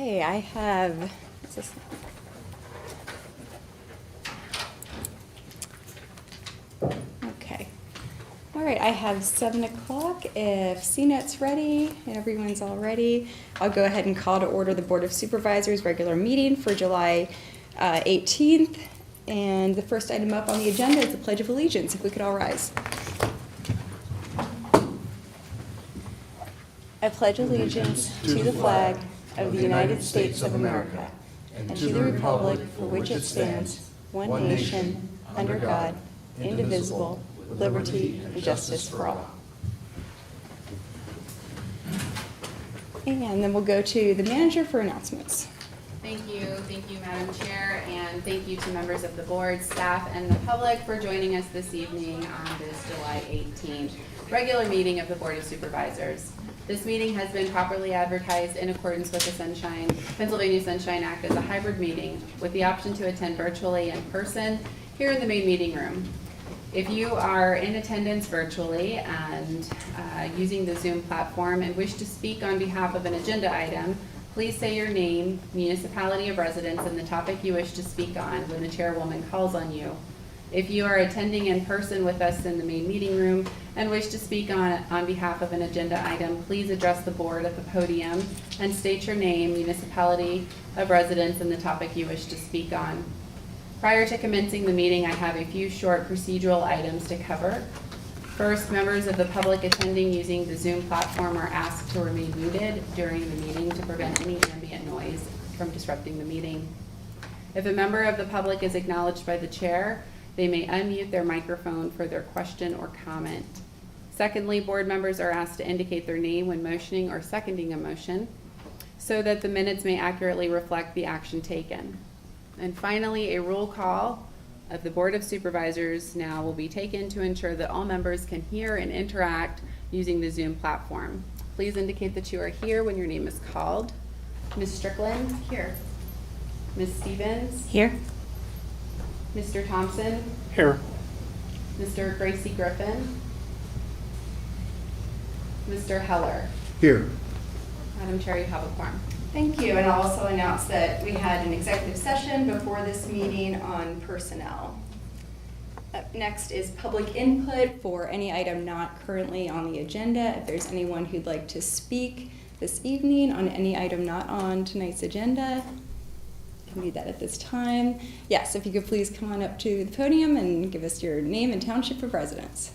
Okay, I have, is this, okay. All right, I have 7 o'clock. If CNET's ready and everyone's all ready, I'll go ahead and call to order the Board of Supervisors regular meeting for July 18th. And the first item up on the agenda is the Pledge of Allegiance. If we could all rise. I pledge allegiance to the flag of the United States of America and to the republic for which it stands, one nation, under God, indivisible, with liberty and justice for all. And then we'll go to the manager for announcements. Thank you, Madam Chair, and thank you to members of the board, staff, and the public for joining us this evening on this July 18th regular meeting of the Board of Supervisors. This meeting has been properly advertised in accordance with the Pennsylvania Sunshine Act as a hybrid meeting with the option to attend virtually in person here in the main meeting room. If you are in attendance virtually and using the Zoom platform and wish to speak on behalf of an agenda item, please say your name, municipality of residence, and the topic you wish to speak on when the chairwoman calls on you. If you are attending in person with us in the main meeting room and wish to speak on behalf of an agenda item, please address the board at the podium and state your name, municipality of residence, and the topic you wish to speak on. Prior to commencing the meeting, I have a few short procedural items to cover. First, members of the public attending using the Zoom platform are asked to remain muted during the meeting to prevent any ambient noise from disrupting the meeting. If a member of the public is acknowledged by the chair, they may unmute their microphone for their question or comment. Secondly, board members are asked to indicate their name when motioning or seconding a motion so that the minutes may accurately reflect the action taken. And finally, a roll call of the Board of Supervisors now will be taken to ensure that all members can hear and interact using the Zoom platform. Please indicate that you are here when your name is called. Ms. Strickland? Here. Ms. Stevens? Here. Mr. Thompson? Here. Mr. Gracie Griffin? Mr. Heller? Here. Madam Chair, you have a quorum. Thank you, and I'll also announce that we had an executive session before this meeting on personnel. Up next is public input for any item not currently on the agenda. If there's anyone who'd like to speak this evening on any item not on tonight's agenda, you can do that at this time. Yes, if you could please come on up to the podium and give us your name and township of residence.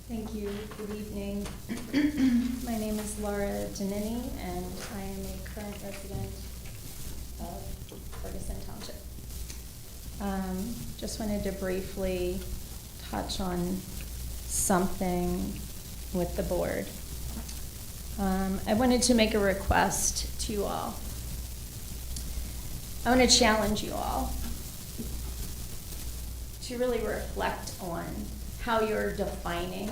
Thank you. Good evening. My name is Laura Janini, and I am a current resident of Ferguson Township. Just wanted to briefly touch on something with the board. I wanted to make a request to you all. I want to challenge you all to really reflect on how you're defining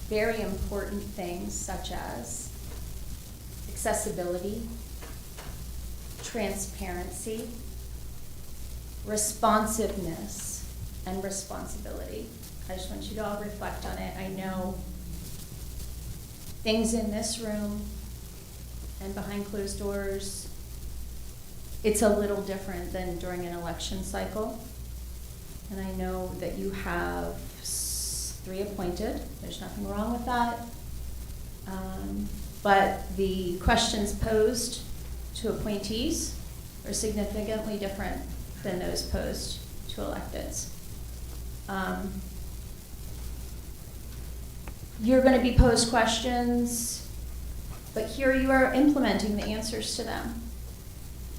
very important things such as accessibility, transparency, responsiveness, and responsibility. I just want you to all reflect on it. I know things in this room and behind closed doors, it's a little different than during an election cycle. And I know that you have 3 appointed. There's nothing wrong with that. But the questions posed to appointees are significantly different than those posed to electeds. You're going to be posed questions, but here you are implementing the answers to them,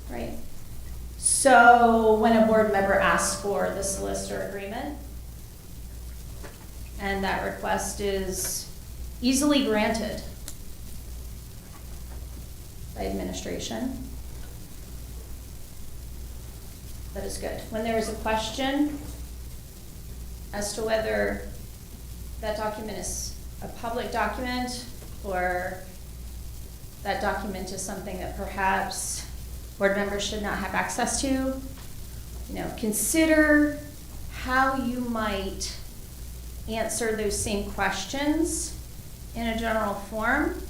right? So when a board member asks for the solicitor agreement, and that request is easily granted by administration, that is good. When there is a question as to whether that document is a public document or that document is something that perhaps board members should not have access to, consider how you might answer those same questions in a general form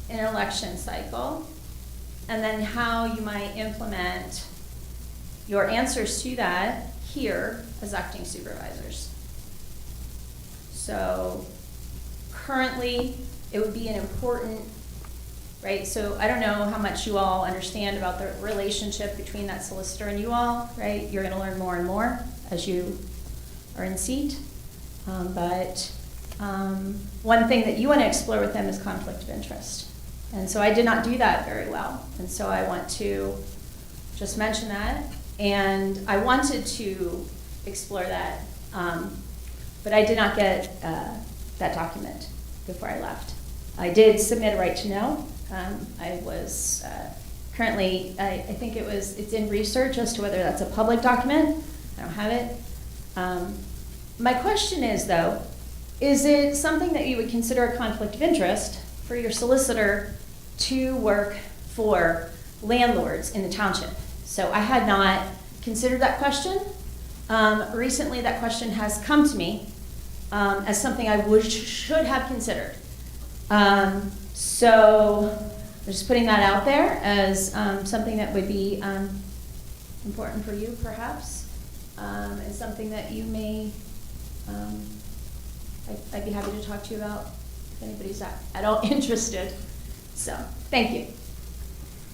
in an election cycle, and then how you might implement your answers to that here as acting supervisors. So currently, it would be an important, right? So I don't know how much you all understand about the relationship between that solicitor and you all, right? You're gonna learn more and more as you are in seat. But one thing that you wanna explore with them is conflict of interest. And so I did not do that very well. And so I want to just mention that. And I wanted to explore that, but I did not get that document before I left. I did submit a right to know. I was currently, I think it's in research as to whether that's a public document. I don't have it. My question is though, is it something that you would consider a conflict of interest for your solicitor to work for landlords in the township? So I had not considered that question. Recently that question has come to me as something I should have considered. So I'm just putting that out there as something that would be important for you perhaps, and something that you may, I'd be happy to talk to you about if anybody's at all interested. So, thank you.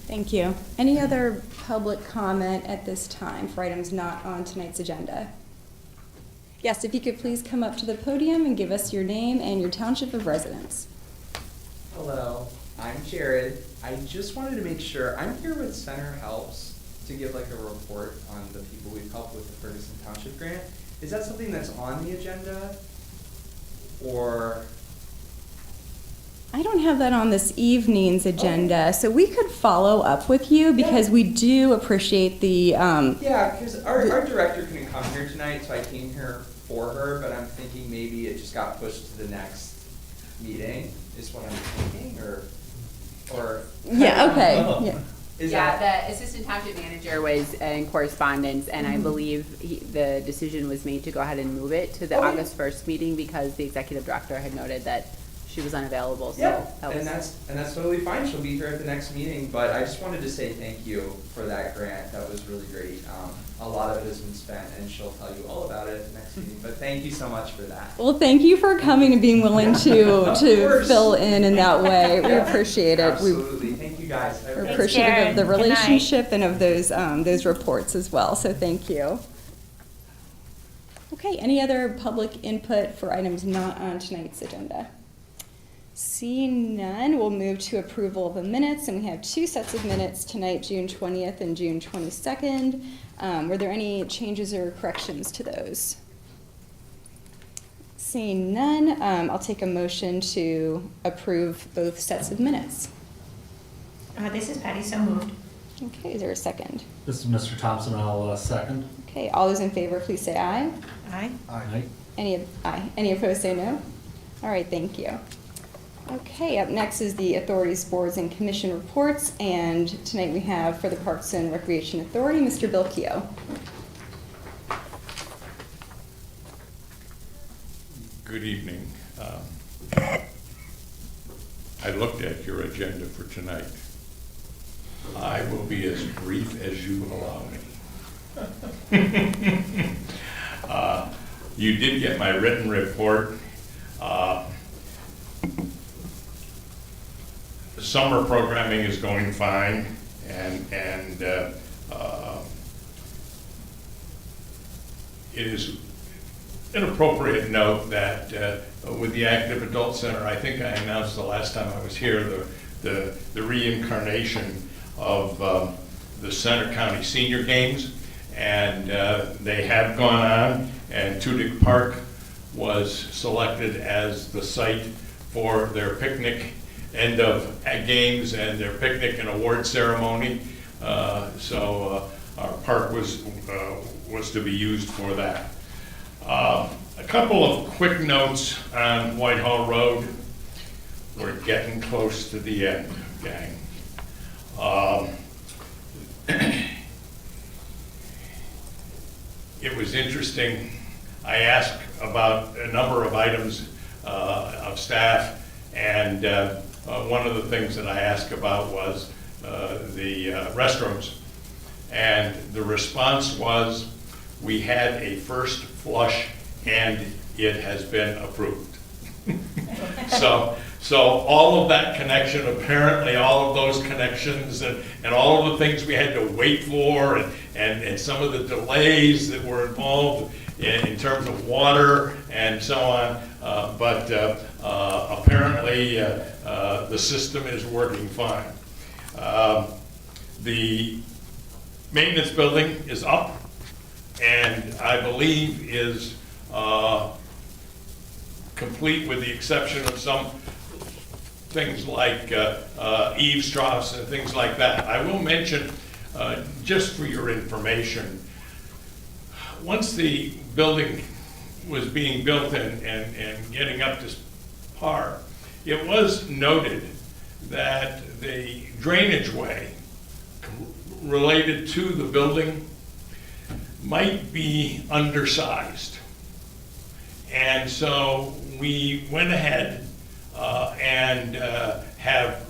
Thank you. Any other public comment at this time for items not on tonight's agenda? Yes, if you could please come up to the podium and give us your name and your township of residence. Hello, I'm Jared. I just wanted to make sure, I'm here with Center Helps to give like a report on the people we've helped with the Ferguson Township grant. Is that something that's on the agenda? Or? I don't have that on this evening's agenda, so we could follow up with you because we do appreciate the. Yeah, because our director couldn't come here tonight, so I came here for her, but I'm thinking maybe it just got pushed to the next meeting, is what I'm thinking, or. Yeah, okay. Yeah. The assistant township manager was in correspondence, and I believe the decision was made to go ahead and move it to the August 1st meeting because the executive director had noted that she was unavailable. So yeah, that was, and that's totally fine. She'll be here at the next meeting. But I just wanted to say thank you for that grant. That was really great. A lot of it has been spent, and she'll tell you all about it at the next meeting. But thank you so much for that. Well, thank you for coming and being willing to course. fill in that way. We appreciate it. Absolutely. Thank you guys. We're Thanks, appreciative Karen. of the Good night. relationship and of those reports as well. So thank you. Okay. Any other public input for items not on tonight's agenda? Seeing none, we'll move to approval of the minutes, and we have two sets of minutes tonight, June 20th and June 22nd. Were there any changes or corrections to those? Seeing none, I'll take a motion to approve both sets of minutes. This is Patty, so moved. Okay, is there a second? This is Mr. Thompson, I'll second. Okay, all those in favor, please say aye. Aye. Aye. Any opposed, say no. All right, thank you. Okay, up next is the authorities, boards, and commission reports, and tonight we have for the Parks and Recreation Authority, Mr. Bill Keogh. Good evening. I looked at your agenda for tonight. I will be as brief as you allow me. You did get my written report. Summer programming is going fine, and it is an appropriate note that with the Active Adult Center, I think I announced the last time I was here, the reincarnation of the Center County Senior Games, and they have gone on, and Tudig Park was selected as the site for their picnic end of games and their picnic and award ceremony. So our park was to be used for that. A couple of quick notes on Whitehall Road. We're getting close to the end, gang. it was interesting. I asked about a number of items of staff, and one of the things that I asked about was the restrooms. And the response was, we had a first flush and it has been approved. So all of that connection, apparently all of those connections and all of the things we had to wait for and some of the delays that were involved in terms of water and so on, but apparently the system is working fine. The maintenance building is up and I believe is complete with the exception of some things like eaves troughs and things like that. I will mention, just for your information, once the building was being built and getting up to par, it was noted that the drainage way related to the building might be undersized. And so we went ahead and have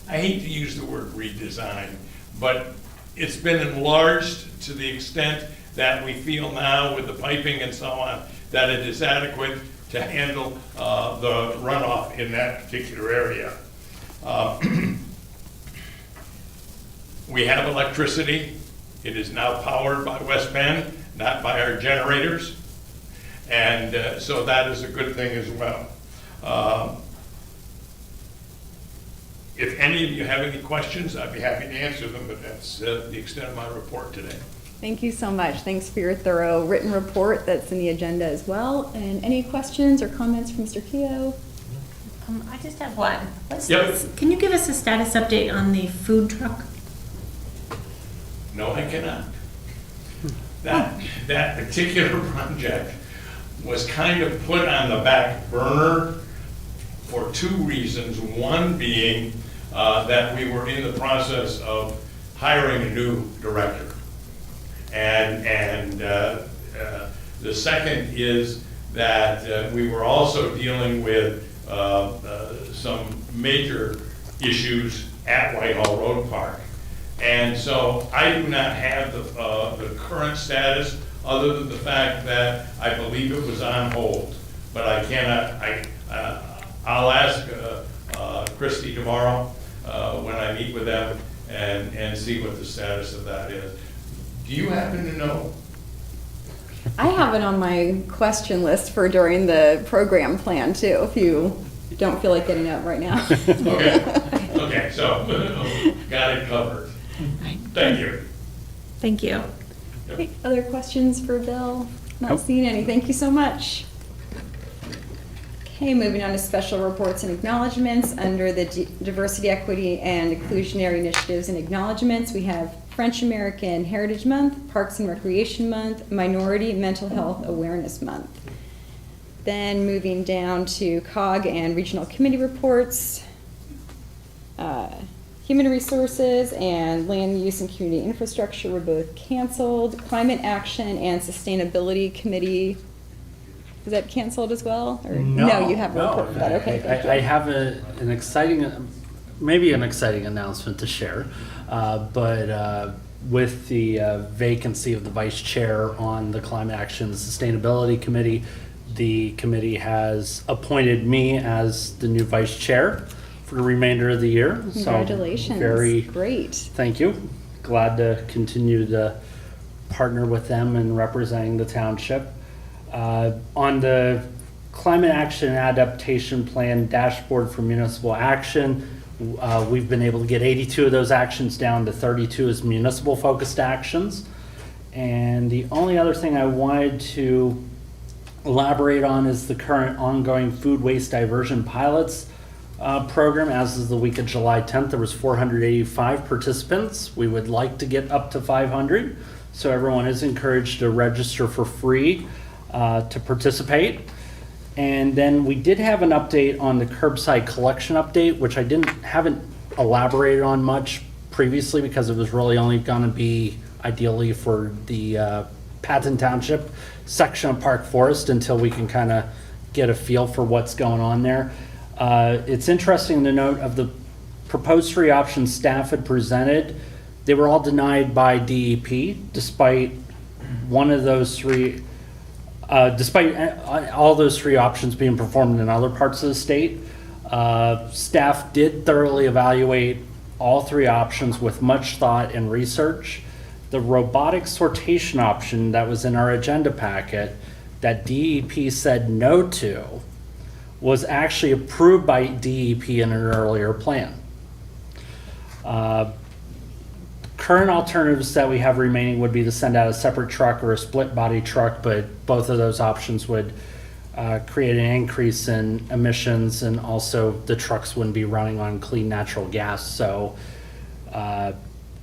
I hate to use the word redesign, but it's been enlarged to the extent that we feel now with the piping and so on, that it is adequate to handle the runoff in that particular area. We have electricity. It is now powered by West Penn, not by our generators. And so that is a good thing as well. If any of you have any questions, I'd be happy to answer them, but that's the extent of my report today. Thank you so much. Thanks for your thorough written report that's in the agenda as well. And any questions or comments from Mr. Keough? I just have one. Yep. Can you give us a status update on the food truck? No, I cannot. That particular project was kind of put on the back burner for two reasons. One being that we were in the process of hiring a new director. And the second is that we were also dealing with some major issues at Whitehall Road Park. And so I do not have the current status, other than the fact that I believe it was on hold. But I cannot, I'll ask Christie tomorrow when I meet with them and see what the status of that is. Do you happen to know? I have it on my question list for during the program plan too, if you don't feel like getting up right now. Okay, so got it covered. Thank you. Thank you. Okay, other questions for Bill? Not Nope. seeing any. Thank you so much. Okay, moving on to special reports and acknowledgements. Under the Diversity, Equity, and Inclusionary Initiatives and Acknowledgements, we have French American Heritage Month, Parks and Recreation Month, Minority Mental Health Awareness Month. Then moving down to COG and Regional Committee reports. Human Resources and Land Use and Community Infrastructure were both canceled. Climate Action and Sustainability Committee, is that canceled as well? Or no, you have a report for that. Okay, thank you. I have an exciting, maybe an exciting announcement to share, but with the vacancy of the vice chair on the Climate Action and Sustainability Committee, the committee has appointed me as the new vice chair for the remainder of the year. Congratulations. So Great. thank you. Glad to continue to partner with them and representing the township. On the Climate Action and Adaptation Plan dashboard for municipal action, we've been able to get 82 of those actions down to 32 as municipal focused actions. And the only other thing I wanted to elaborate on is the current ongoing food waste diversion pilots program. As of the week of July 10th, there was 485 participants. We would like to get up to 500, so everyone is encouraged to register for free to participate. And then we did have an update on the curbside collection update, which I haven't elaborated on much previously because it was really only going to be, ideally for the Patton Township section of Park Forest until we can kind of get a feel for what's going on there. It's interesting to note of the proposed 3 options staff had presented, they were all denied by DEP despite one of those 3, despite all those 3 options being performed in other parts of the state. Staff did thoroughly evaluate all 3 options with much thought and research. The robotic sortation option that was in our agenda packet that DEP said no to was actually approved by DEP in an earlier plan. Current alternatives that we have remaining would be to send out a separate truck or a split body truck, but both of those options would create an increase in emissions, and also the trucks wouldn't be running on clean natural gas. So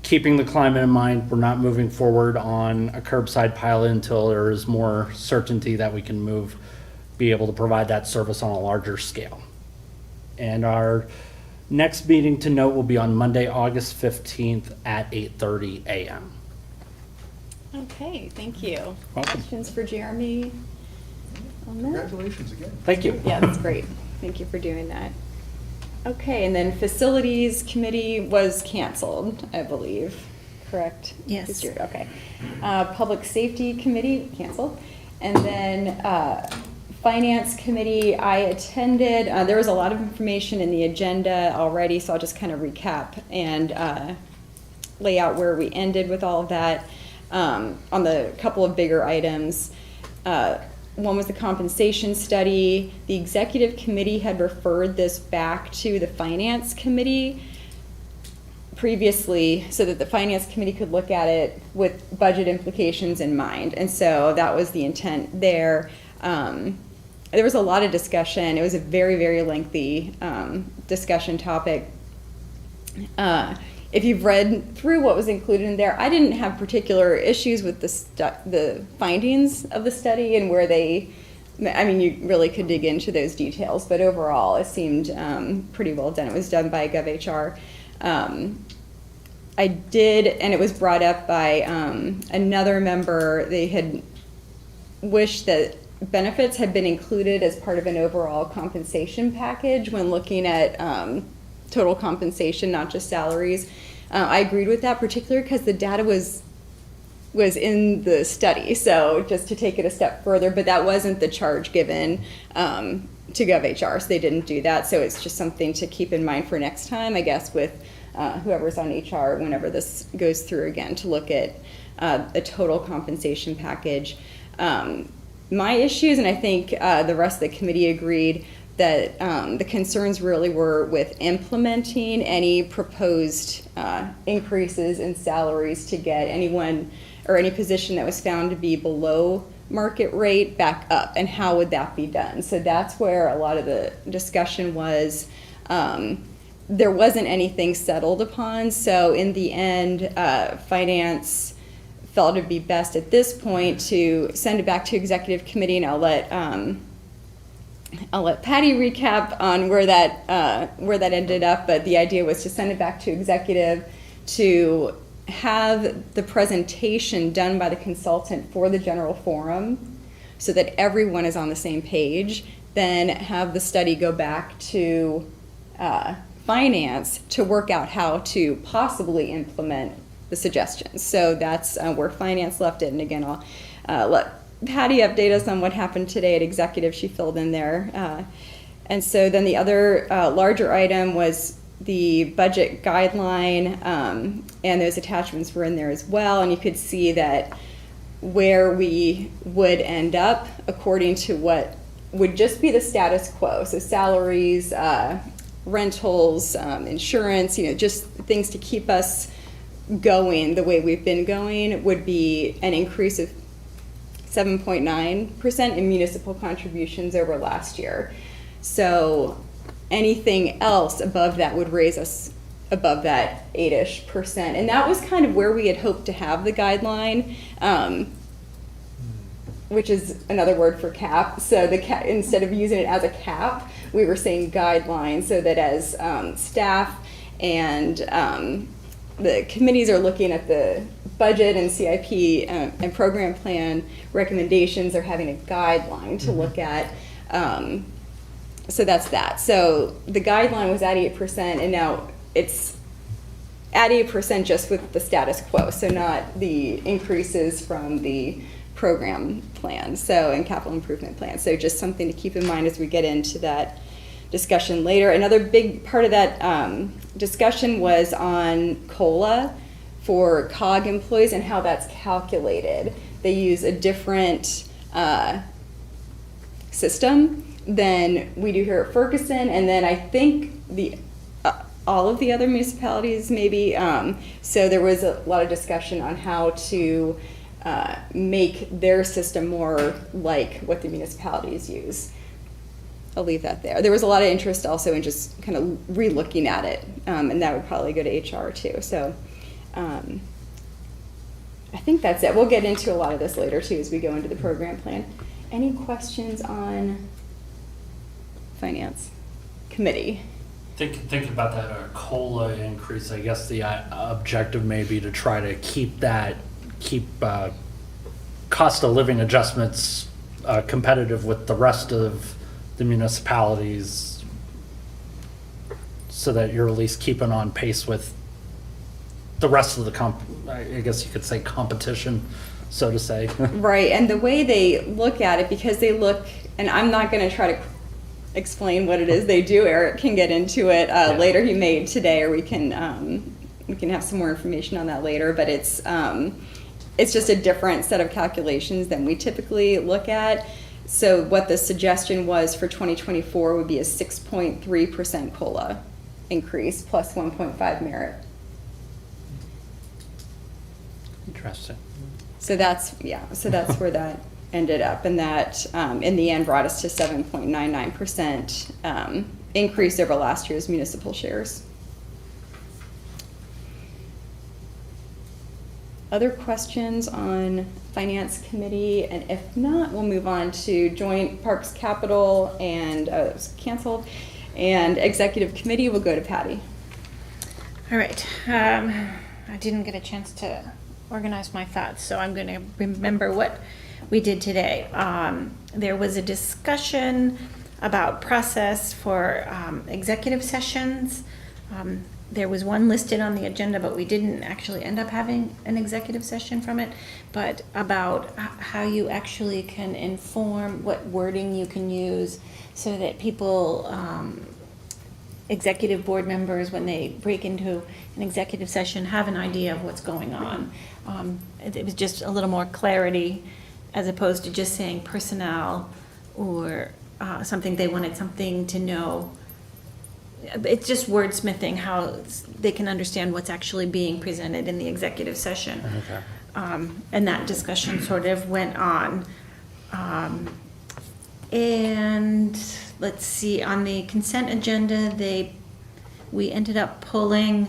keeping the climate in mind, we're not moving forward on a curbside pilot until there is more certainty that we can be able to provide that service on a larger scale. And our next meeting to note will be on Monday, August 15th at 8:30 a.m. Okay, thank you. Welcome. Questions for Jeremy on that? Congratulations again. Thank you. Yeah, that's great. Thank you for doing that. Okay, and then Facilities Committee was canceled, I believe, correct? Yes. This year, okay. Public Safety Committee, canceled. And then Finance Committee, I attended. There was a lot of information in the agenda already, so I'll just kind of recap and lay out where we ended with all of that. On the couple of bigger items, one was the compensation study. The executive committee had referred this back to the finance committee previously so that the finance committee could look at it with budget implications in mind. And so that was the intent there. There was a lot of discussion. It was a very, very lengthy discussion topic. If you've read through what was included in there, I didn't have particular issues with the findings of the study and where I mean, you really could dig into those details, but overall it seemed pretty well done. It was done by GovHR. I did, and it was brought up by another member, they had wished that benefits had been included as part of an overall compensation package when looking at total compensation, not just salaries. I agreed with that, particularly because the data was in the study. So just to take it a step further, but that wasn't the charge given to GovHR, so they didn't do that. So it's just something to keep in mind for next time, I guess, with whoever's on HR whenever this goes through again, to look at a total compensation package. My issues, and I think the rest of the committee agreed, that the concerns really were with implementing any proposed increases in salaries to get anyone or any position that was found to be below market rate back up, and how would that be done? So that's where a lot of the discussion was. There wasn't anything settled upon, so in the end, finance felt it'd be best at this point to send it back to executive committee, and I'll let Patty recap on where that ended up, but the idea was to send it back to executive to have the presentation done by the consultant for the general forum so that everyone is on the same page, then have the study go back to finance to work out how to possibly implement the suggestions. So that's where finance left it, and again, I'll let Patty update us on what happened today at executive. She filled in there. And so then the other larger item was the budget guideline, and those attachments were in there as well. And you could see that where we would end up according to what would just be the status quo. So salaries, rentals, insurance, just things to keep us going the way we've been going, would be an increase of 7.9% in municipal contributions over last year. So anything else above that would raise us above that 8-ish%. And that was kind of where we had hoped to have the guideline, which is another word for cap. So instead of using it as a cap, we were saying guideline, so that as staff and the committees are looking at the budget and CIP and program plan recommendations are having a guideline to look at. So that's that. So the guideline was at 8%, and now it's at 8% just with the status quo, so not the increases from the program plan, so, and capital improvement plan. So just something to keep in mind as we get into that discussion later. Another big part of that discussion was on COLA for COG employees and how that's calculated. They use a different system than we do here at Ferguson, and then I think all of the other municipalities maybe. So there was a lot of discussion on how to make their system more like what the municipalities use. I'll leave that there. There was a lot of interest also in just kind of re-looking at it, and that would probably go to HR too. So I think that's it. We'll get into a lot of this later too as we go into the program plan. Any questions on Finance Committee? Thinking about that COLA increase, I guess the objective may be to try to keep cost of living adjustments competitive with the rest of the municipalities, so that you're at least keeping on pace with the rest of the I guess you could say competition, so to say. Right, and the way they look at it, because they look, and I'm not going to try to explain what it is they do. Eric can get into it later. He may today, or we can have some more information on that later. But it's just a different set of calculations than we typically look at. So what the suggestion was for 2024 would be a 6.3% COLA increase plus 1.5 merit. Interesting. So that's where that ended up, and that in the end brought us to 7.99% increase over last year's municipal shares. Other questions on Finance Committee? And if not, we'll move on to Joint Parks Capital, and it was canceled, and Executive Committee. Will go to Patty. All right. I didn't get a chance to organize my thoughts, so I'm going to remember what we did today. There was a discussion about process for executive sessions. There was one listed on the agenda, but we didn't actually end up having an executive session from it, but about how you actually can inform, what wording you can use, so that people, executive board members, when they break into an executive session, have an idea of what's going on. It was just a little more clarity, as opposed to just saying personnel or something. They wanted something to know. It's just wordsmithing, how they can understand what's actually being presented in the executive session. Okay. And that discussion sort of went on. And let's see, on the consent agenda, we ended up pulling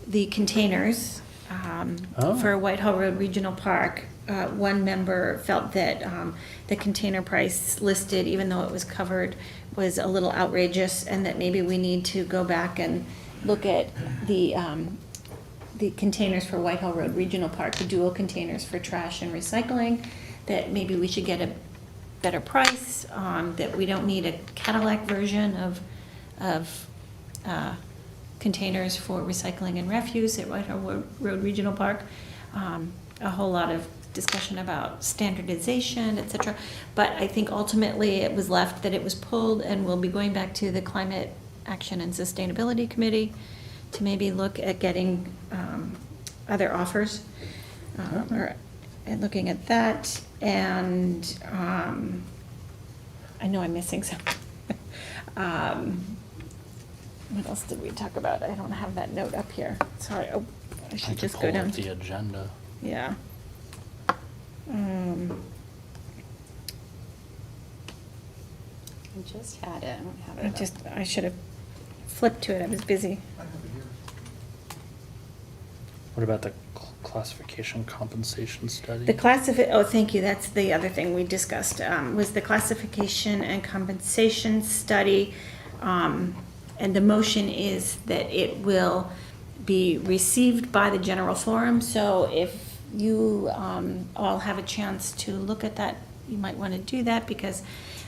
the containers for Whitehall Road Regional Park. One member felt that the container price listed, even though it was covered, was a little outrageous, and that maybe we need to go back and look at the containers for Whitehall Road Regional Park, the dual containers for trash and recycling, that maybe we should get a better price, that we don't need a Cadillac version of containers for recycling and refuse at Whitehall Road Regional Park. A whole lot of discussion about standardization, etc. But I think ultimately it was left that it was pulled, and we'll be going back to the Climate Action and Sustainability Committee to maybe look at getting other offers, and looking at that. And I know I'm missing some. What else did we talk about? I don't have that note up here. Sorry. Oh, I should just go down. The agenda. Yeah. I just had it. I don't have it. I should have flipped to it. I was busy. What about the classification compensation study? Oh, thank you. That's the other thing we discussed, was the classification and compensation study. And the motion is that it will be received by the general forum. So if you all have a chance to look at that, you might want to do that, because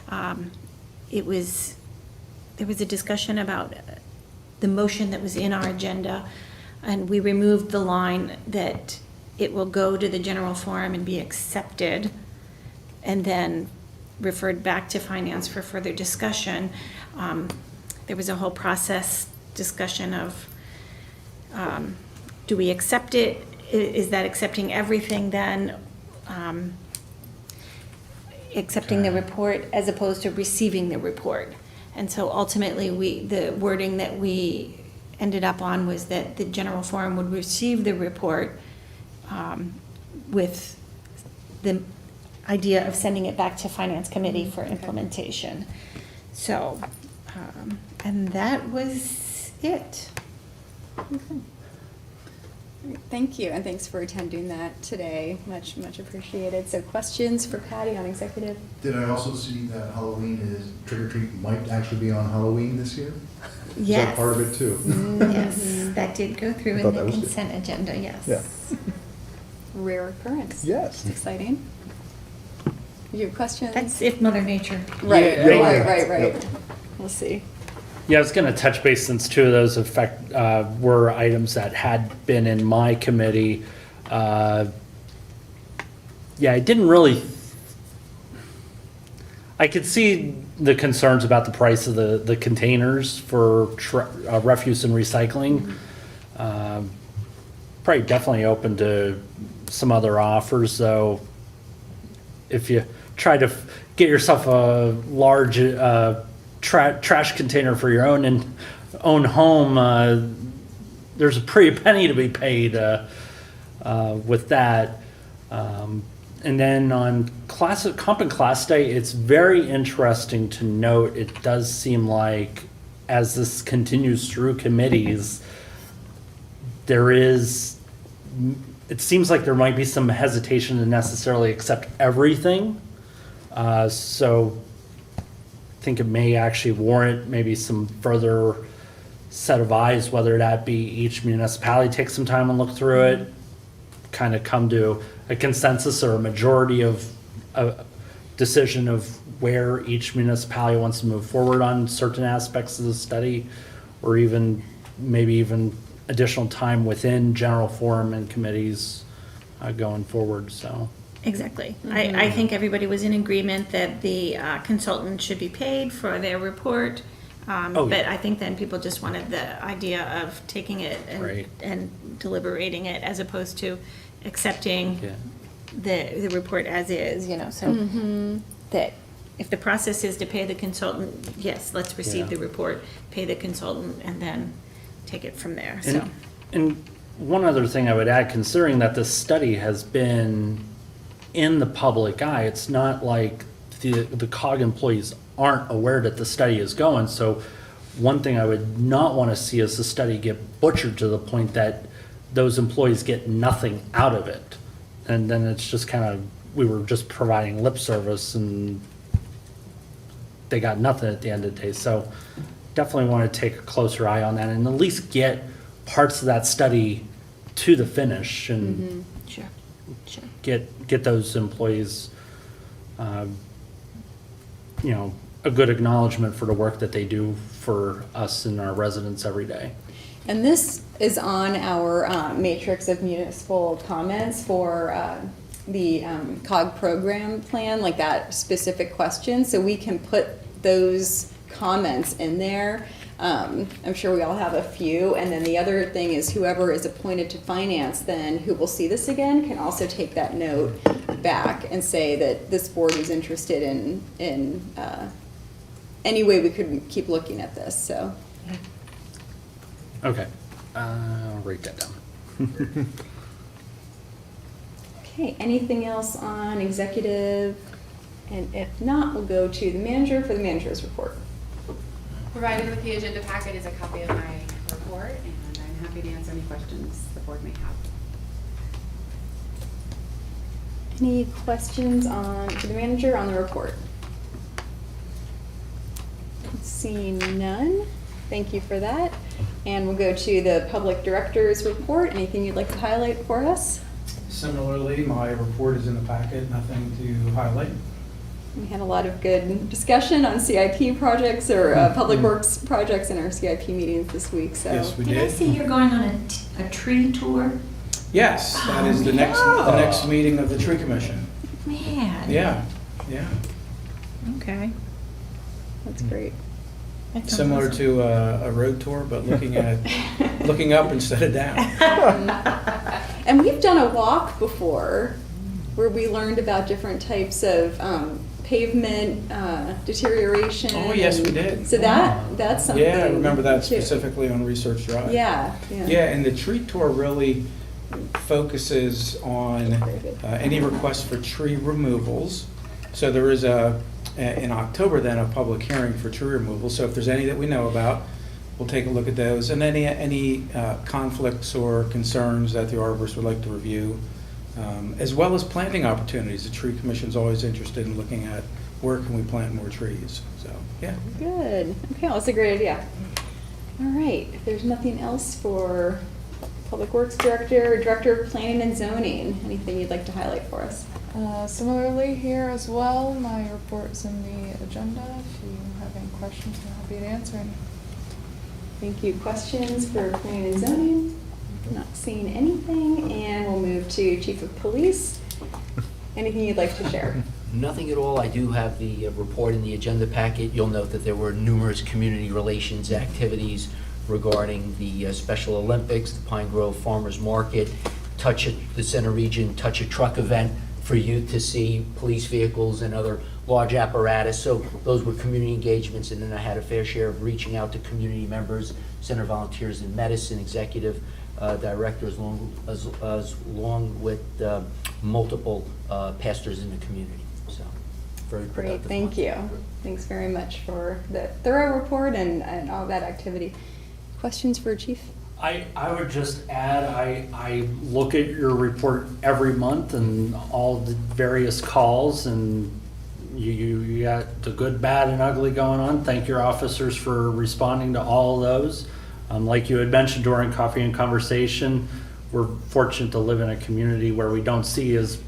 there was a discussion about the motion that was in our agenda, and we removed the line that it will go to the general forum and be accepted, and then referred back to finance for further discussion. There was a whole process discussion of, do we accept it? Is that accepting everything then? Accepting the report as opposed to receiving the report. And so ultimately, the wording that we ended up on was that the general forum would receive the report with the idea of sending it back to Finance Committee for implementation. So, and that was it. Thank you, and thanks for attending that today. Much, much appreciated. So questions for Patty on executive? Did I also see that Halloween is, trick or treat might actually be on Halloween this year? Is Yes. that part of it too? Yes, that did go through I in thought the that was good. consent agenda, yes. Yeah. Rare occurrence. Yes. It's exciting. You have questions? That's if Mother Nature. Right, Yeah. right. Yep. We'll see. Yeah, I was going to touch base since two of those were items that had been in my committee. Yeah, I didn't really. I could see the concerns about the price of the containers for refuse and recycling. Probably definitely open to some other offers, though. If you try to get yourself a large trash container for your own home, there's a pretty penny to be paid with that. And then on comp and class day, it's very interesting to note, it does seem like as this continues through committees, it seems like there might be some hesitation to necessarily accept everything. So I think it may actually warrant maybe some further set of eyes, whether that be each municipality take some time and look through it, kind of come to a consensus or a majority of a decision of where each municipality wants to move forward on certain aspects of the study, or maybe even additional time within general forum and committees going forward, so. Exactly. I think everybody was in agreement that the consultant should be paid for their report. But I think then people just wanted the idea of taking it Right. and deliberating it as opposed to accepting Yeah. the report as is, so that if the process is to pay the consultant, yes, let's receive Yeah. the report, pay the consultant, and then take it from there, so. And one other thing I would add, considering that this study has been in the public eye, it's not like the COG employees aren't aware that the study is going. So one thing I would not want to see is the study get butchered to the point that those employees get nothing out of it. And then it's just kind of, we were just providing lip service and they got nothing at the end of the day. So definitely want to take a closer eye on that and at least get parts of that study to the finish and Sure. get those employees, a good acknowledgement for the work that they do for us and our residents every day. And this is on our matrix of municipal comments for the COG program plan, like that specific question. So we can put those comments in there. I'm sure we all have a few. And then the other thing is whoever is appointed to finance then who will see this again can also take that note back and say that this board is interested in any way we could keep looking at this, so. Okay, I'll write that down. Okay, anything else on executive? And if not, we'll go to the manager for the manager's report. Provided with the agenda packet is a copy of my report, and I'm happy to answer any questions the board may have. Any questions for the manager on the report? Seeing none, thank you for that. And we'll go to the public director's report. Anything you'd like to highlight for us? Similarly, my report is in the packet, nothing to highlight. We had a lot of good discussion on CIP projects or public works projects in our CIP meetings this week, so. Yes, we Did I did. see you're going on a tree tour? Yes, that is the next meeting of the tree commission. Man. Yeah. Okay. That's great. That's Similar awesome. to a road tour, but looking up instead of down. And we've done a walk before where we learned about different types of pavement deterioration. Oh, yes, we did. So that's something. Yeah, I remember that too. specifically on Research Drive. Yeah. Yeah, and the tree tour really focuses on any requests for tree removals. So there is in October then, a public hearing for tree removal. So if there's any that we know about, we'll take a look at those. And any conflicts or concerns that the arborist would like to review, as well as planting opportunities. The tree commission's always interested in looking at where can we plant more trees. So, yeah. Good. Okay, well, that's a great idea. All right, if there's nothing else for Public Works Director, Director of Planning and Zoning, anything you'd like to highlight for us? Similarly here as well, my report's in the agenda. If you have any questions, I'm happy to answer any. Thank you. Questions for Planning and Zoning? Not seeing anything, and we'll move to Chief of Police. Anything you'd like to share? Nothing at all. I do have the report in the agenda packet. You'll note that there were numerous community relations activities regarding the Special Olympics, the Pine Grove Farmers Market, the Center Region Touch a Truck event for youth to see police vehicles and other large apparatus. So those were community engagements, and then I had a fair share of reaching out to community members, Center Volunteers in Medicine, executive directors, along with multiple pastors in the community. So very Great, productive thank month. you. Thanks very much for the thorough report and all that activity. Questions for Chief? I would just add, I look at your report every month and all the various calls, and you got the good, bad, and ugly going on. Thank your officers for responding to all of those. Like you had mentioned during Coffee and Conversation, we're fortunate to live in a community where we don't see as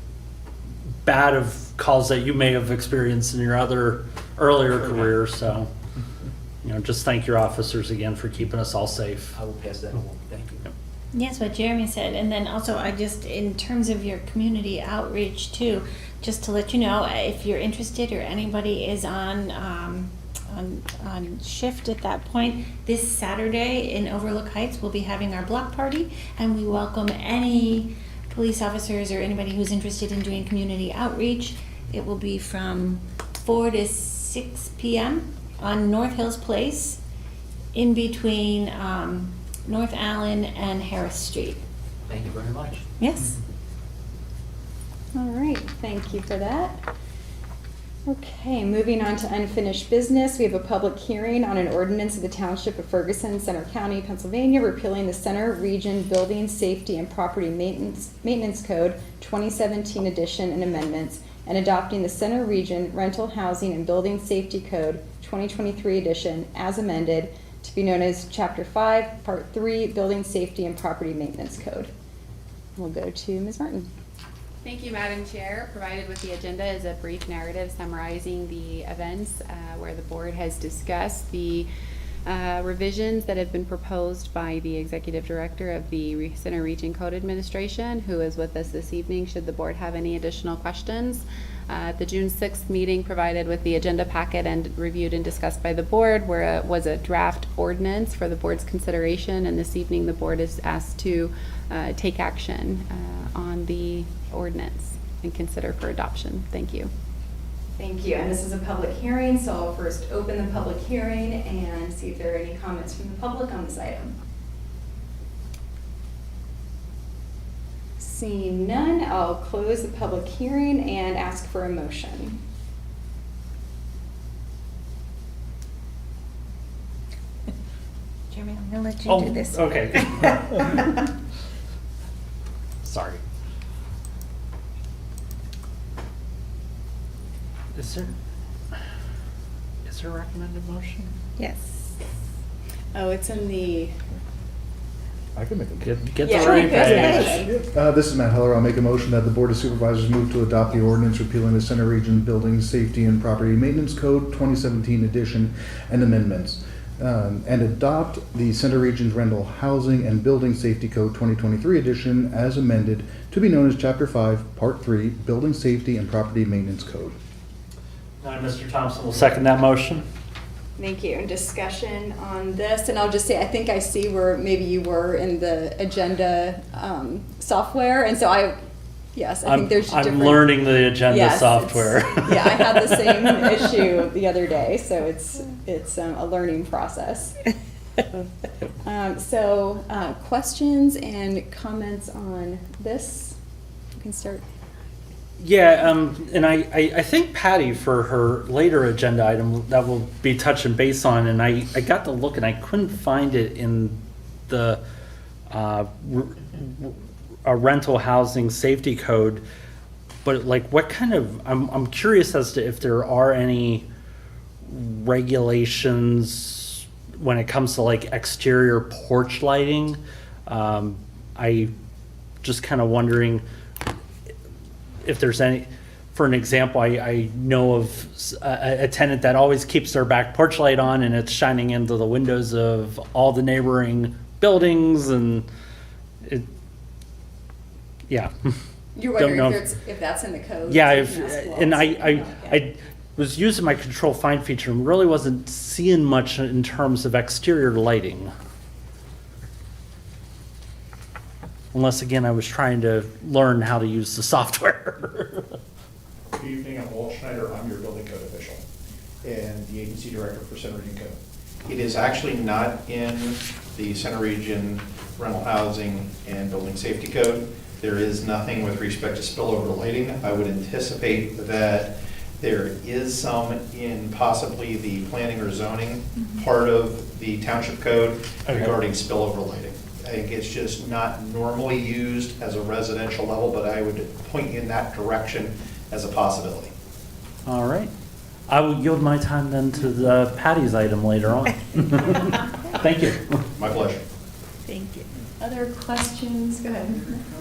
bad of calls that you may have experienced in your other earlier careers. So, just thank your officers again for keeping us all safe. I will pass that along. Thank you. Yes, what Jeremy said, and then also in terms of your community outreach too, just to let you know, if you're interested or anybody is on shift at that point, this Saturday in Overlook Heights, we'll be having our block party, and we welcome any police officers or anybody who's interested in doing community outreach. It will be from 4 to 6 p.m. on North Hills Place, in between North Allen and Harris Street. Thank you very much. Yes. All right, thank you for that. Okay, moving on to unfinished business. We have a public hearing on an ordinance of the Township of Ferguson, Center County, Pennsylvania, repealing the Center Region Building Safety and Property Maintenance Code 2017 edition and amendments, and adopting the Center Region Rental Housing and Building Safety Code 2023 edition as amended, to be known as Chapter 5, Part 3, Building Safety and Property Maintenance Code. We'll go to Ms. Martin. Thank you, Madam Chair. Provided with the agenda is a brief narrative summarizing the events where the board has discussed the revisions that have been proposed by the Executive Director of the Center Region Code Administration, who is with us this evening should the board have any additional questions. At the June 6th meeting, provided with the agenda packet and reviewed and discussed by the board, was a draft ordinance for the board's consideration, and this evening the board is asked to take action on the ordinance and consider for adoption. Thank you. Thank you. And this is a public hearing, so I'll first open the public hearing and see if there are any comments from the public on this item. Seeing none, I'll close the public hearing and ask for a motion. Jeremy, I'm gonna let you do this. Okay. Sorry. Is there a recommended motion? Yes. Oh, it's in the I can make a Get Yeah, the right Chris, page. go ahead. This is Matt Heller. I'll make a motion that the Board of Supervisors move to adopt the ordinance repealing the Center Region Building Safety and Property Maintenance Code 2017 edition and amendments, and adopt the Center Region's Rental Housing and Building Safety Code 2023 edition as amended, to be known as Chapter 5, Part 3, Building Safety and Property Maintenance Code. Now, Mr. Thompson will second that motion. Thank you. And discussion on this, and I'll just say, I think I see where maybe you were in the agenda software, and so yes, I think there's different. I'm learning the agenda Yes, software. Yeah, I had the same issue the other day, so it's a learning process. Questions and comments on this? You can start. Yeah, and I think Patty, for her later agenda item that we'll be touching base on, and I got to look and I couldn't find it in the rental housing safety code, but like what kind of, I'm curious as to if there are any regulations when it comes to like exterior porch lighting. I just kind of wondering if there's any, for an example, I know of a tenant that always keeps their back porch light on and it's shining into the windows of all the neighboring buildings, and it, yeah. You're Don't wondering know if that's in the code? Yeah, so you can ask and Walt. I was using my control find feature and really wasn't seeing much in terms of exterior lighting. Unless, again, I was trying to learn how to use the software. Good evening, I'm Walt Schneider, I'm your building code official and the agency director for Center Region Code. It is actually not in the Center Region Rental Housing and Building Safety Code. There is nothing with respect to spillover lighting. I would anticipate that there is some in possibly the planning or zoning part of the township code regarding spillover lighting. I think it's just not normally used as a residential level, but I would point you in that direction as a possibility. All right. I will yield my time then to the Patty's item later on. Thank you. My pleasure. Thank you. Other questions? Go ahead.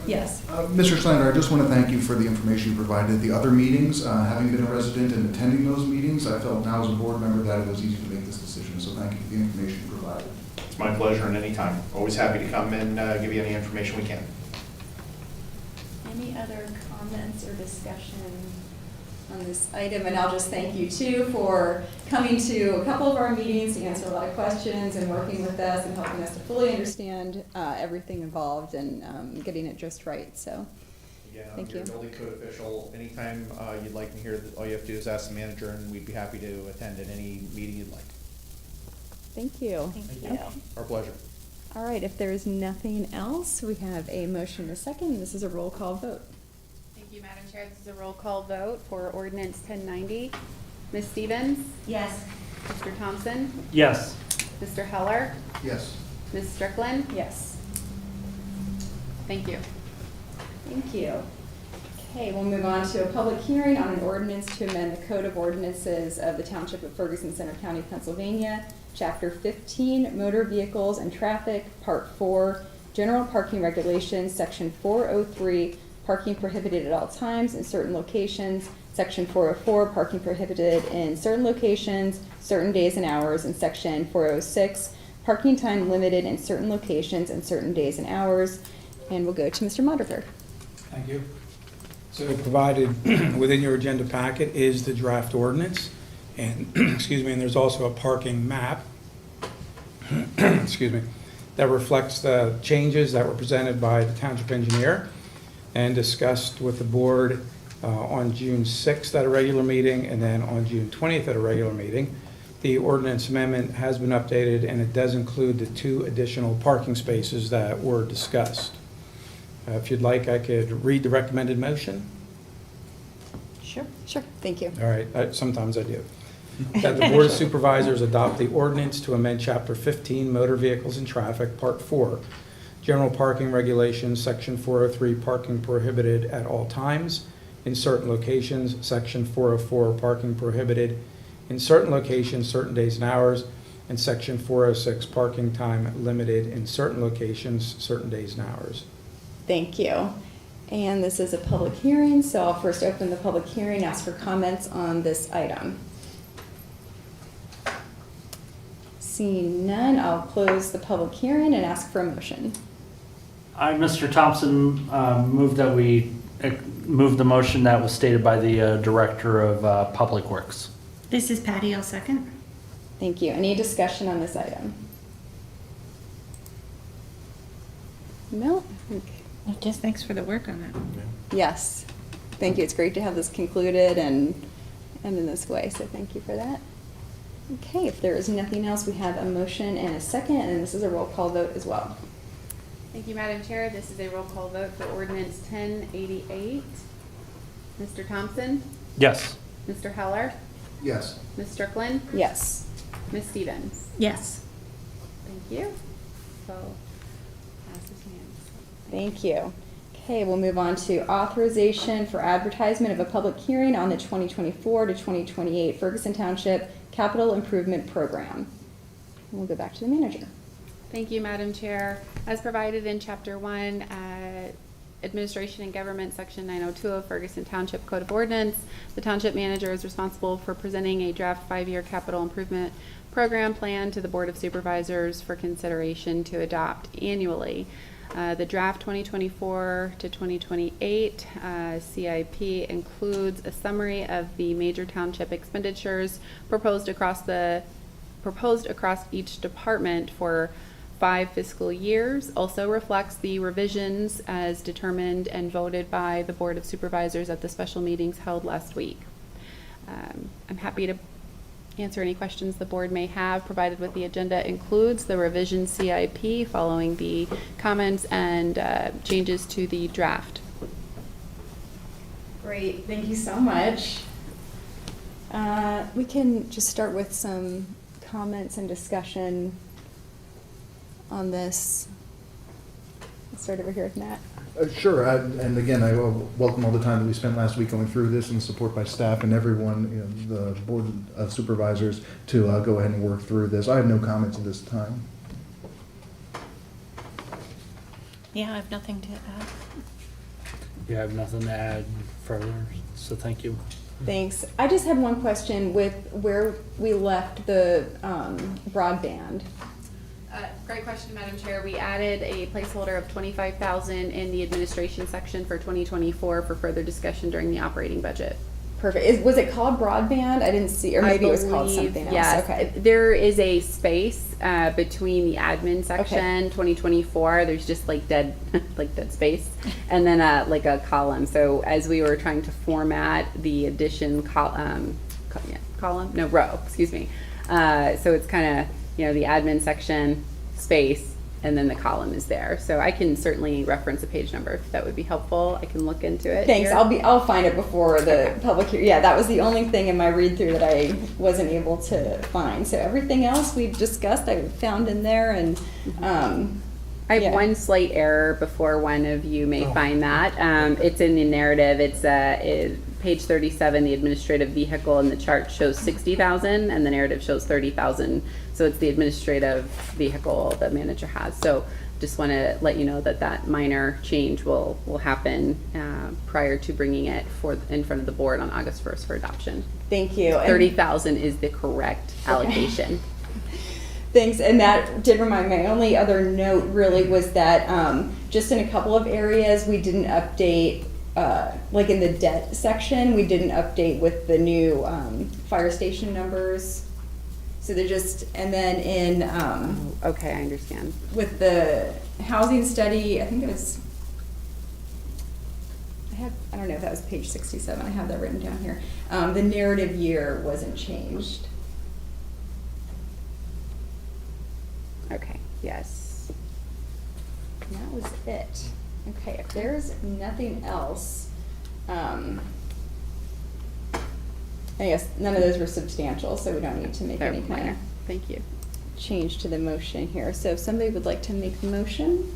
Yes. Mr. Snyder, I just want to thank you for the information you provided at the other meetings. Having been a resident and attending those meetings, I felt now as a board member that it was easy to make this decision. So thank you for the information you provided. It's my pleasure, and anytime. Always happy to come and give you any information we can. Any other comments or discussion on this item? And I'll just thank you too for coming to a couple of our meetings to answer a lot of questions and working with us and helping us to fully understand everything involved and getting it just right. So Again, I'm thank your you. building code official. Anytime you'd like me here, all you have to do is ask the manager, and we'd be happy to attend at any meeting you'd like. Thank you. Thank you. Okay. Our pleasure. All right, if there is nothing else, we have a motion and a second. This is a roll call vote. Thank you, Madam Chair. This is a roll call vote for ordinance 1090. Ms. Stevens? Yes. Mr. Thompson? Yes. Mr. Heller? Yes. Ms. Strickland? Yes. Thank you. Thank you. Okay, we'll move on to a public hearing on an ordinance to amend the Code of Ordinances of the Township of Ferguson, Center County, Pennsylvania, Chapter 15, Motor Vehicles and Traffic, Part 4, General Parking Regulations, Section 403, Parking Prohibited at all times in certain locations, Section 404, Parking Prohibited in certain locations, certain days and hours, and Section 406, Parking Time Limited in certain locations and certain days and hours. And we'll go to Mr. Moderator. Thank you. So provided within your agenda packet is the draft ordinance, and, excuse me, and there's also a parking map, excuse me, that reflects the changes that were presented by the township engineer and discussed with the board on June 6th at a regular meeting, and then on June 20th at a regular meeting. The ordinance amendment has been updated, and it does include the 2 additional parking spaces that were discussed. If you'd like, I could read the recommended motion. Sure. Sure, thank you. All right, sometimes I do. That the Board of Supervisors adopt the ordinance to amend Chapter 15, Motor Vehicles and Traffic, Part 4, General Parking Regulations, Section 403, Parking Prohibited at all times in certain locations, Section 404, Parking Prohibited in certain locations, certain days and hours, and Section 406, parking time limited in certain locations, certain days and hours. Thank you. And this is a public hearing, so I'll first open the public hearing, ask for comments on this item. Seeing none, I'll close the public hearing and ask for a motion. I, Mr. Thompson, move that we move the motion that was stated by the Director of Public Works. This is Patty, I'll second. Thank you. Any discussion on this item? No? Okay. Just thanks for the work on that. Yes. Thank you. It's great to have this concluded and in this way, so thank you for that. Okay, if there is nothing else, we have a motion and a second, and this is a roll call vote as well. Thank you, Madam Chair. This is a roll call vote for ordinance 1088. Mr. Thompson? Yes. Mr. Heller? Yes. Ms. Strickland? Yes. Ms. Stevens? Yes. Thank you. So, passes unanimously. Thank you. Okay, we'll move on to authorization for advertisement of a public hearing on the 2024 to 2028 Ferguson Township Capital Improvement Program. We'll go back to the manager. Thank you, Madam Chair. As provided in Chapter 1, Administration and Government, Section 902 of Ferguson Township Code of Ordinance, the Township Manager is responsible for presenting a draft 5-year capital improvement program plan to the Board of Supervisors for consideration to adopt annually. The draft 2024 to 2028 CIP includes a summary of the major township expenditures proposed across each department for 5 fiscal years. Also reflects the revisions as determined and voted by the Board of Supervisors at the special meetings held last week. I'm happy to answer any questions the board may have, provided with the agenda includes the revision CIP following the comments and changes to the draft. Great, thank you so much. We can just start with some comments and discussion on this. Let's start over here with Matt. Sure, and again, I welcome all the time that we spent last week going through this and support by staff and everyone, the Board of Supervisors to go ahead and work through this. I have no comments at this time. Yeah, I have nothing to add. You have nothing to add further, so thank you. Thanks. I just had one question with where we left the broadband. Great question, Madam Chair. We added a placeholder of $25,000 in the administration section for 2024 for further discussion during the operating budget. Perfect. Was it called broadband? I didn't see, or maybe it was called something else. Yes. Okay. There is a space between the admin section, 2024. There's just like dead space, and then like a column. So as we were trying to format the addition row. Excuse me. So it's kind of the admin section space, and then the column is there. So I can certainly reference a page number if that would be helpful. I can look into it. Thanks. Here. I'll find it before the public hearing. Yeah, that was the only thing in my read through that I wasn't able to find. So everything else we've discussed, I found in there, and I have one slight error before one of you may find that. It's in the narrative. It's page 37. The administrative vehicle in the chart shows 60,000, and the narrative shows 30,000. So it's the administrative vehicle the manager has. So just want to let you know that minor change will happen prior to bringing it in front of the board on August 1st for adoption. Thank you. 30,000 is the correct allocation. Thanks, and that did remind me. My only other note really was that just in a couple of areas we didn't update, like in the debt section, we didn't update with the new fire station numbers. So they're just, and then in okay, I understand. With the housing study, I think it was, I don't know if that was page 67. I have that written down here. The narrative year wasn't changed. Okay, yes. And that was it. Okay, if there's nothing else, I guess none of those were substantial, so we don't need to make any kind of Thank you. change to the motion here. So if somebody would like to make the motion.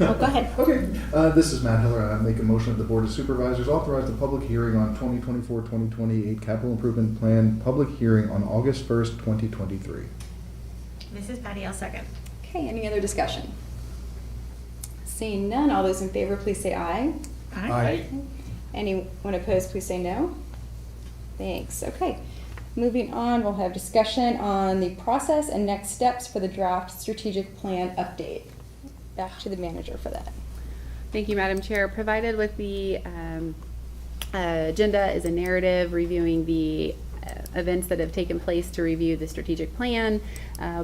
Oh, go ahead. Okay, this is Matt Heller, and I make a motion that the Board of Supervisors authorize the public hearing on 2024-2028 capital improvement plan, public hearing on August 1st, 2023. This is Patty, I'll second. Okay, any other discussion? Seeing none, all those in favor, please say aye. Aye. Anyone opposed, please say no. Thanks. Okay. Moving on, we'll have discussion on the process and next steps for the draft strategic plan update. Back to the manager for that. Thank you, Madam Chair. Provided with the agenda is a narrative reviewing the events that have taken place to review the strategic plan.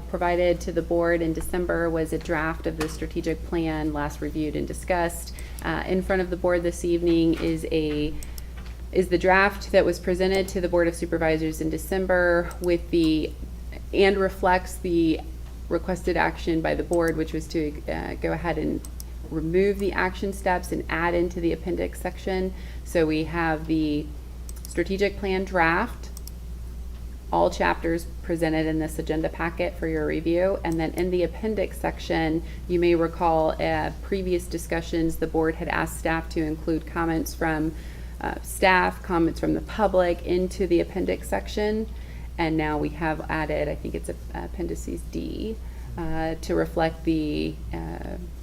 Provided to the board in December was a draft of the strategic plan last reviewed and discussed. In front of the board this evening is the draft that was presented to the Board of Supervisors in December and reflects the requested action by the board, which was to go ahead and remove the action steps and add into the appendix section. So we have the strategic plan draft, all chapters presented in this agenda packet for your review. And then in the appendix section, you may recall previous discussions, the board had asked staff to include comments from staff, comments from the public into the appendix section. And now we have added, I think it's appendices D, to reflect the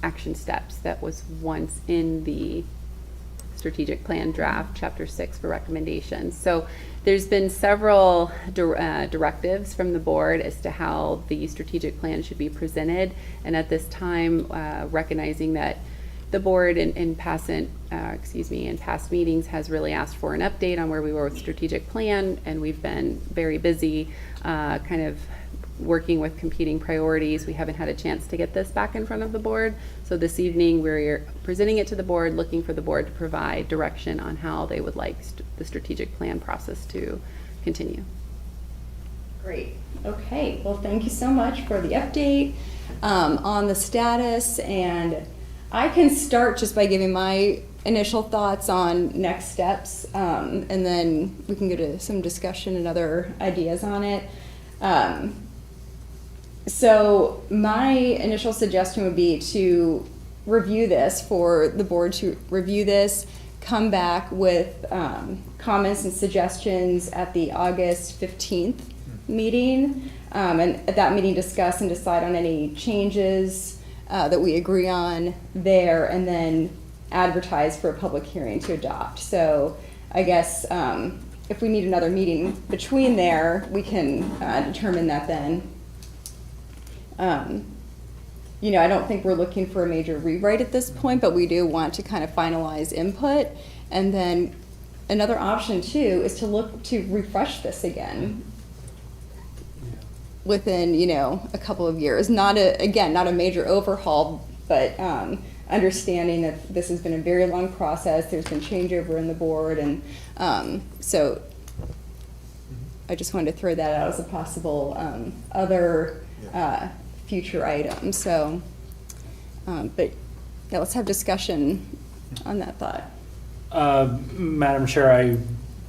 action steps that was once in the strategic plan draft, chapter 6 for recommendations. So there's been several directives from the board as to how the strategic plan should be presented. And at this time, recognizing that the board in past meetings has really asked for an update on where we were with strategic plan, and we've been very busy kind of working with competing priorities. We haven't had a chance to get this back in front of the board. So this evening we're presenting it to the board, looking for the board to provide direction on how they would like the strategic plan process to continue. Great. Okay. Well, thank you so much for the update on the status, and I can start just by giving my initial thoughts on next steps, and then we can go to some discussion and other ideas on it. So my initial suggestion would be to review this, for the board to review this, come back with comments and suggestions at the August 15th meeting, and at that meeting discuss and decide on any changes that we agree on there, and then advertise for a public hearing to adopt. So I guess if we need another meeting between there, we can determine that then. I don't think we're looking for a major rewrite at this point, but we do want to kind of finalize input. And then another option too is to look to refresh this again within, a couple of years. Not a major overhaul, but understanding that this has been a very long process. There's been changeover in the board, and so I just wanted to throw that out as a possible other future item. So, but yeah, let's have discussion on that thought. Madam Chair, I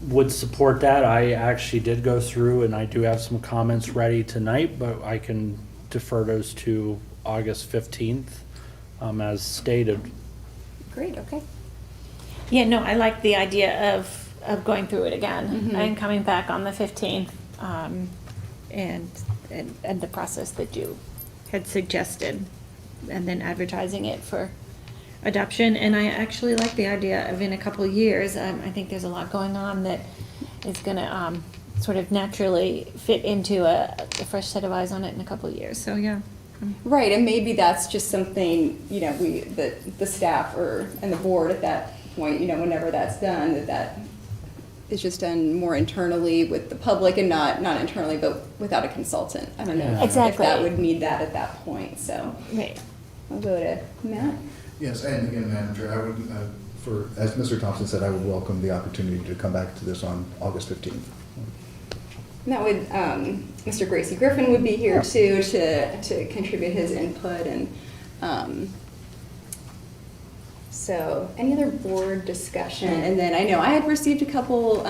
would support that. I actually did go through, and I do have some comments ready tonight, but I can defer those to August 15th, as stated. Great, okay. Yeah, no, I like the idea of going through it again Mhm. and coming back on the 15th, and the process that you had suggested, and then advertising it for adoption. And I actually like the idea of in a couple of years. I think there's a lot going on that is going to sort of naturally fit into a fresh set of eyes on it in a couple of years. So yeah. Right, and maybe that's just something, the staff and the board at that point, whenever that's done, that is just done more internally with the public, and not internally, but without a consultant. I don't know Yeah. if that would need that at that point, so. Right. I'll go to Matt. Yes, and again, Madam Chair, I would, as Mr. Thompson said, I would welcome the opportunity to come back to this on August 15th. And that would, Mr. Gracie Griffin would be here too to contribute his input, and so any other board discussion? And then I know I had received a couple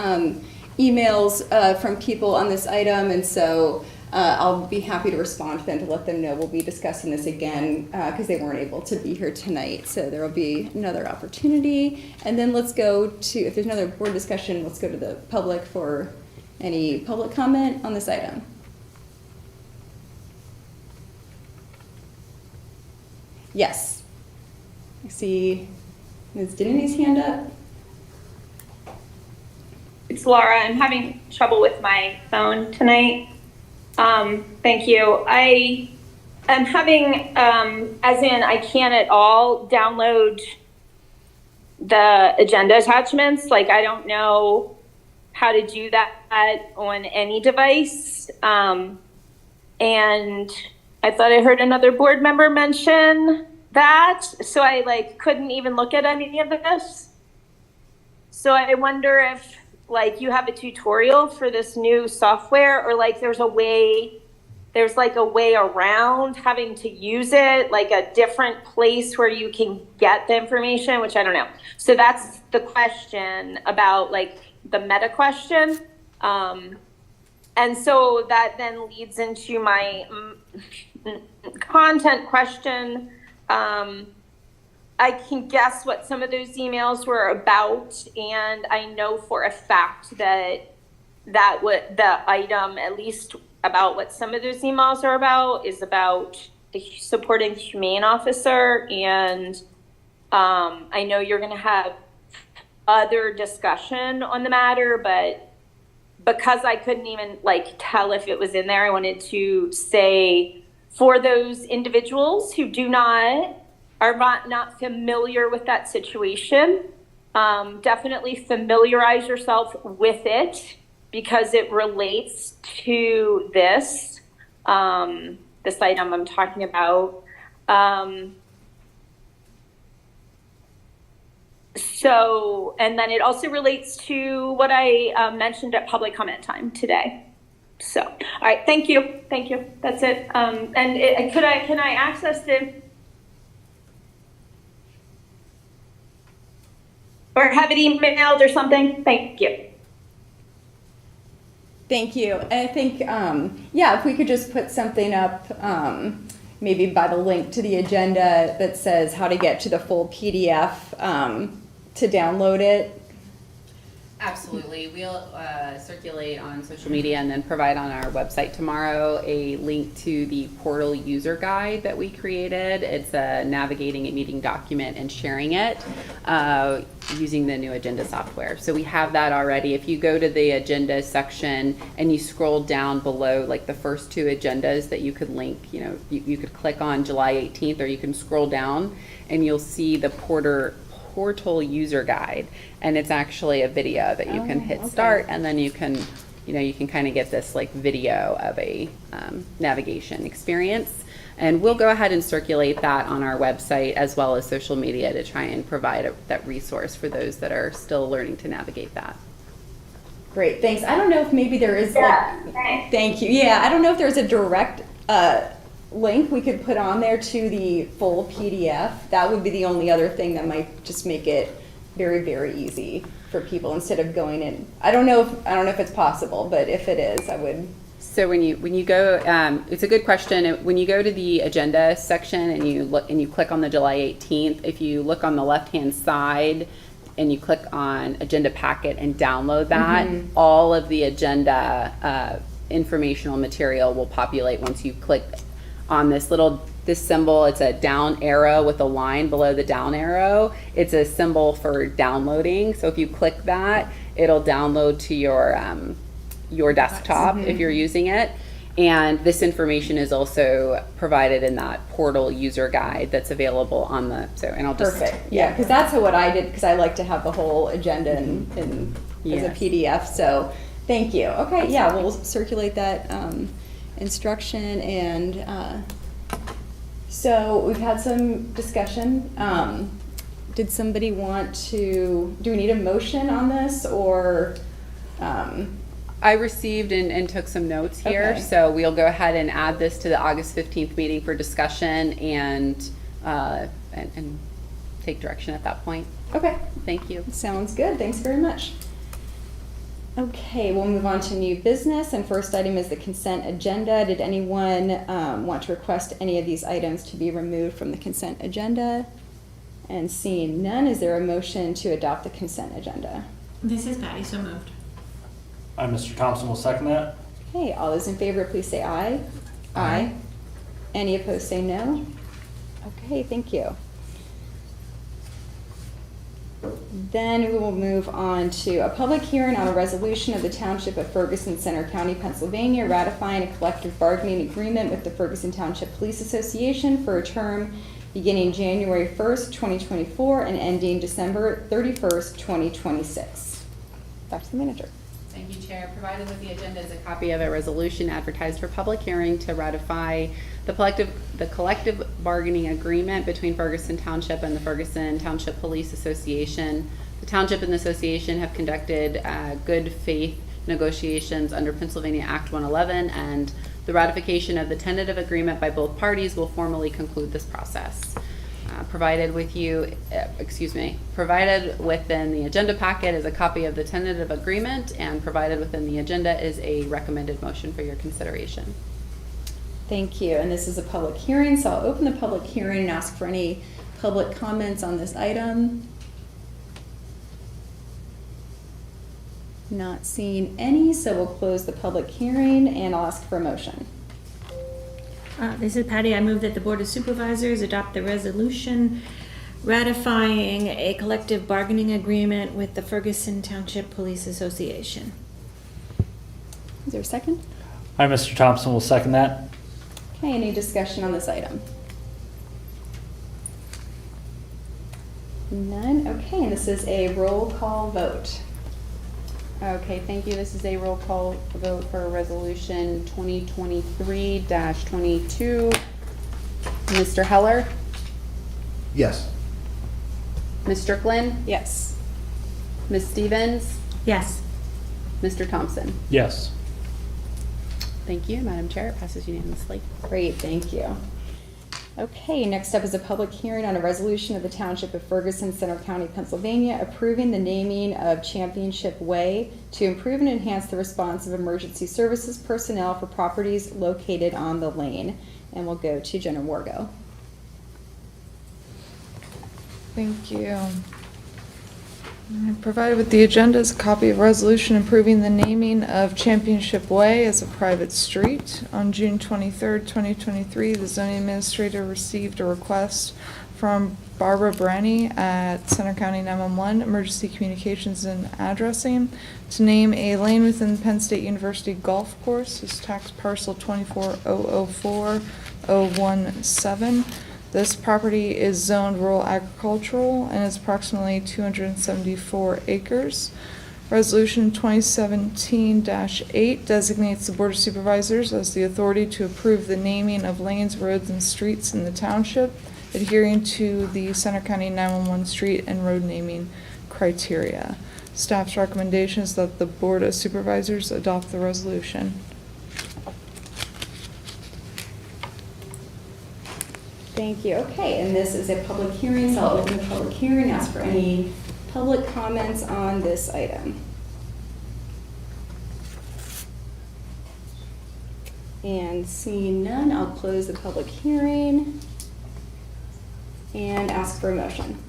emails from people on this item, and so I'll be happy to respond to them to let them know we'll be discussing this again because they weren't able to be here tonight. So there will be another opportunity. And then let's go to, if there's another board discussion, let's go to the public for any public comment on this item. Yes. I see Ms. Denny's hand up. It's Laura. I'm having trouble with my phone tonight. Thank you. I am having, as in I can't at all download the agenda attachments. Like I don't know how to do that on any device. And I thought I heard another board member mention that. So I couldn't even look at any of this. So I wonder if you have a tutorial for this new software, or there's a way around having to use it, like a different place where you can get the information, which I don't know. So that's the question about the meta question. And so that then leads into my content question. I can guess what some of those emails were about, and I know for a fact that the item, at least about what some of those emails are about, is about the supporting humane officer. And I know you're going to have other discussion on the matter, but because I couldn't even tell if it was in there, I wanted to say for those individuals who are not familiar with that situation, definitely familiarize yourself with it because it relates to this item I'm talking about. So, and then it also relates to what I mentioned at public comment time today. So, all right, thank you. That's it. And can I access the, or have it emailed or something? Thank you. Thank you. And I think, if we could just put something up, maybe by the link to the agenda that says how to get to the full PDF to download it. Absolutely. We'll circulate on social media and then provide on our website tomorrow a link to the portal user guide that we created. It's a navigating a meeting document and sharing it using the new agenda software. So we have that already. If you go to the agenda section and you scroll down below the first two agendas that you could link, you could click on July 18th, or you can scroll down and you'll see the portal user guide, and it's actually a video that you can hit start, and then you can kind of get this video of a navigation experience. And we'll go ahead and circulate that on our website as well as social media to try and provide that resource for those that are still learning to navigate that. Great, thanks. I don't know if maybe there is thank you. Yeah, I don't know if there's a direct link we could put on there to the full PDF. That would be the only other thing that might just make it very, very easy for people instead of going in. I don't know if it's possible, but if it is, I would. So when you go, it's a good question. When you go to the agenda section and you click on the July 18th, if you look on the left-hand side and you click on agenda packet and download that, all of the agenda informational material will populate once you click on this symbol. It's a down arrow with a line below the down arrow. It's a symbol for downloading. So if you click that, it'll download to your desktop if you're using it. And this information is also provided in that portal user guide that's available on the, and I'll just. Perfect. Yeah, because that's what I did, because I like to have the whole agenda in as a PDF. So thank you. Okay, yeah, we'll circulate that instruction. And so we've had some discussion. Did somebody want to, do we need a motion on this, or? I received and took some notes here, Okay. so we'll go ahead and add this to the August 15th meeting for discussion and take direction at that point. Okay, Thank you. sounds good. Thanks very much. Okay, we'll move on to new business, and first item is the consent agenda. Did anyone want to request any of these items to be removed from the consent agenda? And seeing none, is there a motion to adopt the consent agenda? This is Patty, so moved. Mr. Thompson will second that. Okay, all those in favor, please say aye. Aye. Any opposed, say no. Okay, thank you. Then we will move on to a public hearing on a resolution of the Township of Ferguson, Center County, Pennsylvania, ratifying a collective bargaining agreement with the Ferguson Township Police Association for a term beginning January 1st, 2024 and ending December 31st, 2026. Back to the manager. Thank you, Chair. Provided with the agenda is a copy of a resolution advertised for public hearing to ratify the collective bargaining agreement between Ferguson Township and the Ferguson Township Police Association. The Township and the Association have conducted good faith negotiations under Pennsylvania Act 111, and the ratification of the tentative agreement by both parties will formally conclude this process. Provided within the agenda packet is a copy of the tentative agreement, and provided within the agenda is a recommended motion for your consideration. Thank you. And this is a public hearing, so I'll open the public hearing and ask for any public comments on this item. Not seeing any, so we'll close the public hearing and I'll ask for a motion. This is Patty. I move that the Board of Supervisors adopt the resolution ratifying a collective bargaining agreement with the Ferguson Township Police Association. Is there a second? Mr. Thompson will second that. Okay, any discussion on this item? None? Okay, and this is a roll call vote. Okay, thank you. This is a roll call vote for resolution 2023-22. Mr. Heller? Yes. Ms. Strickland? Yes. Ms. Stevens? Yes. Mr. Thompson? Yes. Thank you, Madam Chair. It passes unanimously. Great, thank you. Okay, next up is a public hearing on a resolution of the Township of Ferguson, Center County, Pennsylvania, approving the naming of Championship Way to improve and enhance the response of emergency services personnel for properties located on the lane. And we'll go to Jenna Wargo. Thank you. Provided with the agenda is a copy of a resolution approving the naming of Championship Way as a private street. On June 23rd, 2023, the zoning administrator received a request from Barbara Branny at Center County 911 Emergency Communications and Addressing to name a lane within Penn State University Golf Course as tax parcel 24004-017. This property is zoned rural agricultural and is approximately 274 acres. Resolution 2017-8 designates the Board of Supervisors as the authority to approve the naming of lanes, roads, and streets in the township, adhering to the Center County 911 street and road naming criteria. Staff's recommendation is that the Board of Supervisors adopt the resolution. Thank you. Okay, and this is a public hearing, so I'll open the public hearing, ask for any public comments on this item. And seeing none, I'll close the public hearing and ask for a motion.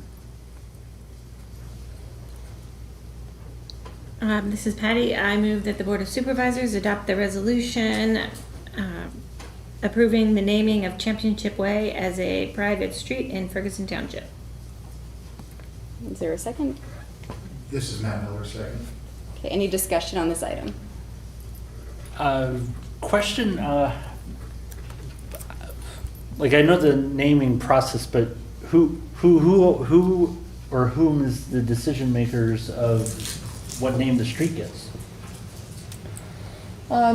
This is Patty. I move that the Board of Supervisors adopt the resolution approving the naming of Championship Way as a private street in Ferguson Township. Is there a second? This is Matt Miller, second. Okay, any discussion on this item? Question, like I know the naming process, but who or whom is the decision makers of what name the street gets?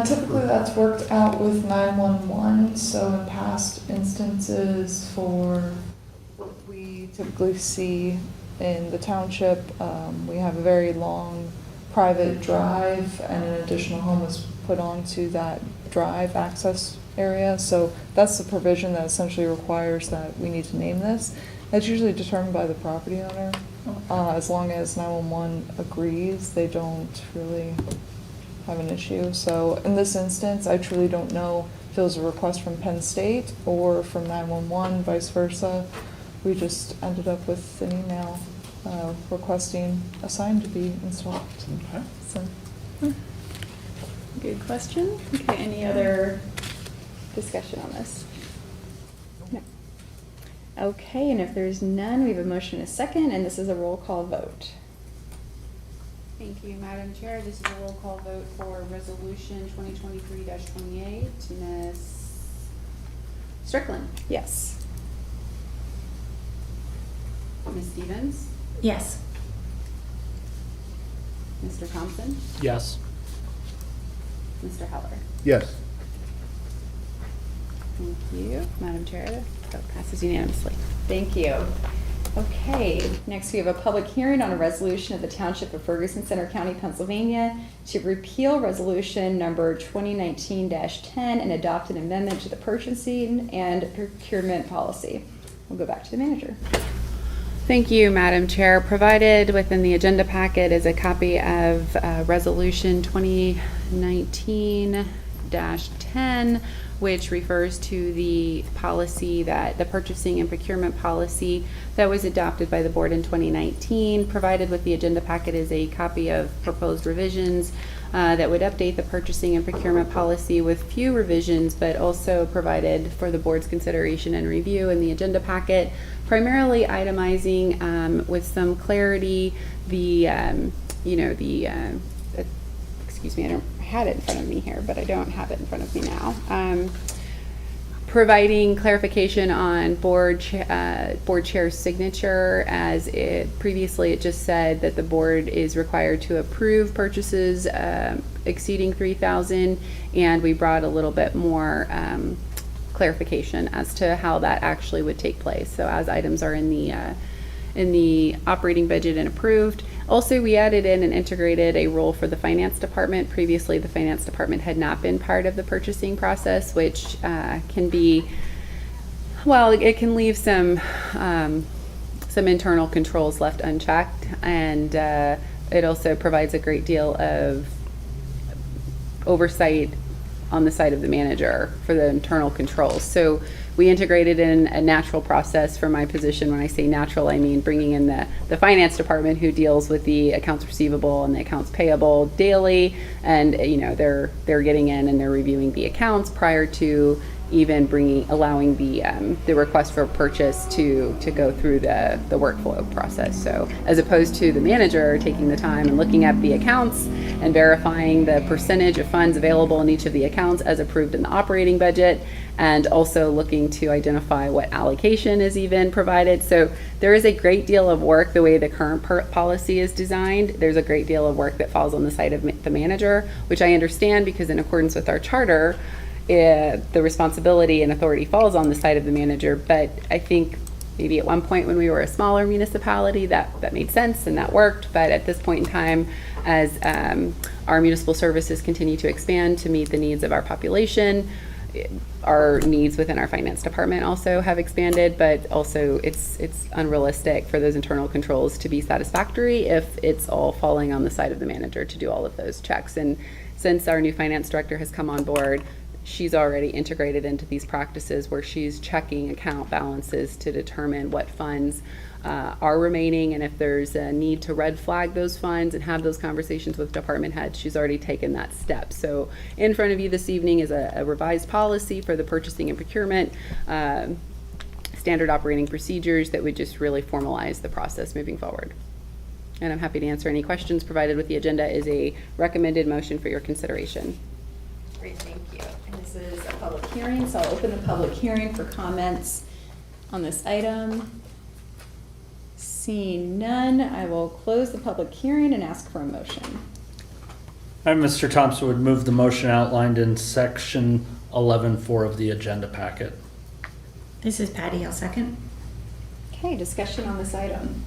Typically that's worked out with 911, so in past instances for what we typically see in the township, we have a very long private drive and an additional home was put onto that drive access area, so that's the provision that essentially requires that we need to name this. That's usually determined by the property owner, As long as 911 agrees, they don't really have an issue. So in this instance, I truly don't know if it was a request from Penn State or from 911, vice versa. We just ended up with an email requesting a sign to be installed. Okay. So, Good question. Okay, any other discussion on this? No. Okay, and if there's none, we have a motion and a second, and this is a roll call vote. Thank you, Madam Chair. This is a roll call vote for Resolution 2023-28. Ms. Strickland? Yes. Ms. Stevens? Yes. Mr. Thompson? Yes. Mr. Heller? Yes. Thank you. Madam Chair, that passes unanimously. Thank you. Okay, next we have a public hearing on a resolution of the Township of Ferguson, Center County, Pennsylvania to repeal resolution number 2019-10 and adopt an amendment to the purchasing and procurement policy. We'll go back to the manager. Thank you, Madam Chair. Provided within the agenda packet is a copy of Resolution 2019-10, which refers to the policy the purchasing and procurement policy that was adopted by the board in 2019. Provided with the agenda packet is a copy of proposed revisions that would update the purchasing and procurement policy with few revisions, but also provided for the board's consideration and review in the agenda packet, primarily itemizing with some clarity excuse me, I had it in front of me here, but I don't have it in front of me now. Providing clarification on board chair's signature, as previously it just said that the board is required to approve purchases exceeding $3,000, and we brought a little bit more clarification as to how that actually would take place. So as items are in the operating budget and approved. Also, we added in and integrated a role for the finance department. Previously, the finance department had not been part of the purchasing process, which can be, well, it can leave some internal controls left unchecked, and it also provides a great deal of oversight on the side of the manager for the internal controls. So we integrated in a natural process for my position. When I say natural, I mean bringing in the finance department, who deals with the accounts receivable and the accounts payable daily, and they're getting in and they're reviewing the accounts prior to even allowing the request for purchase to go through the workflow process. So as opposed to the manager taking the time and looking at the accounts and verifying the percentage of funds available in each of the accounts as approved in the operating budget, and also looking to identify what allocation is even provided. So there is a great deal of work the way the current policy is designed. There's a great deal of work that falls on the side of the manager, which I understand, because in accordance with our charter, the responsibility and authority falls on the side of the manager. But I think maybe at one point when we were a smaller municipality, that made sense and that worked. But at this point in time, as our municipal services continue to expand to meet the needs of our population, our needs within our finance department also have expanded, but also it's unrealistic for those internal controls to be satisfactory if it's all falling on the side of the manager to do all of those checks. And since our new finance director has come on board, she's already integrated into these practices where she's checking account balances to determine what funds are remaining, and if there's a need to red flag those funds and have those conversations with department heads, she's already taken that step. So in front of you this evening is a revised policy for the purchasing and procurement, standard operating procedures that would just really formalize the process moving forward. And I'm happy to answer any questions. Provided with the agenda is a recommended motion for your consideration. Great, thank you. And this is a public hearing, so I'll open the public hearing for comments on this item. Seeing none, I will close the public hearing and ask for a motion. Mr. Thompson would move the motion outlined in section 11.4 of the agenda packet. This is Patty, I'll second. Okay, discussion on this item.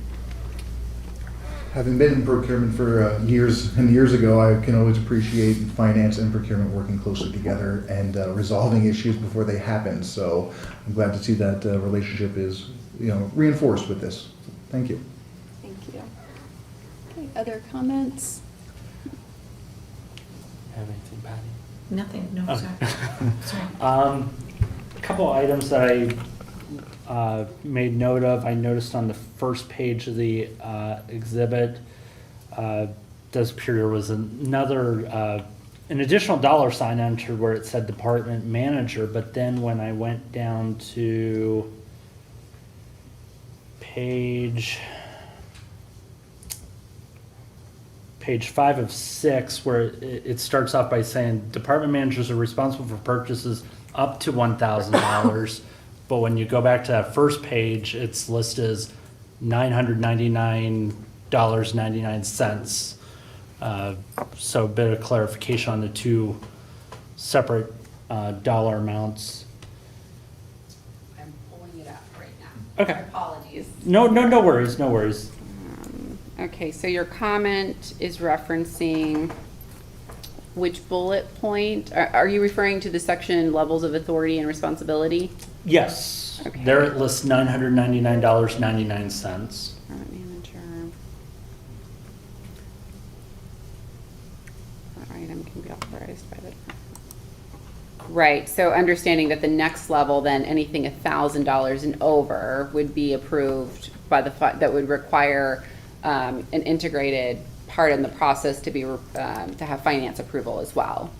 Having been in procurement for years and years ago, I can always appreciate finance and procurement working closely together and resolving issues before they happen. So I'm glad to see that relationship is reinforced with this. Thank you. Thank you. other comments? Have anything, Patty? Nothing, no, Okay. sorry. A couple items that I made note of. I noticed on the first page of the exhibit, does appear there was another, an additional dollar sign entered where it said department manager, but then when I went down to page 5 of 6, where it starts off by saying department managers are responsible for purchases up to $1,000. But when you go back to that first page, it's listed as $999.99. So a bit of clarification on the two separate dollar amounts. I'm pulling it up right now. Okay. Apologies. No worries, no worries. Okay, so your comment is referencing which bullet point? Are you referring to the section levels of authority and responsibility? Yes, Okay. there it lists $999.99. Department manager. That item can be authorized by the. Right, so understanding that the next level, then anything $1,000 and over would be approved by the, that would require an integrated part in the process to be, to have finance approval as well.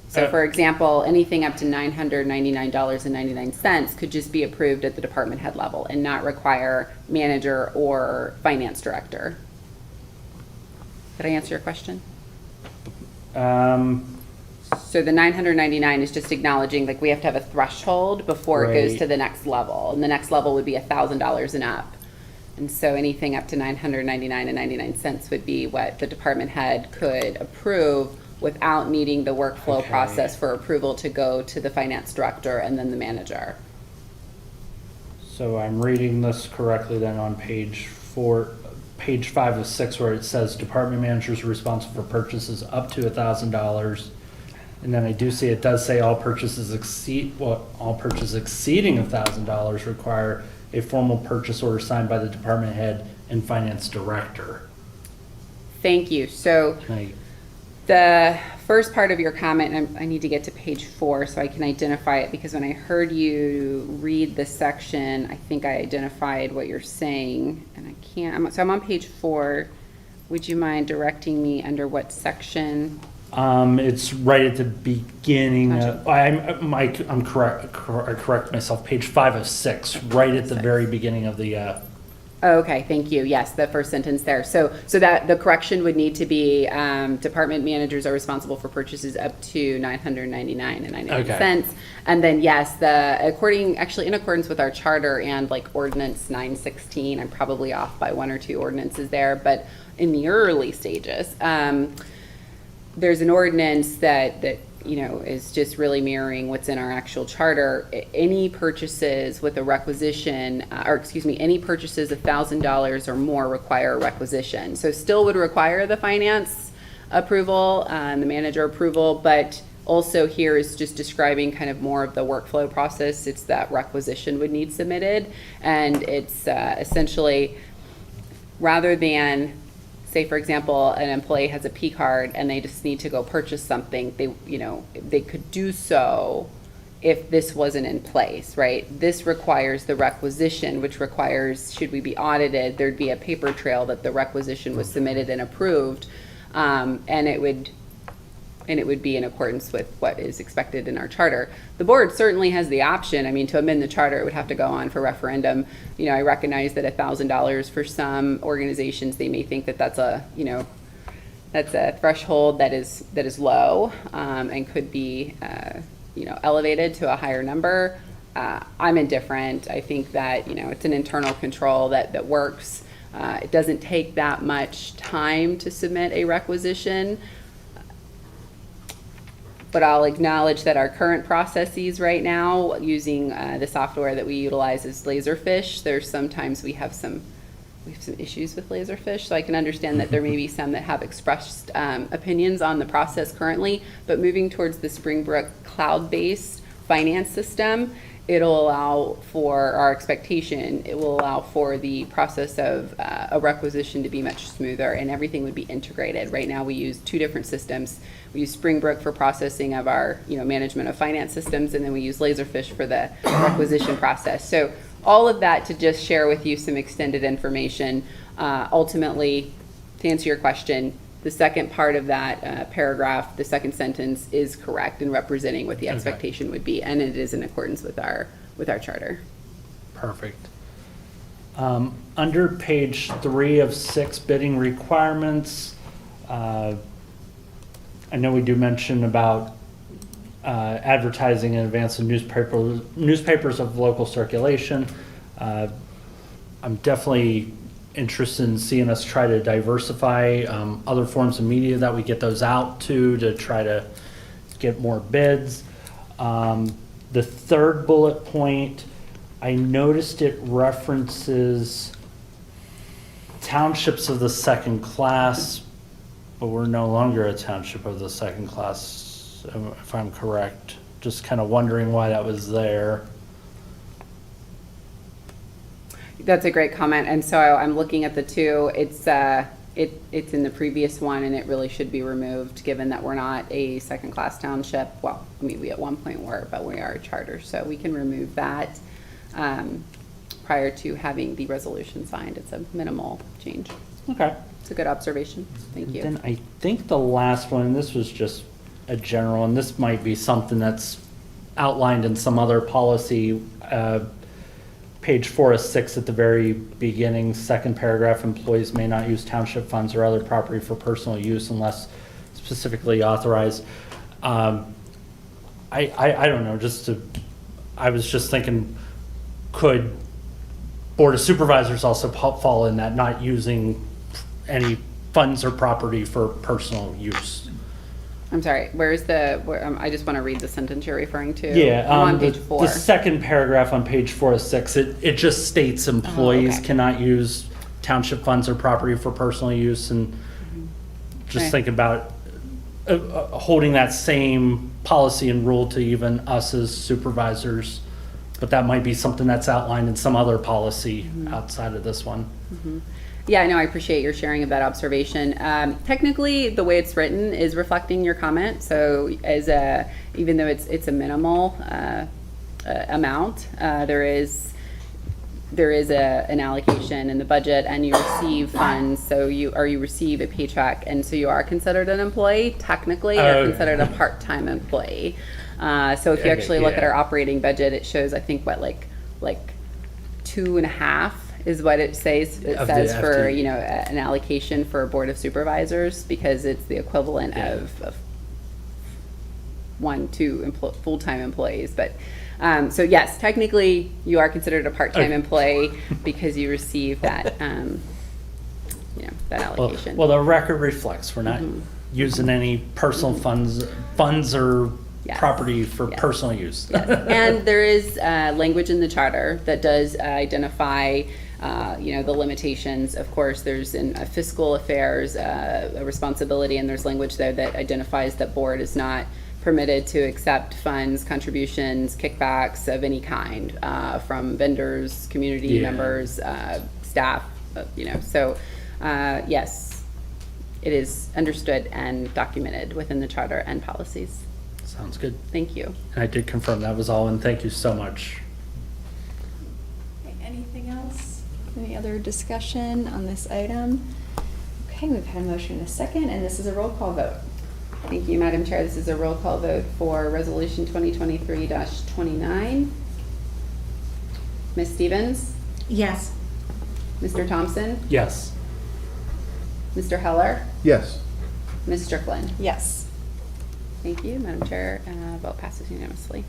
So for example, anything up to $999.99 could just be approved at the department head level and not require manager or finance director. Did I answer your question? So the 999 is just acknowledging, like, we have to have a threshold before it goes Right. to the next level, and the next level would be $1,000 and up. And so anything up to $999.99 would be what the department head could approve without needing the workflow Okay. process for approval to go to the finance director and then the manager. So I'm reading this correctly then on page 5 of 6, where it says department managers are responsible for purchases up to $1,000. And then I do see, it does say all purchases exceeding $1,000 require a formal purchase order signed by the department head and finance director. Thank you. So Can I, the first part of your comment, and I need to get to page 4 so I can identify it, because when I heard you read the section, I think I identified what you're saying, and I can't. So I'm on page 4. Would you mind directing me under what section? it's right at the beginning. Gotcha. I'm correct. I correct myself. Page 5 of 6, right at the very beginning of the. Oh, okay, thank you. Yes, the first sentence there. So that the correction would need to be department managers are responsible for purchases up to $999.99. Okay. And then yes, in accordance with our charter and like ordinance 916, I'm probably off by 1 or 2 ordinances there, but in the early stages, there's an ordinance that is just really mirroring what's in our actual charter. Any purchases with a requisition, any purchases $1,000 or more require a requisition. So still would require the finance approval, the manager approval, but also here is just describing kind of more of the workflow process. It's that requisition would need submitted, and it's essentially, rather than, say, for example, an employee has a P card and they just need to go purchase something, they could do so if this wasn't in place, right? This requires the requisition, which requires, should we be audited, there'd be a paper trail that the requisition was submitted and approved, and it would be in accordance with what is expected in our charter. The board certainly has the option, to amend the charter, it would have to go on for referendum. I recognize that $1,000 for some organizations, they may think that that's a threshold that is low, and could be, elevated to a higher number. I'm indifferent. I think that, it's an internal control that works. It doesn't take that much time to submit a requisition. But I'll acknowledge that our current processes right now, using the software that we utilize is Laserfish, sometimes we have some issues with Laserfish, so I can understand that there may be some that have expressed opinions on the process currently, but moving towards the Springbrook cloud-based finance system it'll allow for our expectation, it will allow for the process of a requisition to be much smoother, and everything would be integrated. Right now, we use 2 different systems. We use Springbrook for processing of our, management of finance systems, and then we use Laserfish for the requisition process. So all of that to just share with you some extended information. Ultimately, to answer your question, the second part of that paragraph, the second sentence, is correct in representing what the expectation would be, and it is in accordance with our charter. Perfect. Under page 3 of 6 bidding requirements, I know we do mention about advertising in advance of newspapers of local circulation. I'm definitely interested in seeing us try to diversify other forms of media that we get those out to try to get more bids. The third bullet point, I noticed it references townships of the second class, but we're no longer a township of the second class, if I'm correct. Just kind of wondering why that was there. That's a great comment, and so I'm looking at the 2. It's in the previous one, and it really should be removed, given that we're not a second-class township. Well, I mean, we at one point were, but we are a charter, so we can remove that prior to having the resolution signed. It's a minimal change. Okay. It's a good observation. Thank you. Then I think the last one, this was just a general, and this might be something that's outlined in some other policy. Page 4 of 6 at the very beginning, second paragraph, employees may not use township funds or other property for personal use unless specifically authorized. I don't know, I was just thinking, could Board of Supervisors also fall in that, not using any funds or property for personal use? I'm sorry, I just want to read the sentence you're referring to. Yeah, I'm on page 4. The second paragraph on page 4 of 6, it just states employees cannot use township funds or property for personal use, and just think about holding that same policy and rule to even us as supervisors, but that might be something that's outlined in some other policy outside of this one. Yeah, no, I appreciate your sharing of that observation. Technically, the way it's written is reflecting your comment. So, even though it's a minimal amount, there is an allocation in the budget, and you receive funds. So you receive a paycheck, and so you are considered an employee. Technically, you're considered a part-time employee. So if you actually look at our operating budget, it shows, I think, like 2.5. Is what it says. It says for an allocation for a Board of Supervisors, because it's the equivalent of 1-2 full-time employees. But so yes, technically you are considered a part-time employee because you receive that that allocation. Well, the record reflects we're not using any personal funds or property for personal use. Yes. And there is language in the charter that does identify the limitations. Of course, there's in fiscal affairs a responsibility, and there's language there that identifies that board is not permitted to accept funds, contributions, kickbacks of any kind from vendors, community members, staff. So yes, it is understood and documented within the charter and policies. Sounds good. Thank you. And I did confirm that was all, and thank you so much. Okay, anything else? Any other discussion on this item? Okay, we've had a motion and a second, and this is a roll call vote. Thank you, Madam Chair. This is a roll call vote for Resolution 2023-29. Ms. Stevens? Yes. Mr. Thompson? Yes. Mr. Heller? Yes. Ms. Strickland? Yes. Thank you, Madam Chair. Vote passes unanimously.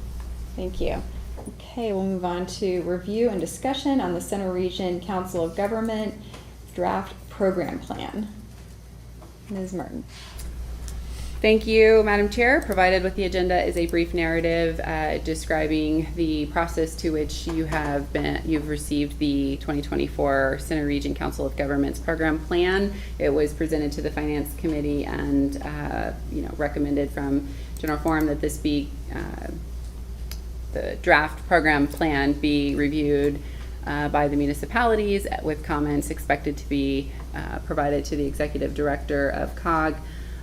Thank you. Okay, we'll move on to review and discussion on the Center Region Council of Government draft program plan. Ms. Martin. Thank you, Madam Chair. Provided with the agenda is a brief narrative describing the process to which you've received the 2024 Center Region Council of Governments program plan. It was presented to the Finance Committee and recommended from General Forum that this be the draft program plan be reviewed by the municipalities with comments expected to be provided to the executive director of COG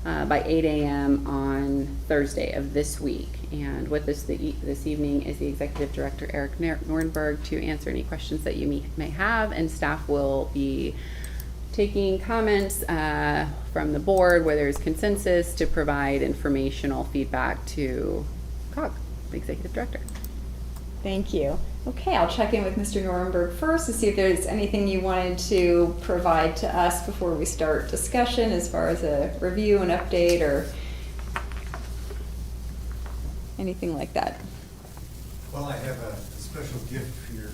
by 8 a.m. on Thursday of this week. And with us this evening is the executive director, Eric Nordenberg, to answer any questions that you may have, and staff will be taking comments from the board where there's consensus to provide informational feedback to COG, the executive director. Thank you. Okay, I'll check in with Mr. Nordenberg first to see if there's anything you wanted to provide to us before we start discussion as far as a review, an update, or anything like that. Well, I have a special gift for your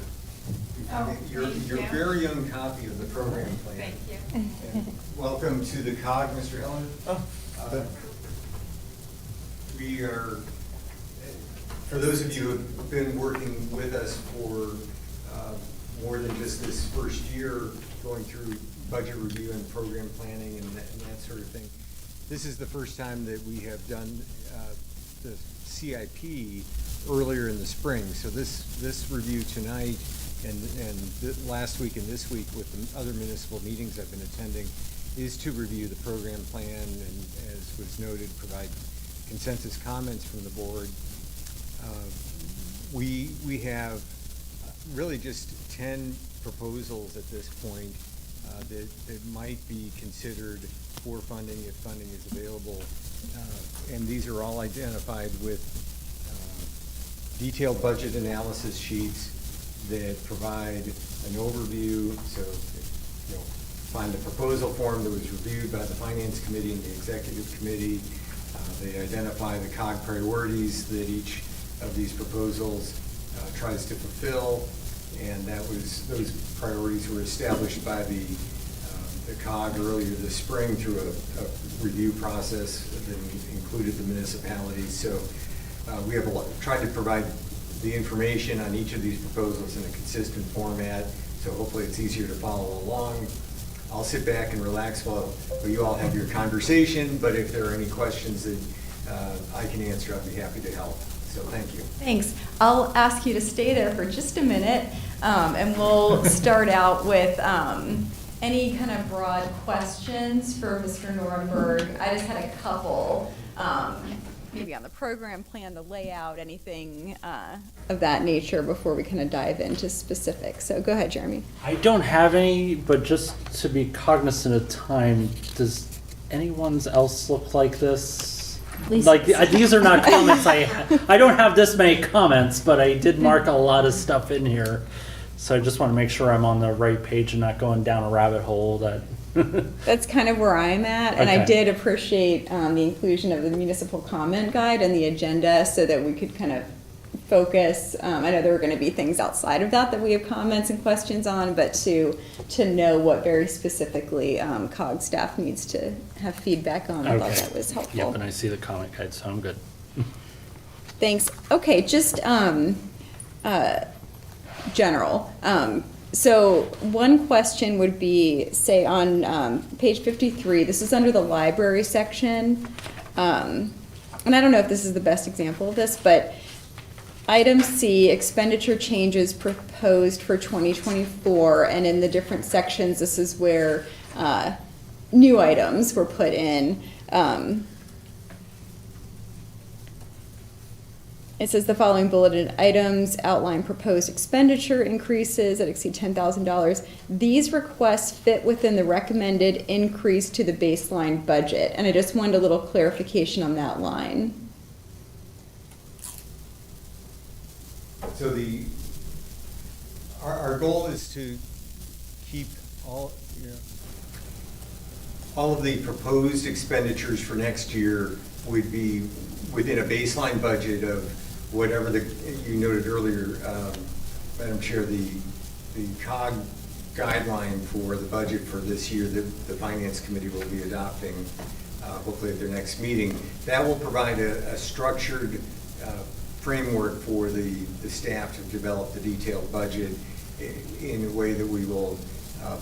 very young copy of the program plan. Thank you. And welcome to the COG, Mr. Heller. We are, for those of you who have been working with us for more than just this first year, going through budget review and program planning and that sort of thing, this is the first time that we have done the CIP earlier in the spring. So this review tonight and last week and this week with the other municipal meetings I've been attending is to review the program plan and, as was noted, provide consensus comments from the board. We have really just 10 proposals at this point that might be considered for funding if funding is available. And these are all identified with detailed budget analysis sheets that provide an overview. So, find the proposal form that was reviewed by the Finance Committee and the Executive Committee. They identify the COG priorities that each of these proposals tries to fulfill, and those priorities were established by the COG earlier this spring through a review process that included the municipalities. So we have tried to provide the information on each of these proposals in a consistent format, so hopefully it's easier to follow along. I'll sit back and relax while you all have your conversation, but if there are any questions that I can answer, I'd be happy to help. So thank you. Thanks. I'll ask you to stay there for just a minute, and we'll start out with any kind of broad questions for Mr. Nordenberg. I just had a couple, maybe on the program plan, the layout, anything of that nature before we kind of dive into specifics. So go ahead, Jeremy. I don't have any, but just to be cognizant of time, does anyone's else look like this? Like, these are not comments. I don't have this many comments, but I did mark a lot of stuff in here. So I just want to make sure I'm on the right page and not going down a rabbit hole that... That's kind of where I'm at, and Okay. I did appreciate the inclusion of the municipal comment guide and the agenda so that we could kind of focus. I know there were going to be things outside of that we have comments and questions on, but to know what very specifically COG staff needs to have feedback on, I thought that was helpful. Yep, and I see the comment guide, so I'm good. Thanks. Okay, just general. So one question would be, say on page 53, this is under the library section, and I don't know if this is the best example of this, but item C, expenditure changes proposed for 2024, and in the different sections, this is where new items were put in. It says the following bulleted items outline proposed expenditure increases that exceed $10,000. These requests fit within the recommended increase to the baseline budget, and I just wanted a little clarification on that line. So our goal is to keep all of the proposed expenditures for next year would be within a baseline budget of whatever you noted earlier, Madam Chair, the COG guideline for the budget for this year that the Finance Committee will be adopting hopefully at their next meeting. That will provide a structured framework for the staff to develop the detailed budget in a way that we will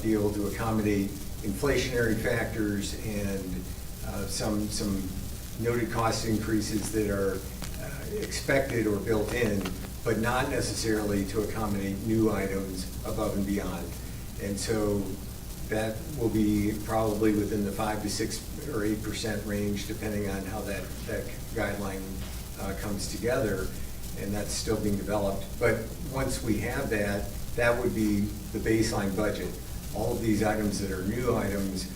be able to accommodate inflationary factors and some noted cost increases that are expected or built in, but not necessarily to accommodate new items above and beyond. And so that will be probably within the 5 to 6 or 8% range, depending on how that guideline comes together, and that's still being developed. But once we have that, that would be the baseline budget. All of these items that are new items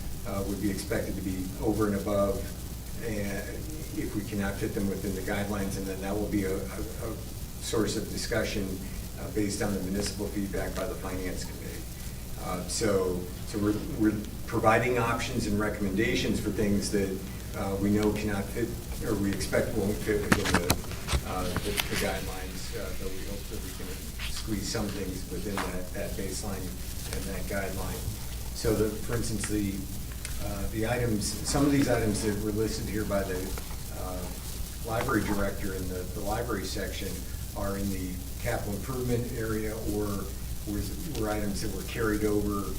would be expected to be over and above, and if we cannot fit them within the guidelines, and then that will be a source of discussion based on the municipal feedback by the Finance Committee. So we're providing options and recommendations for things that we know cannot fit, or we expect won't fit within the guidelines, though we hope that we can squeeze some things within that baseline and that guideline. So for instance, the items, some of these items that were listed here by the library director in the library section are in the capital improvement area, or were items that were carried over,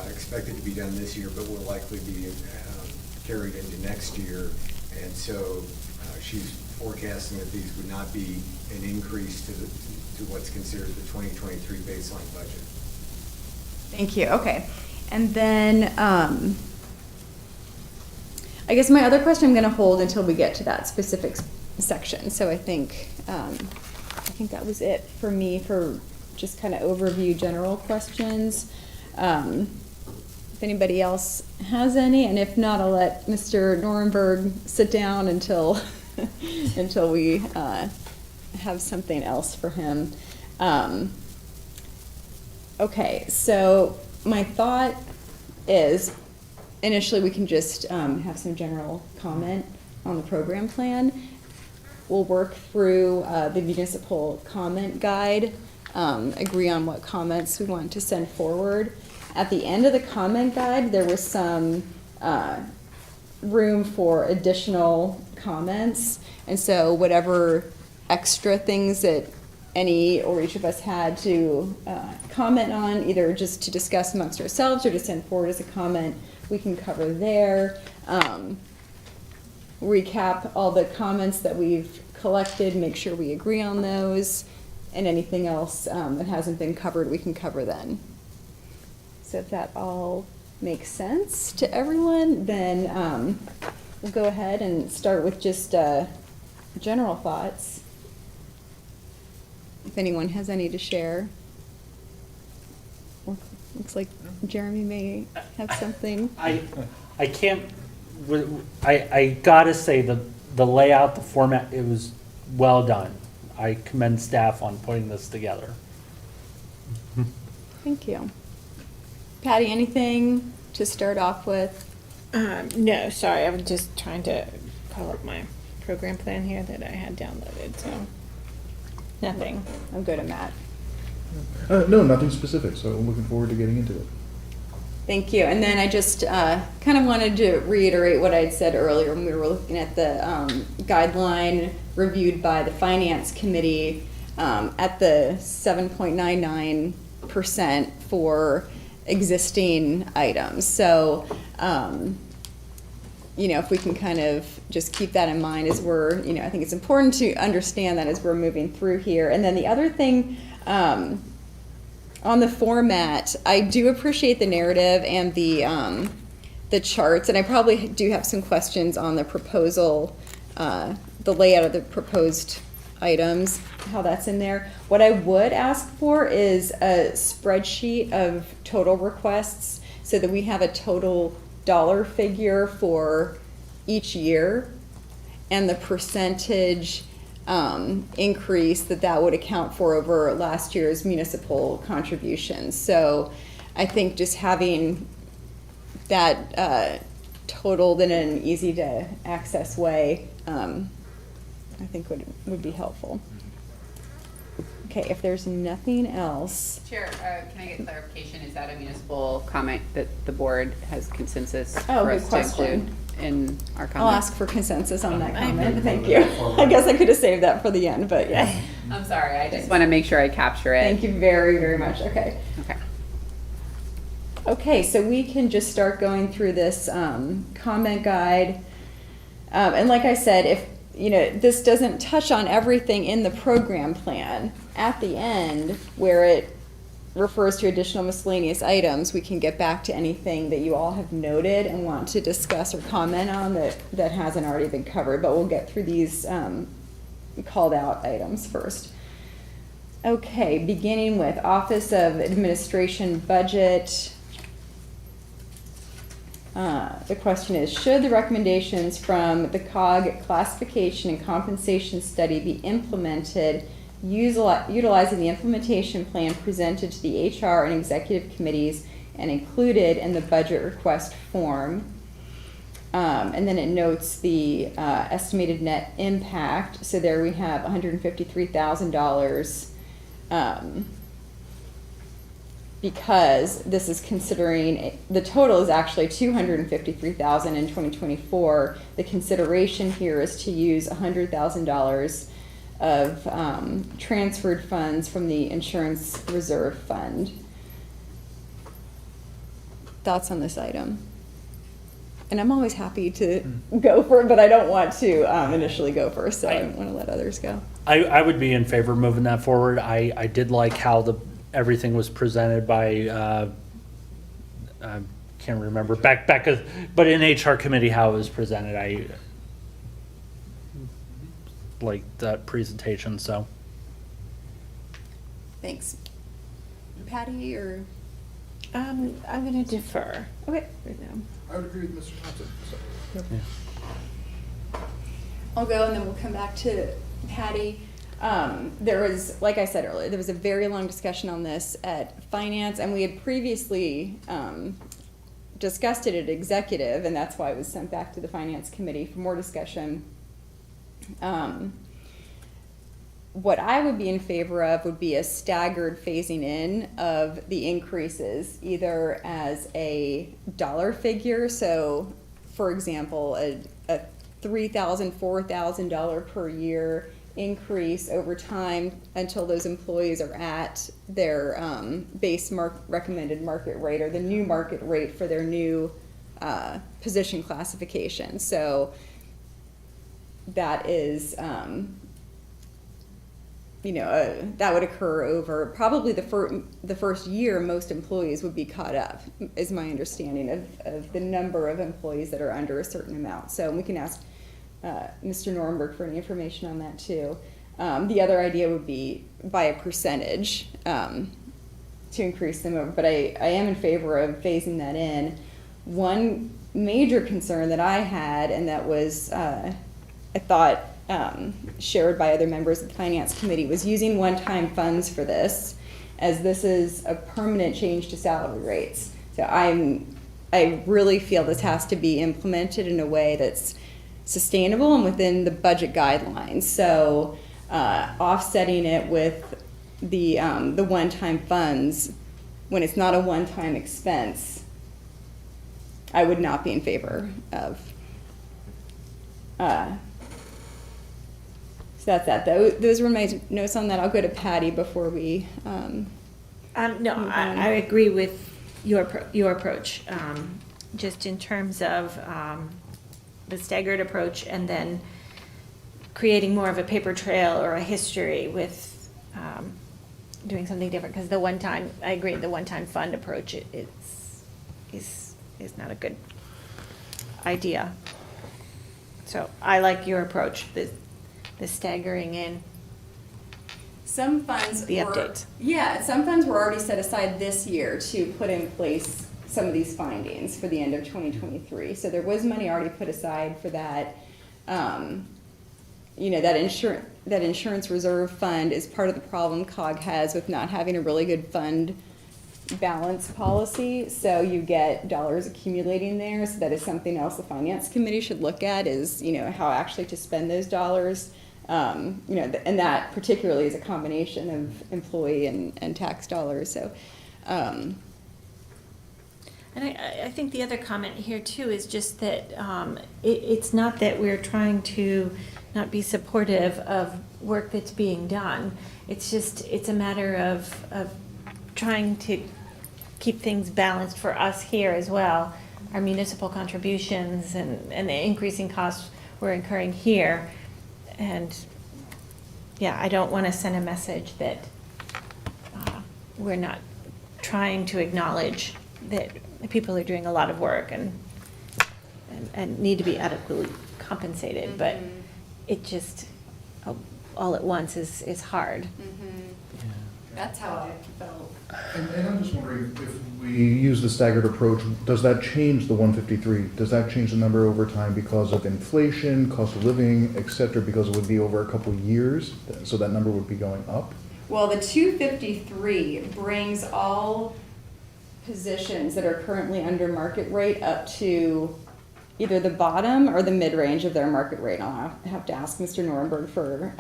expected to be done this year, but will likely be carried into next year. And so she's forecasting that these would not be an increase to what's considered the 2023 baseline budget. Thank you. Okay. And then I guess my other question I'm going to hold until we get to that specific section. So I think that was it for me for just kind of overview general questions. If anybody else has any, and if not, I'll let Mr. Norenberg sit down until until we have something else for him. Okay, so my thought is initially we can just have some general comment on the program plan. We'll work through the municipal comment guide, agree on what comments we want to send forward. At the end of the comment guide, there was some room for additional comments, and so whatever extra things that any or each of us had to comment on, either just to discuss amongst ourselves or to send forward as a comment, we can cover there. Recap all the comments that we've collected, make sure we agree on those, and anything else that hasn't been covered, we can cover then. So if that all makes sense to everyone, then we'll go ahead and start with just general thoughts. If anyone has any to share. Well, looks like Jeremy may have something. I can't, I gotta say, the layout, the format, it was well done. I commend staff on putting this together. Thank you. Patty, anything to start off with? No, sorry, I'm just trying to pull up my program plan here that I had downloaded, so nothing. I'm good at Matt. No, nothing specific, so I'm looking forward to getting into it. Thank you. And then I just kind of wanted to reiterate what I had said earlier when we were looking at the guideline reviewed by the Finance Committee at the 7.99% for existing items. So, if we can kind of just keep that in mind as we're, I think it's important to understand that as we're moving through here. And then the other thing, on the format, I do appreciate the narrative and the charts, and I probably do have some questions on the proposal, the layout of the proposed items, how that's in there. What I would ask for is a spreadsheet of total requests so that we have a total dollar figure for each year and the percentage increase that would account for over last year's municipal contributions. So I think just having that totaled in an easy to access way, I think would be helpful. Okay, if there's nothing else. Chair, can I get clarification? Is that a municipal comment that the board has consensus Oh, for good us question. to include in our comment? I'll ask for consensus on that comment. Thank you. I guess I could have saved that for the end, but yeah. I'm sorry, I just want to make sure I capture it. Thank you very, very much. Okay. Okay. Okay, so we can just start going through this comment guide. And like I said, this doesn't touch on everything in the program plan. At the end, where it refers to additional miscellaneous items, we can get back to anything that you all have noted and want to discuss or comment on that hasn't already been covered, but we'll get through these called out items first. Okay, beginning with Office of Administration Budget. The question is, should the recommendations from the COG classification and compensation study be implemented utilizing the implementation plan presented to the HR and executive committees and included in the budget request form? And then it notes the estimated net impact. So there we have $153,000 because this is considering, the total is actually $253,000 in 2024. The consideration here is to use $100,000 of transferred funds from the insurance reserve fund. Thoughts on this item? And I'm always happy to go for it, but I don't want to initially go first, so I want to let others go. I would be in favor of moving that forward. I did like how everything was presented by, I can't remember, but in HR committee how it was presented. I liked that presentation, so. Thanks. Patty, or? I'm going to defer. Okay. Right now. I would agree with Mr. Thompson. So. Yeah. I'll go and then we'll come back to Patty. There was, like I said earlier, there was a very long discussion on this at finance, and we had previously discussed it at executive, and that's why it was sent back to the finance committee for more discussion. What I would be in favor of would be a staggered phasing in of the increases, either as a dollar figure. So, for example, a $3,000, $4,000 per year increase over time until those employees are at their base recommended market rate, or the new market rate for their new position classification. So that is, that would occur over probably the first year. Most employees would be caught up, is my understanding of the number of employees that are under a certain amount. So we can ask Mr. Nornberg for any information on that too. The other idea would be by a percentage to increase them over, but I am in favor of phasing that in. One major concern that I had, and that was, I thought, shared by other members of the finance committee, was using one-time funds for this, as this is a permanent change to salary rates. So I really feel this has to be implemented in a way that's sustainable and within the budget guidelines. So offsetting it with the one-time funds when it's not a one-time expense, I would not be in favor of. So that's that. Those were my notes on that. I'll go to Patty before we. No, I agree with your approach, just in terms of the staggered approach, and then creating more of a paper trail or a history with doing something different. Because I agree, the one-time fund approach is not a good idea. So I like your approach, the staggering in. Some funds The were, updates. Yeah, some funds were already set aside this year to put in place some of these findings for the end of 2023. So there was money already put aside for that. That insurance reserve fund is part of the problem COG has with not having a really good fund balance policy. So you get dollars accumulating there. So that is something else the finance committee should look at, is how actually to spend those dollars. And that particularly is a combination of employee and tax dollars. So. And I think the other comment here too is just that it's not that we're trying to not be supportive of work that's being done. It's a matter of trying to keep things balanced for us here as well. Our municipal contributions and the increasing costs we're incurring here, And, yeah, I don't want to send a message that we're not trying to acknowledge that people are doing a lot of work and need to be adequately compensated, but it just, all at once is hard. That's how I felt. And I'm just wondering, if we use the staggered approach, does that change the 153? Does that change the number over time because of inflation, cost of living, et cetera, because it would be over a couple of years, so that number would be going up? Well, the 253 brings all positions that are currently under market rate up to either the bottom or the mid-range of their market rate. I'll have to ask Mr. Nuremberg for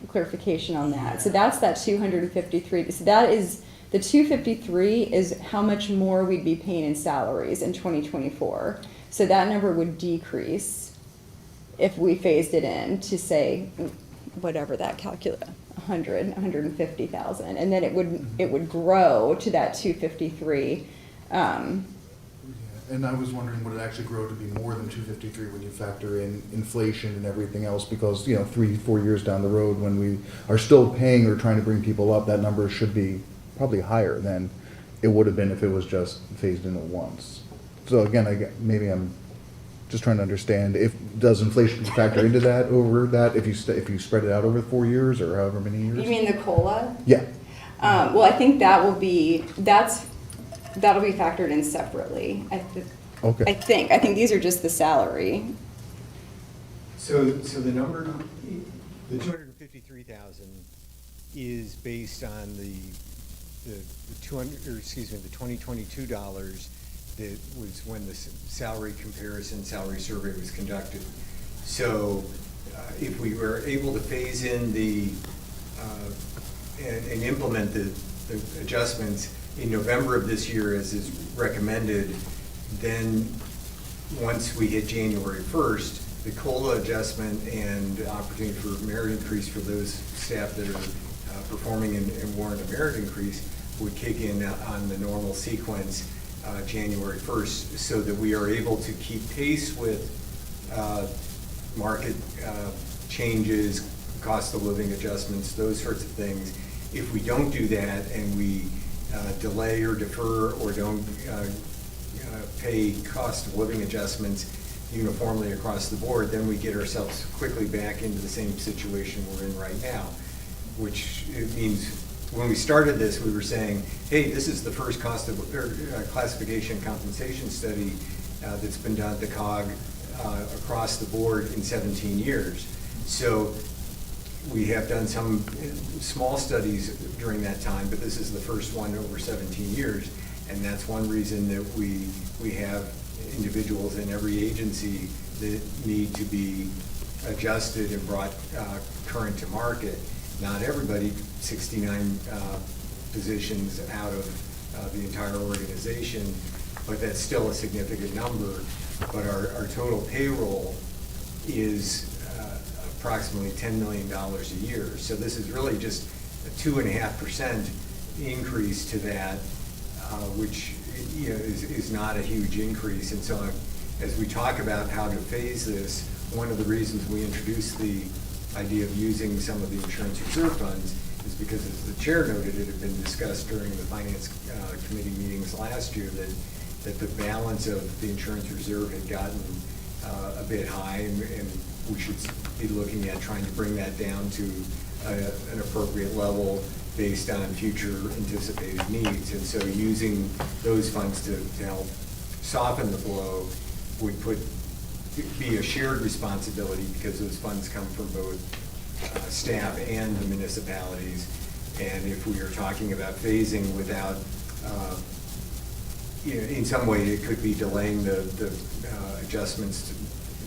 clarification on that. So that's that 253. So that is, the 253 is how much more we'd be paying in salaries in 2024. So that number would decrease if we phased it in to say, whatever that calculate, 150,000. And then it would grow to that 253. And I was wondering, would it actually grow to be more than 253 when you factor in inflation and everything else? Because, 3-4 years down the road, when we are still paying or trying to bring people up, that number should be probably higher than it would have been if it was just phased in at once. So again, maybe I'm just trying to understand, does inflation factor into that over that if you spread it out over 4 years or however many years? You mean the COLA? Yeah. Well, I think that'll be factored in separately. Okay. I think these are just the salary. So the number, the 253,000 is based on the $2022 that was when the salary survey was conducted. So if we were able to phase in and implement the adjustments in November of this year as is recommended, then once we hit January 1st, the COLA adjustment and opportunity for merit increase for those staff that are performing and warrant a merit increase would kick in on the normal sequence January 1st, so that we are able to keep pace with market changes, cost of living adjustments, those sorts of things. If we don't do that and we delay or defer or don't pay cost of living adjustments uniformly across the board, then we get ourselves quickly back into the same situation we're in right now, which it means when we started this, we were saying, hey, this is the first cost of classification compensation study that's been done at the COG across the board in 17 years. So we have done some small studies during that time, but this is the first one over 17 years. And that's one reason that we have individuals in every agency that need to be adjusted and brought current to market. Not everybody, 69 positions out of the entire organization, but that's still a significant number. But our total payroll is approximately $10 million a year. So this is really just a 2.5% increase to that, which is not a huge increase. And so as we talk about how to phase this, one of the reasons we introduced the idea of using some of the insurance reserve funds is because, as the chair noted, it had been discussed during the finance committee meetings last year that the balance of the insurance reserve had gotten a bit high, and we should be looking at trying to bring that down to an appropriate level based on future anticipated needs. And so using those funds to help soften the blow would be a shared responsibility, because those funds come from both staff and the municipalities. And if we are talking about phasing without, in some way it could be delaying the adjustments,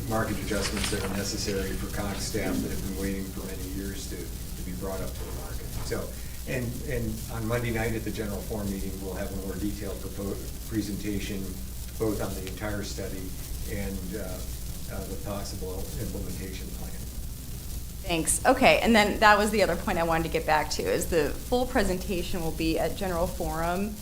market adjustments that are necessary for COG staff that have been waiting for many years to be brought up to the market. So, and on Monday night at the general forum meeting, we'll have a more detailed presentation both on the entire study and the possible implementation plan. Thanks. Okay, and then that was the other point I wanted to get back to, is the full presentation will be at general forum.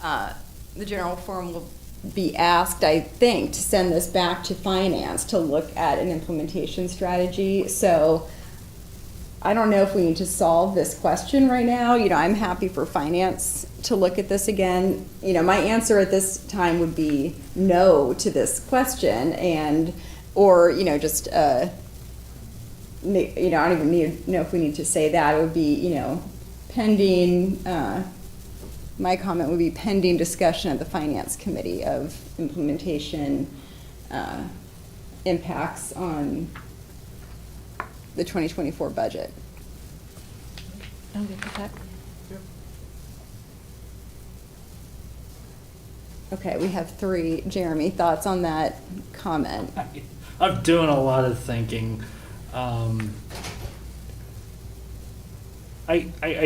The general forum will be asked, I think, to send this back to finance to look at an implementation strategy. So I don't know if we need to solve this question right now. I'm happy for finance to look at this again. My answer at this time would be no to this question, or just, I don't even know if we need to say that. It would be, pending, my comment would be pending discussion at the finance committee of implementation impacts on the 2024 budget. I'm good with that. Okay, we have 3. Jeremy, thoughts on that comment? I'm doing a lot of thinking. I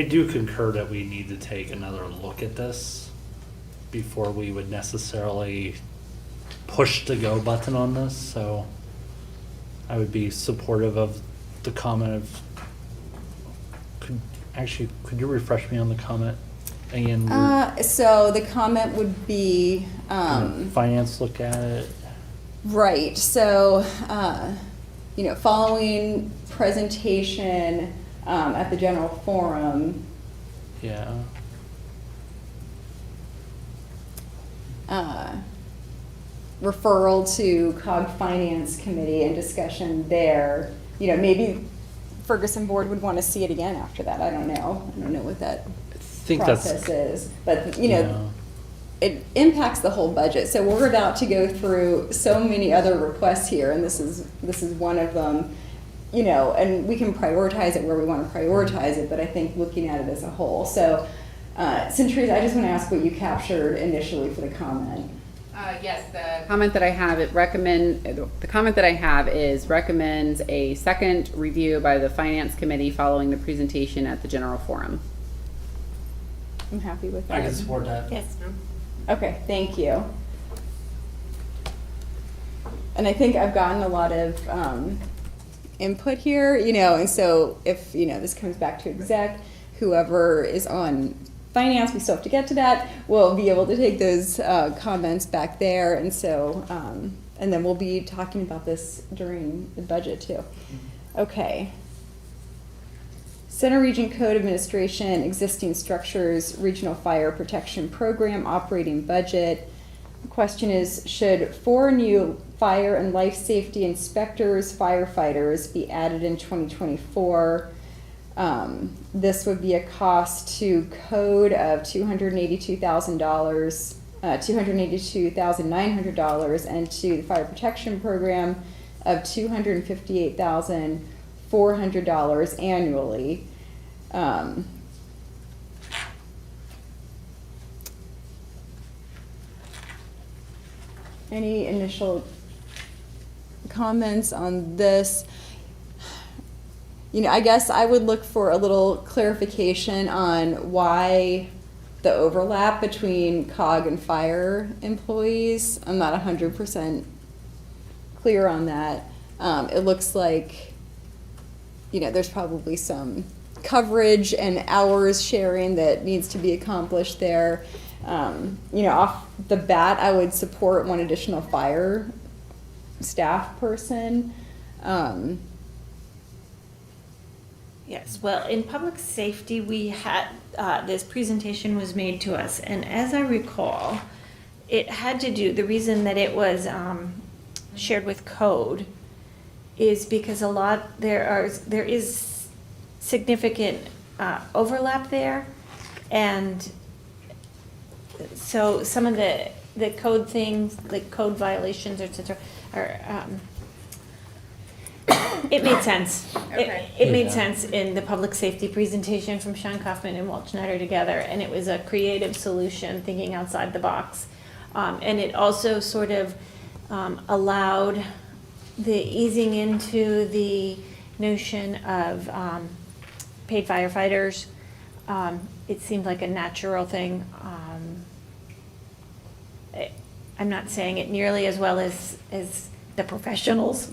do concur that we need to take another look at this before we would necessarily push the go button on this, so I would be supportive of the comment of, could you refresh me on the comment? Again, So the comment would be, finance look at it. right, so, following presentation at the general forum, Yeah. referral to COG Finance Committee and discussion there. Maybe Ferguson Board would want to see it again after that. I don't know. I don't know what that process is. But, Yeah. it impacts the whole budget. So we're about to go through so many other requests here, and this is one of them. And we can prioritize it where we want to prioritize it, but I think looking at it as a whole. So, Centuries, I just want to ask what you captured initially for the comment. Yes, the comment that I have, recommends a second review by the Finance Committee following the presentation at the General Forum. I'm happy with that. I can support that. Yes. Okay, thank you. And I think I've gotten a lot of input here, and so if, this comes back to exec, whoever is on finance, we still have to get to that, we'll be able to take those comments back there, and so, and then we'll be talking about this during the budget too. Okay. Center Region Code Administration, existing structures, Regional Fire Protection Program, operating budget. The question is, should 4 new fire and life safety inspectors, firefighters be added in 2024? This would be a cost to code of $282,000, $282,900, and to the fire protection program of $258,400 annually. Any initial comments on this? I guess I would look for a little clarification on why the overlap between COG and fire employees. I'm not 100% clear on that. It looks like, there's probably some coverage and hours sharing that needs to be accomplished there. Off the bat, I would support 1 additional fire staff person. Yes, well, in public safety, we had, this presentation was made to us, and as I recall, it had to do, the reason that it was shared with code is because there is significant overlap there, and so some of the code things, like code violations, et cetera, are, it made sense. Okay. It made sense in the public safety presentation from Sean Kaufman and Walt Schneider together, and it was a creative solution, thinking outside the box. And it also sort of allowed the easing into the notion of paid firefighters. It seemed like a natural thing. I'm not saying it nearly as well as the professionals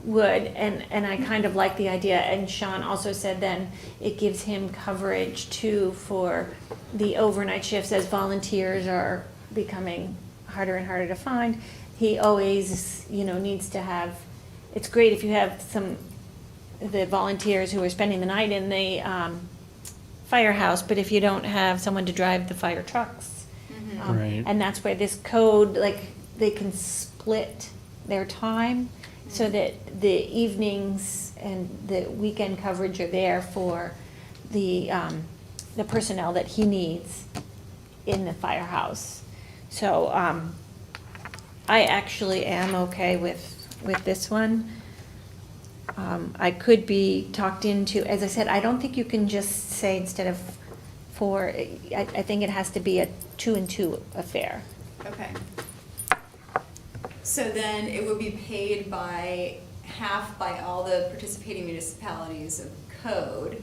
would, and I kind of like the idea. And Sean also said then it gives him coverage too for the overnight shifts as volunteers are becoming harder and harder to find. He always, needs to have, it's great if you have some the volunteers who are spending the night in the firehouse, but if you don't have someone to drive the fire trucks. Right. And that's where this code, like, they can split their time so that the evenings and the weekend coverage are there for the personnel that he needs in the firehouse. So, I actually am okay with this one. I could be talked into, as I said, I don't think you can just say instead of 4, I think it has to be a 2 and 2 affair. Okay. So then it would be paid by half by all the participating municipalities of code,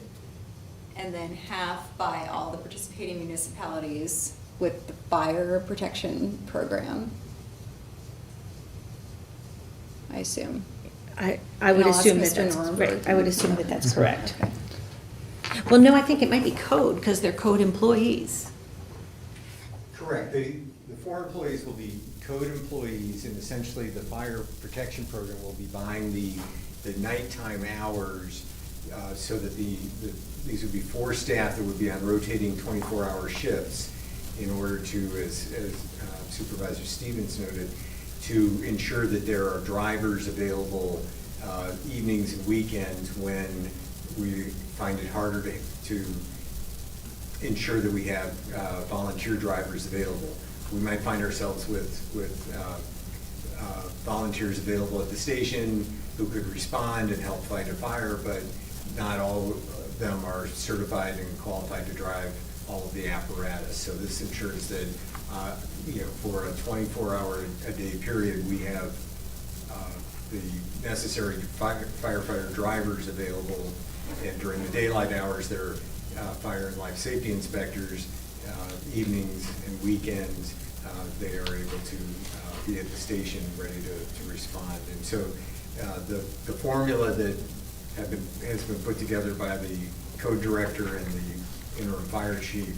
and then half by all the participating municipalities with the fire protection program. I assume. I And would I'll ask assume that Mr. that's, Nordberg. right, I would assume that that's correct. Okay. Well, no, I think it might be code, because they're code employees. Correct. The 4 employees will be code employees, and essentially the fire protection program will be buying the nighttime hours, so that these would be 4 staff that would be on rotating 24-hour shifts in order to, as Supervisor Stevens noted, to ensure that there are drivers available evenings and weekends when we find it harder to ensure that we have volunteer drivers available. We might find ourselves with volunteers available at the station who could respond and help fight a fire, but not all of them are certified and qualified to drive all of the apparatus. So this ensures that, for a 24-hour-a-day period, we have the necessary firefighter drivers available, and during the daylight hours, there are fire and life safety inspectors. Evenings and weekends, they are able to be at the station ready to respond. And so the formula that has been put together by the code director and the interim fire chief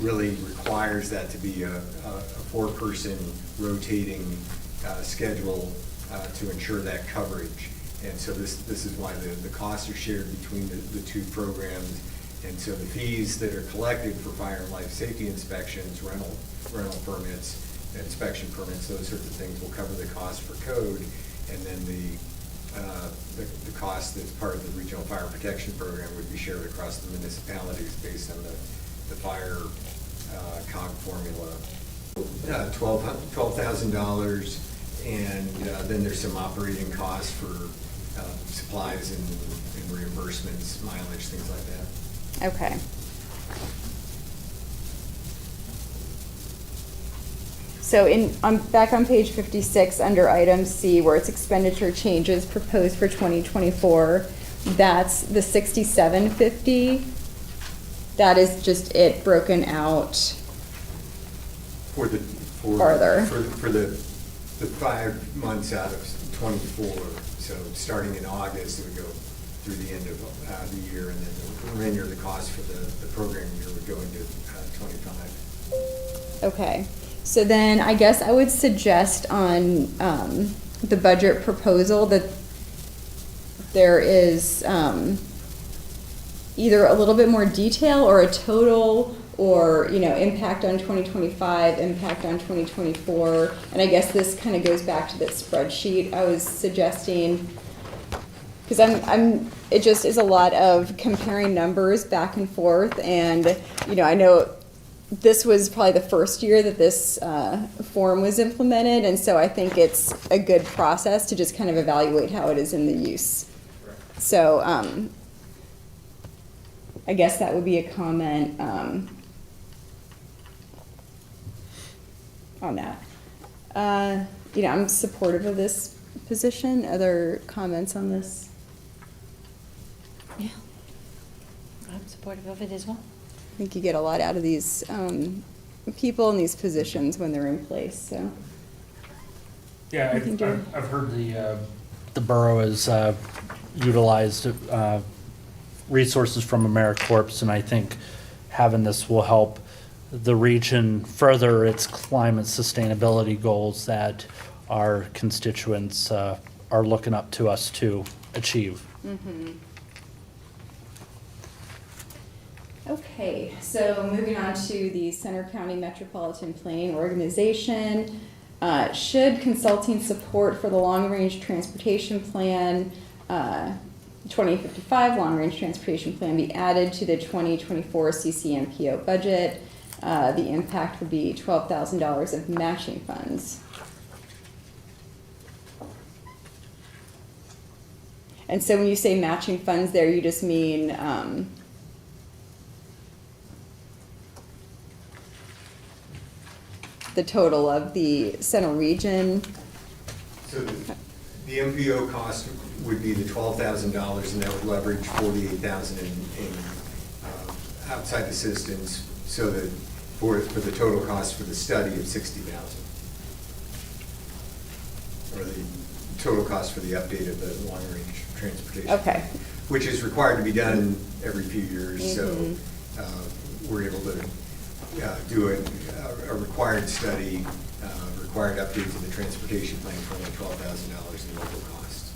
really requires that to be a 4-person rotating schedule to ensure that coverage. And so this is why the costs are shared between the 2 programs. And so the fees that are collected for fire and life safety inspections, rental permits, inspection permits, those sorts of things will cover the cost for code. And then the cost that's part of the regional fire protection program would be shared across the municipalities based on the fire COG formula. $12,000, and then there's some operating costs for supplies and reimbursements, mileage, things like that. Okay. So back on page 56, under item C, where it's expenditure changes proposed for 2024, that's the 6750. That is just it broken out farther. For the 5 months out of 24, so starting in August, it would go through the end of the year, and then the remainder of the cost for the program year would go into 25. Okay, so then I guess I would suggest on the budget proposal that there is either a little bit more detail or a total, or impact on 2025, impact on 2024, and I guess this kind of goes back to that spreadsheet I was suggesting, because it just is a lot of comparing numbers back and forth, and I know this was probably the first year that this form was implemented, and so I think it's a good process to just kind of evaluate how it is in the use. So I guess that would be a comment on that. I'm supportive of this position. Other comments on this? Yeah, I'm supportive of it as well. I think you get a lot out of these people in these positions when they're in place, so. Yeah, I think I've heard the borough has utilized resources from AmeriCorps, and I think having this will help the region further its climate sustainability goals that our constituents are looking up to us to achieve. Mm-hmm. Okay, so moving on to the Center County Metropolitan Planning Organization. Should consulting support for the long-range transportation plan, 2055 long-range transportation plan be added to the 2024 CCMPO budget? The impact would be $12,000 of matching funds. And so when you say matching funds there, you just mean the total of the center region? So the MPO cost would be the $12,000, and that would leverage $48,000 in outside assistance, so that for the total cost for the study of $60,000. Or the total cost for the update of the long-range transportation. Okay. Which is required to be done every few years, so we're able to do a required study, required update to the transportation plan for only $12,000 in local costs.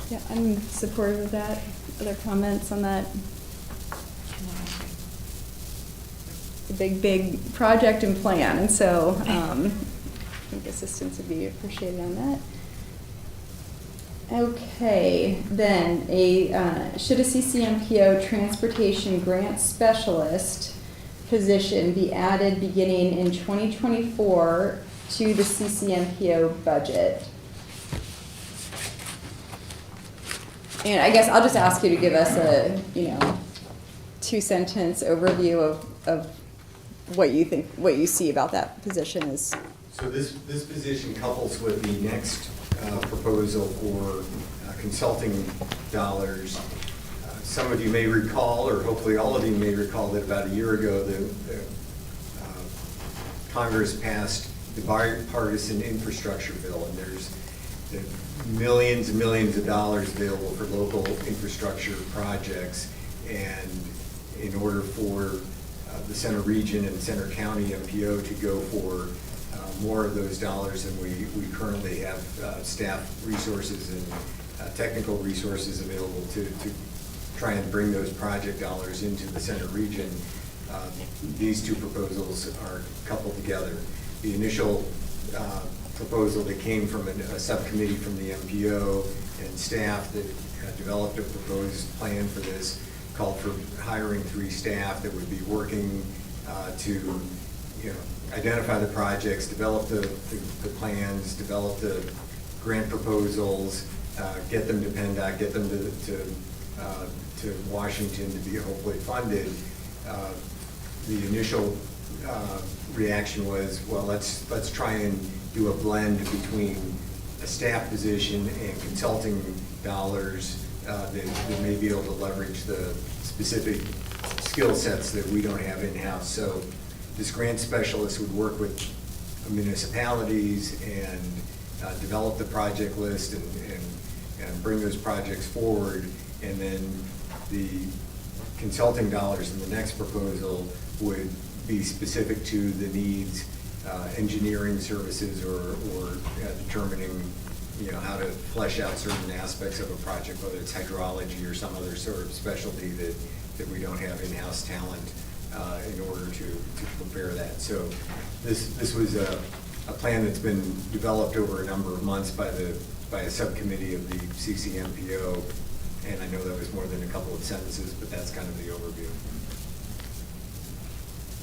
Yeah, I'm supportive of that. Other comments on that? A big project and plan, and so I think assistance would be appreciated on that. Okay, then should a CCMPO transportation grant specialist position be added beginning in 2024 to the CCMPO budget? And I guess I'll just ask you to give us a, 2-sentence overview of what you think, what you see about that position is. So this position couples with the next proposal for consulting dollars. Some of you may recall, or hopefully all of you may recall, that about a year ago, the Congress passed the bipartisan infrastructure bill, and there's millions and millions of dollars available for local infrastructure projects. And in order for the Center Region and Center County MPO to go for more of those dollars than we currently have staff resources and technical resources available to try and bring those project dollars into the Center Region, these two proposals are coupled together. The initial proposal that came from a subcommittee from the MPO and staff that developed a proposed plan for this called for hiring 3 staff that would be working to identify the projects, develop the plans, develop the grant proposals, get them to PennDOT, get them to Washington to be hopefully funded. The initial reaction was, well, let's try and do a blend between a staff position and consulting dollars that may be able to leverage the specific skill sets that we don't have in-house. So this grant specialist would work with municipalities and develop the project list and bring those projects forward. And then the consulting dollars in the next proposal would be specific to the needs, engineering services or determining how to flesh out certain aspects of a project, whether it's hydrology or some other sort of specialty that we don't have in-house talent in order to prepare that. So this was a plan that's been developed over a number of months by a subcommittee of the CCMPO, and I know that was more than a couple of sentences, but that's kind of the overview.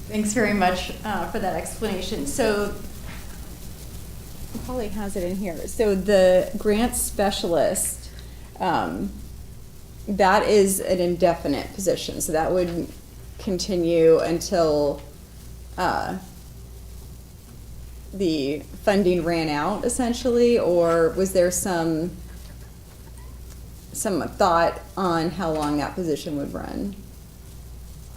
Thanks very much for that explanation. So, Polly has it in here. So the grant specialist, that is an indefinite position. So that would continue until the funding ran out, essentially, or was there some thought on how long that position would run?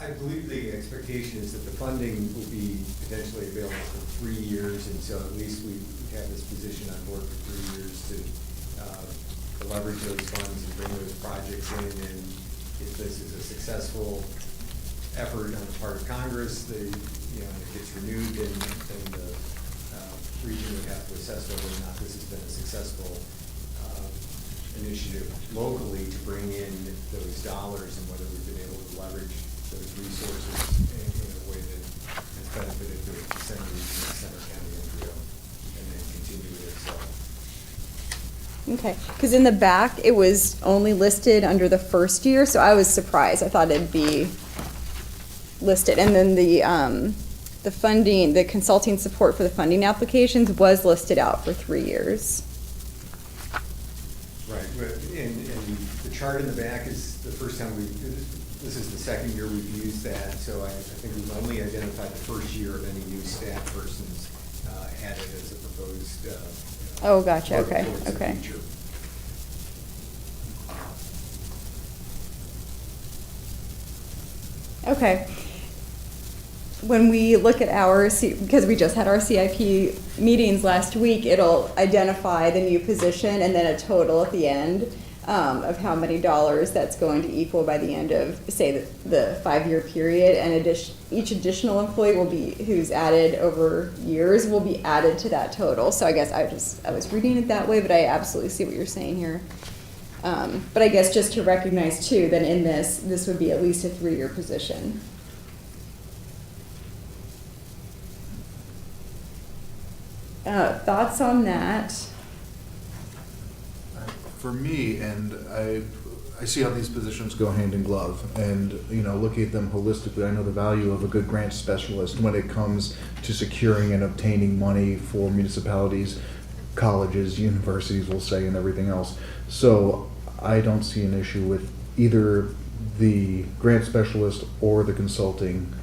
I believe the expectation is that the funding will be potentially available for 3 years, and so at least we have this position on board for 3 years to leverage those funds and bring those projects in. And if this is a successful effort on the part of Congress. They, you know, it gets renewed, then the region would have to assess whether or not this has been a successful initiative locally to bring in those dollars and whether we've been able to leverage those resources in a way that has benefited the center region, the center county NGO, and then continue it so. Okay, because in the back, it was only listed under the first year, so I was surprised. I thought it'd be listed. And then the funding, the consulting support for the funding applications was listed out for 3 years. Right, and the chart in the back is the first time this is the second year we've used that, so I think we've only identified the first year of any new staff persons added as a proposed. Oh, gotcha, okay, towards the okay. future. Okay. When we look at because we just had our CIP meetings last week, it'll identify the new position and then a total at the end of how many dollars that's going to equal by the end of, say, the 5-year period. And each additional employee who's added over years will be added to that total. So I guess I was reading it that way, but I absolutely see what you're saying here. But I guess just to recognize too that in this would be at least a 3-year position. Thoughts on that? For me, and I see how these positions go hand in glove, and looking at them holistically, I know the value of a good grant specialist when it comes to securing and obtaining money for municipalities, colleges, universities, we'll say, and everything else. So I don't see an issue with either the grant specialist or the consulting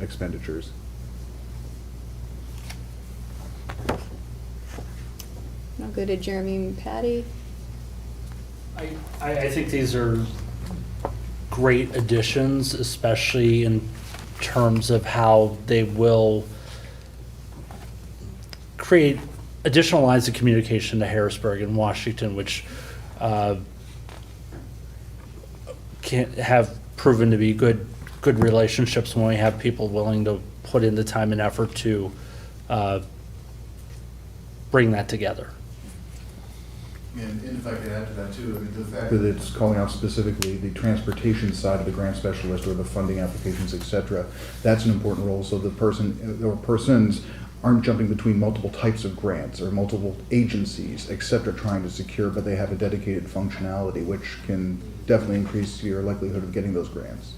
expenditures. I'll go to Jeremy and Patty. I think these are great additions, especially in terms of how they will create additional lines of communication to Harrisburg and Washington, which can have proven to be good relationships when we have people willing to put in the time and effort to bring that together. And if I could add to that too, I mean, the fact that it's calling out specifically the transportation side of the grant specialist or the funding applications, et cetera, that's an important role. So the person or persons aren't jumping between multiple types of grants or multiple agencies, et cetera, trying to secure, but they have a dedicated functionality, which can definitely increase your likelihood of getting those grants.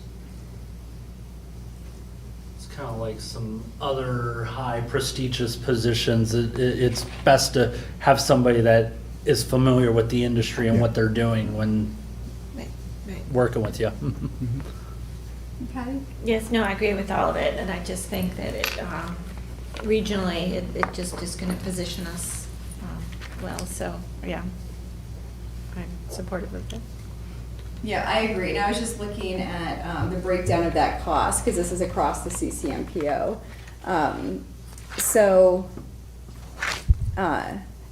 It's kind of like some other high prestigious positions. It's best to have somebody that is familiar with the industry and what they're doing when working with you. Patty? Yes, no, I agree with all of it, and I just think that it, regionally, it just is gonna position us well, so, yeah. I'm supportive of that. Yeah, I agree. And I was just looking at the breakdown of that cost, because this is across the CCMPO.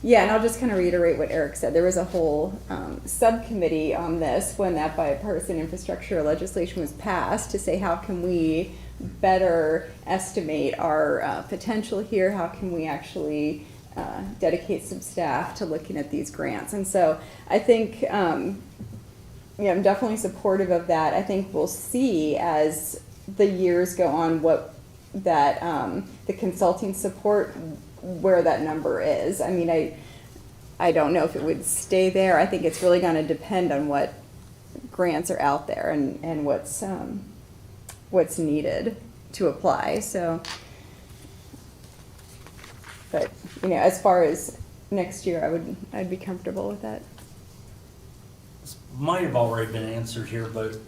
Yeah, and I'll just kind of reiterate what Eric said. There was a whole subcommittee on this when that bipartisan infrastructure legislation was passed to say how can we better estimate our potential here, how can we actually dedicate some staff to looking at these grants. And so I think, I'm definitely supportive of that. I think we'll see as the years go on what that the consulting support, where that number is. I mean, I don't know if it would stay there. I think it's really going to depend on what grants are out there and what's needed to apply. So, but as far as next year, I'd be comfortable with that. This might have already been answered here, but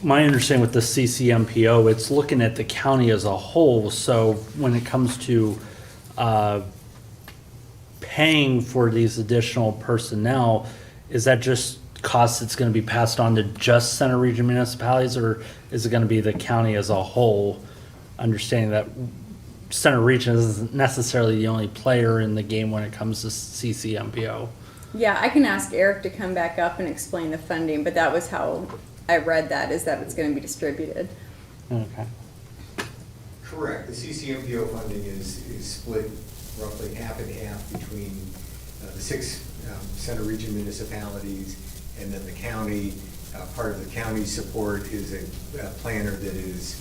my understanding with the CCMPO, it's looking at the county as a whole. So when it comes to paying for these additional personnel, is that just costs that's going to be passed on to just center region municipalities, or is it going to be the county as a whole, understanding that center region isn't necessarily the only player in the game when it comes to CCMPO? Yeah, I can ask Eric to come back up and explain the funding, but that was how I read that, is that it's going to be distributed. Okay. Correct. The CCMPO funding is split roughly half and half between the 6 center region municipalities and then the county. Part of the county's support is a planner that is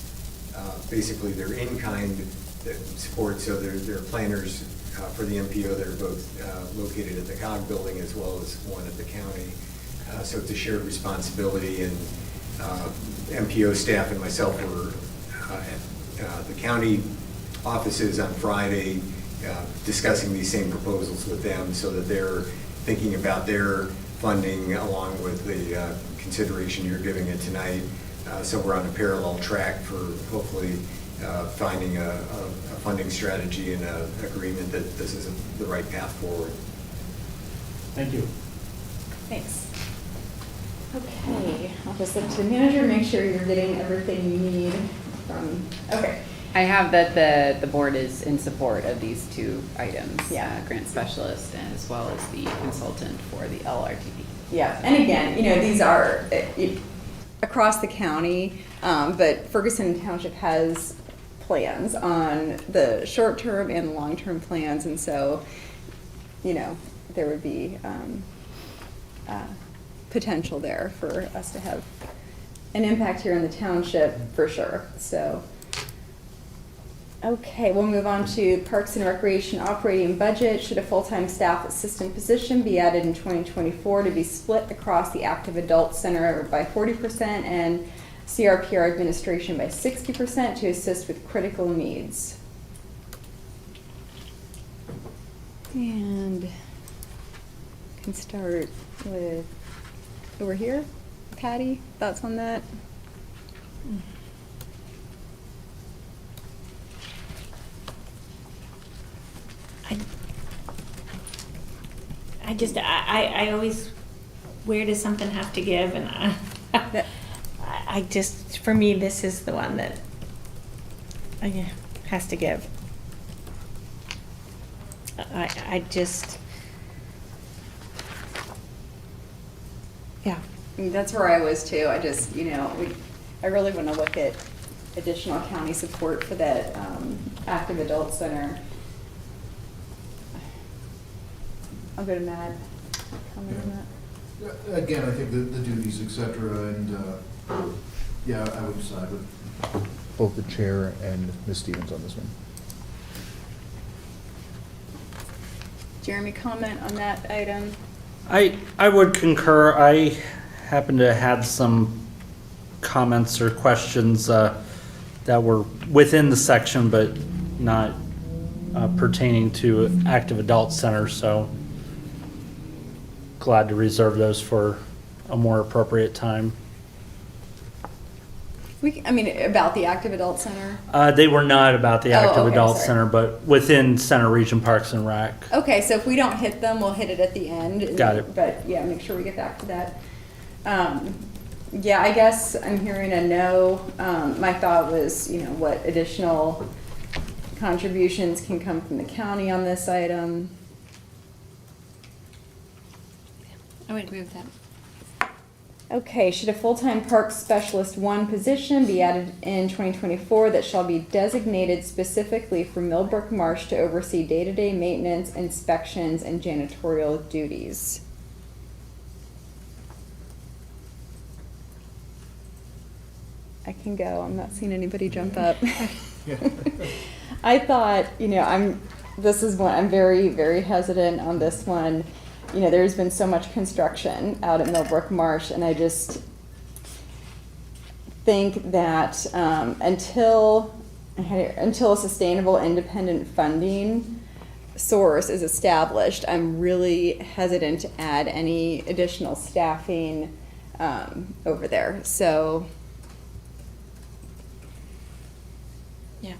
basically their in-kind support, so they're planners for the MPO that are both located at the COG building as well as one at the county. So it's a shared responsibility, and MPO staff and myself were at the county offices on Friday discussing these same proposals with them so that they're thinking about their funding along with the consideration you're giving it tonight. So we're on a parallel track for hopefully finding a funding strategy and an agreement that this is the right path forward. Thank you. Thanks. Okay, I'll just look to the manager, make sure you're getting everything you need from, okay. I have that the board is in support of these 2 items. Yeah. Grant specialist as well as the consultant for the LRTD. Yeah, and again, these are across the county, but Ferguson Township has plans on the short-term and the long-term plans, and so, there would be potential there for us to have an impact here in the township for sure. So, okay, we'll move on to Parks and Recreation operating budget. Should a full-time staff assistant position be added in 2024 to be split across the active adult center by 40% and CRPR administration by 60% to assist with critical needs? And can start with over here. Patty, thoughts on that? I always, where does something have to give? And I just, for me, this is the one that has to give. I just, yeah. That's where I was too. I just, I really want to look at additional county support for that active adult center. I'll go to Matt. Comment on that. Again, I think the duties, et cetera, and, yeah, I would side with both the chair and Ms. Stevens on this one. Jeremy, comment on that item? I would concur. I happen to have some comments or questions that were within the section but not pertaining to active adult center, so glad to reserve those for a more appropriate time. About the active adult center? They were not about the active okay, adult sorry. center, but within Center Region Parks and Rec. Okay, so if we don't hit them, we'll hit it at the end. Got it. But yeah, make sure we get back to that. Yeah, I guess I'm hearing a no. My thought was, what additional contributions can come from the county on this item? I would agree with that. Okay, should a full-time parks specialist 1 position be added in 2024 that shall be designated specifically for Millbrook Marsh to oversee day-to-day maintenance, inspections, and janitorial duties? I can go. I'm not seeing anybody jump up. I thought, I'm very, very hesitant on this one. There's been so much construction out at Millbrook Marsh, and I just think that until a sustainable independent funding source is established, I'm really hesitant to add any additional staffing over there. So, Yeah,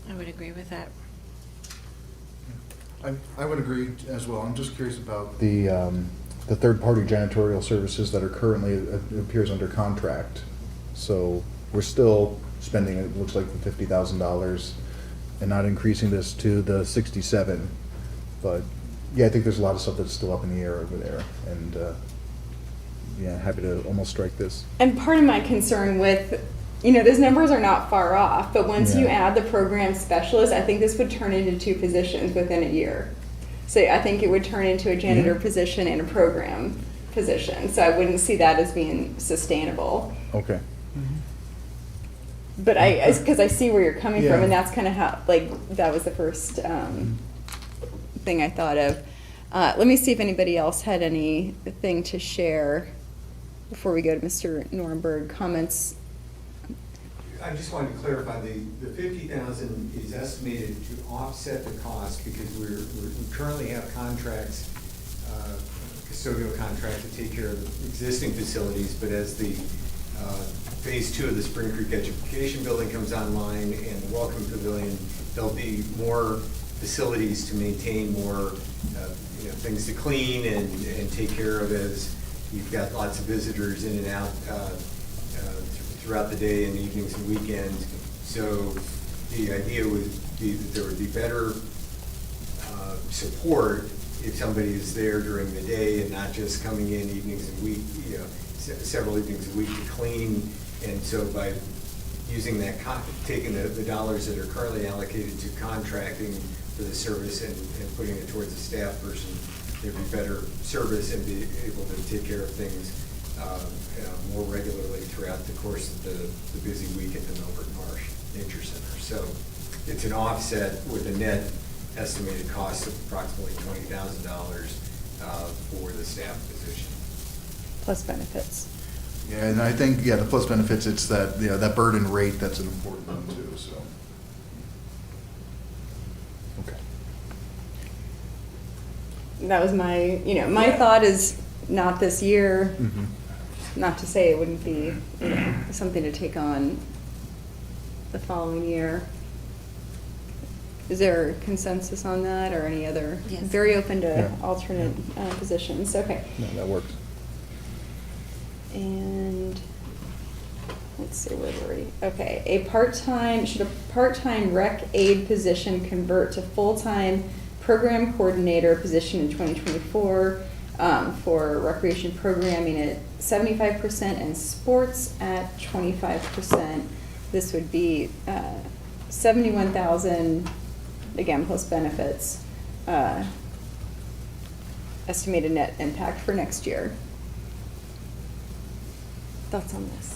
I would agree with that. I would agree as well. I'm just curious about the third-party janitorial services that are currently, it appears, under contract. So we're still spending, it looks like, the $50,000 and not increasing this to the 67. But yeah, I think there's a lot of stuff that's still up in the air over there, and yeah, happy to almost strike this. and part of my concern with those numbers are not far off, but once you Yeah. add the program specialist, I think this would turn into 2 positions within a year. So I think it would turn into a janitor position and a program position. So I wouldn't see that as being sustainable. Okay. But because I see where you're coming from, Yeah. and that's kind of how, like, that was the first thing I thought of. Let me see if anybody else had anything to share before we go to Mr. Norberg. Comments? I just wanted to clarify, the 50,000 is estimated to offset the cost because we currently have contracts, custodial contracts to take care of existing facilities, but as the phase 2 of the Spring Creek Education Building comes online and the Welcome Pavilion, there'll be more facilities to maintain, more things to clean and take care of as you've got lots of visitors in and out throughout the day and evenings and weekends. So the idea would be that there would be better support if somebody is there during the day and not just coming in evenings and several evenings a week to clean. And so by using that, taking the dollars that are currently allocated to contracting for the service and putting it towards a staff person, there'd be better service and be able to take care of things more regularly throughout the course of the busy week at the Milford Marsh Nature Center. So it's an offset with a net estimated cost of approximately $20,000 for the staff position. Plus benefits. Yeah, and I think, the plus benefits, it's that, that burden rate that's an important one too, so. Okay. That was my thought is not this year. Not to say it wouldn't be, something to take on the following year. Is there consensus on that or any other? Yes. Very open to Yeah. alternate positions. Okay. No, that works. And let's see, where were we? Okay, should a part-time rec aide position convert to full-time program coordinator position in 2024 for recreation programming at 75% and sports at 25%? This would be $71,000, again, plus benefits, estimated net impact for next year. Thoughts on this?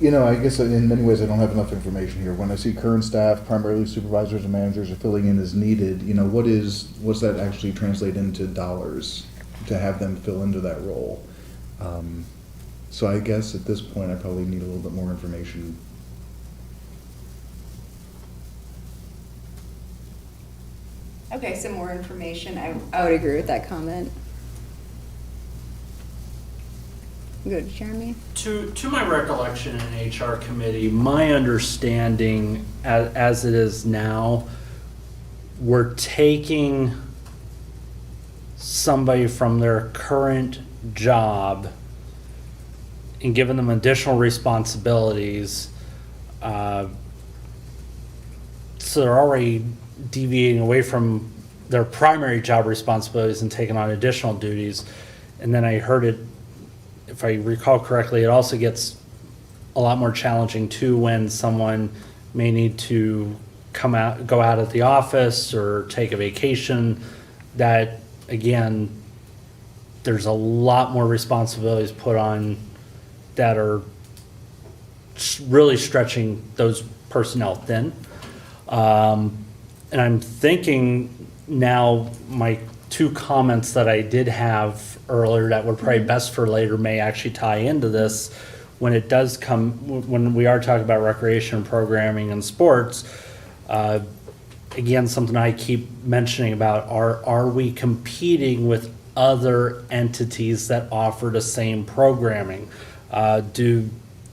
I guess in many ways I don't have enough information here. When I see current staff, primarily supervisors and managers, are filling in as needed, what's that actually translate into dollars to have them fill into that role? So I guess at this point I probably need a little bit more information. Okay, some more information. I would agree with that comment. Good, Jeremy? To my recollection in HR committee, my understanding as it is now, we're taking somebody from their current job and giving them additional responsibilities. So they're already deviating away from their primary job responsibilities and taking on additional duties. And then I heard it, if I recall correctly, it also gets a lot more challenging too when someone may need to go out of the office or take a vacation. That, again, there's a lot more responsibilities put on that are really stretching those personnel thin. And I'm thinking now my two comments that I did have earlier that were probably best for later may actually tie into this when it does come, when we are talking about recreation programming and sports. Again, something I keep mentioning about are we competing with other entities that offer the same programming? Do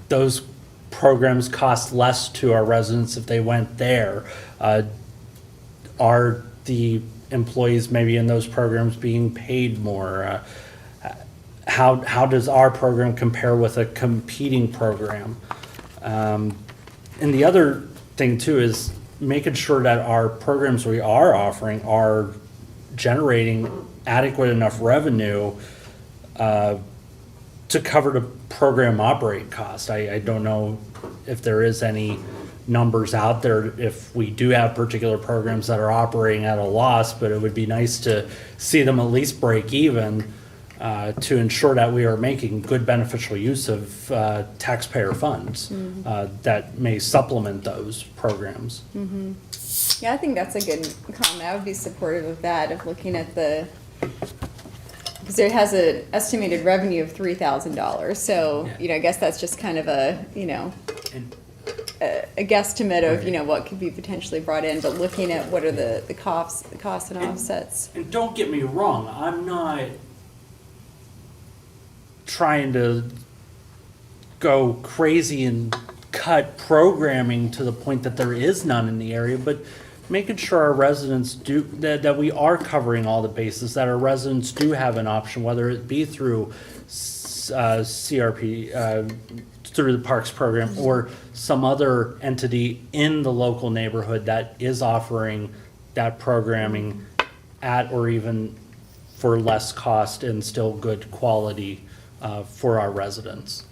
those programs cost less to our residents if they went there? Are the employees maybe in those programs being paid more? How does our program compare with a competing program? And the other thing too is making sure that our programs we are offering are generating adequate enough revenue to cover the program operate cost. I don't know if there is any numbers out there if we do have particular programs that are operating at a loss, but it would be nice to see them at least break even to ensure that we are making good beneficial use of taxpayer funds that may supplement those programs. Yeah, I think that's a good comment. I would be supportive of that, of looking at because it has an estimated revenue of $3,000. So, I guess that's just kind of a guesstimate of, what could be potentially brought in, but looking at what are the costs and offsets. And don't get me wrong, I'm not trying to go crazy and cut programming to the point that there is none in the area, but making sure our residents that we are covering all the bases, that our residents do have an option, whether it be through CRP, through the Parks program, or some other entity in the local neighborhood that is offering that programming at or even for less cost and still good quality for our residents.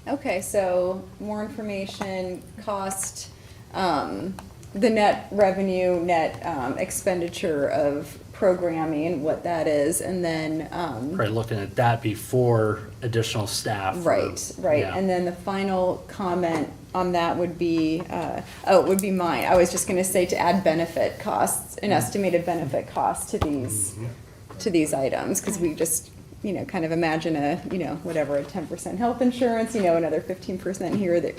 Okay, so more information, cost, the net revenue, net expenditure of programming, what that is, and then Right, looking at that before additional staff. right, Yeah. and then the final comment on that would be, it would be mine. I was just going to say to add benefit costs, an estimated benefit cost to these items, because we just kind of imagine a 10% health insurance, another 15% here that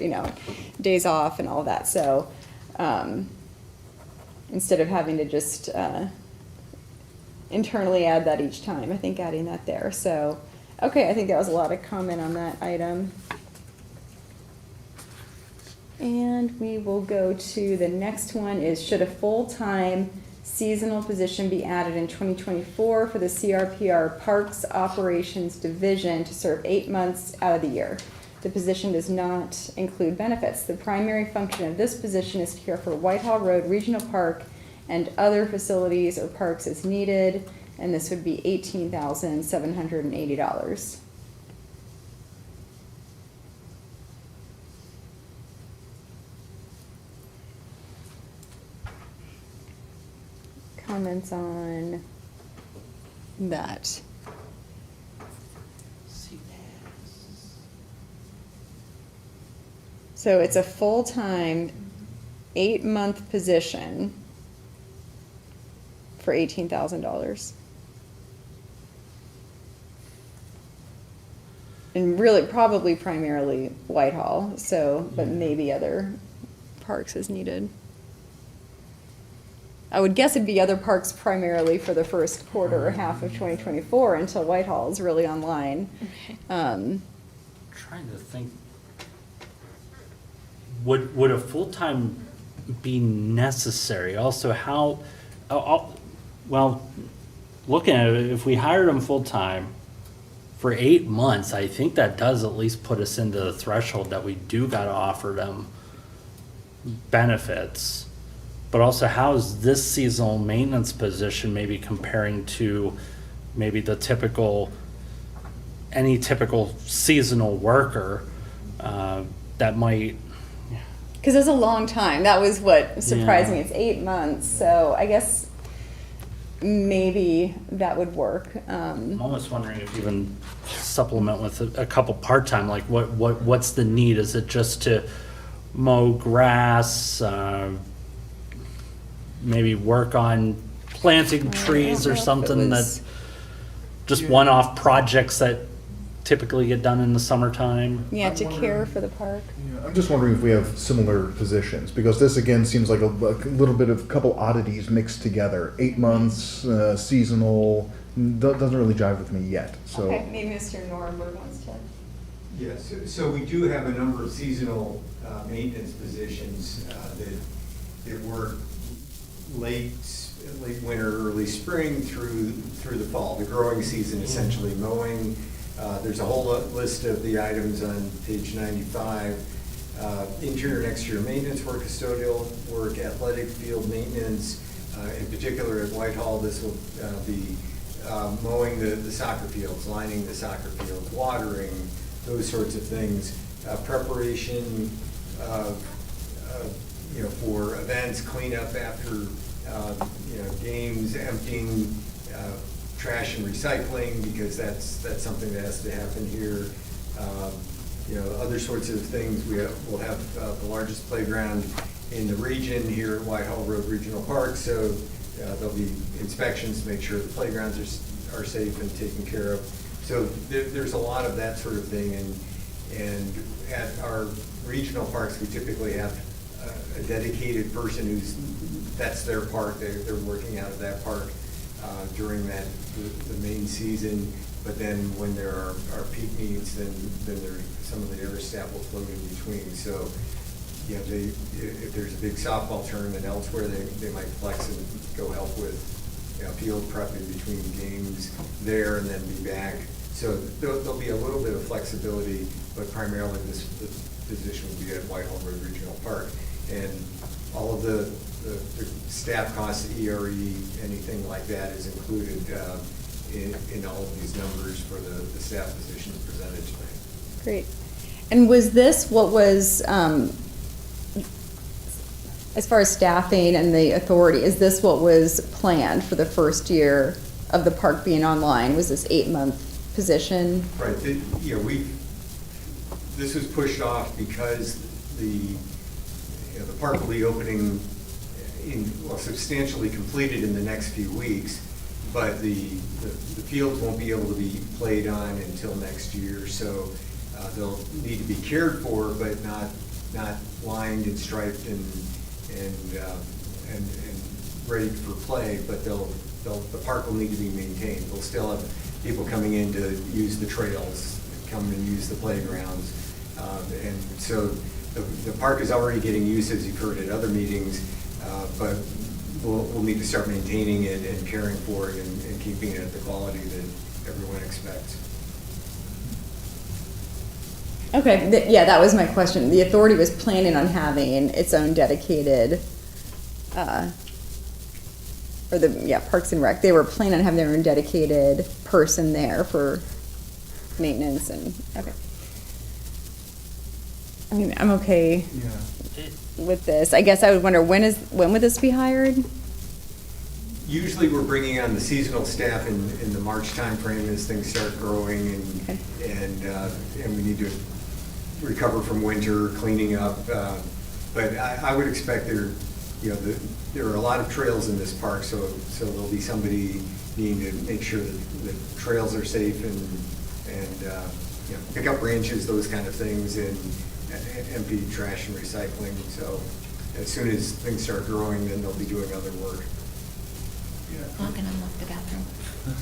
days off and all that. So instead of having to just internally add that each time, I think adding that there. So okay, I think that was a lot of comment on that item. And we will go to the next one is, should a full-time seasonal position be added in 2024 for the CRPR Parks Operations Division to serve 8 months out of the year? The position does not include benefits. The primary function of this position is to care for Whitehall Road Regional Park and other facilities or parks as needed, and this would be $18,780. Comments on that? So it's a full-time, 8-month position for $18,000. And really, probably primarily Whitehall, but maybe other parks as needed. I would guess it'd be other parks primarily for the first quarter or half of 2024 until Whitehall is really online. Trying to think, would a full-time be necessary? Also, looking at it, if we hired them full-time for 8 months, I think that does at least put us into the threshold that we do gotta offer them benefits. But also, how's this seasonal maintenance position maybe comparing to maybe the any typical seasonal worker that might... Because it's a long time. That was what surprised me. It's 8 months, so I guess maybe that would work. I'm almost wondering if even supplement with a couple part-time, like what's the need? Is it just to mow grass, maybe work on planting trees or something that just one-off projects that typically get done in the summertime? Yeah, to care for the park. Yeah, I'm just wondering if we have similar positions, because this again seems like a little bit of a couple oddities mixed together. 8 months, seasonal, doesn't really jive with me yet. So. Okay, maybe Mr. Nordberg wants to. Yes, so we do have a number of seasonal maintenance positions that work late winter, early spring through the fall, the growing season, essentially mowing. There's a whole list of the items on page 95 interior and exterior maintenance work, custodial work, athletic field maintenance. In particular at Whitehall, this will be mowing the soccer fields, lining the soccer fields, watering, those sorts of things. Preparation for events, cleanup after games, emptying trash and recycling, because that's something that has to happen here. Other sorts of things. We'll have the largest playground in the region here at Whitehall Road Regional Park, so there'll be inspections to make sure the playgrounds are safe and taken care of. So there's a lot of that sort of thing, and at our regional parks, we typically have a dedicated person that's their park. They're working out of that park during the main season. But then when there are peak needs, then some of the other staff will float in between. So, if there's a big softball tournament elsewhere, they might flex and go help with field prep in between games there and then be back. So there'll be a little bit of flexibility, but primarily this position will be at Whitehall Road Regional Park. And all of the staff costs, ERE, anything like that is included in all of these numbers for the staff positions presented tonight. Great. And was this what was, as far as staffing and the authority, is this what was planned for the first year of the park being online? Was this 8-month position? Right. This was pushed off because the park will be opening substantially completed in the next few weeks. But the fields won't be able to be played on until next year, so they'll need to be cared for, but not lined and striped and ready for play. But the park will need to be maintained. We'll still have people coming in to use the trails, come and use the playgrounds, and so the park is already getting use, as you've heard at other meetings, but we'll need to start maintaining it and caring for it and keeping it at the quality that everyone expects. Okay, yeah, that was my question. The authority was planning on having its own dedicated, Parks and Rec. They were planning on having their own dedicated person there for maintenance and, okay. I mean, I'm okay with this. I guess I would wonder, when would this be hired? Usually we're bringing on the seasonal staff in the March timeframe as things start growing and we need to recover from winter, cleaning up. But I would expect there are a lot of trails in this park, so there'll be somebody needing to make sure that the trails are safe and pick up branches, those kind of things, and empty trash and recycling. So as soon as things start growing, then they'll be doing other work. Lock and unlock the bathroom.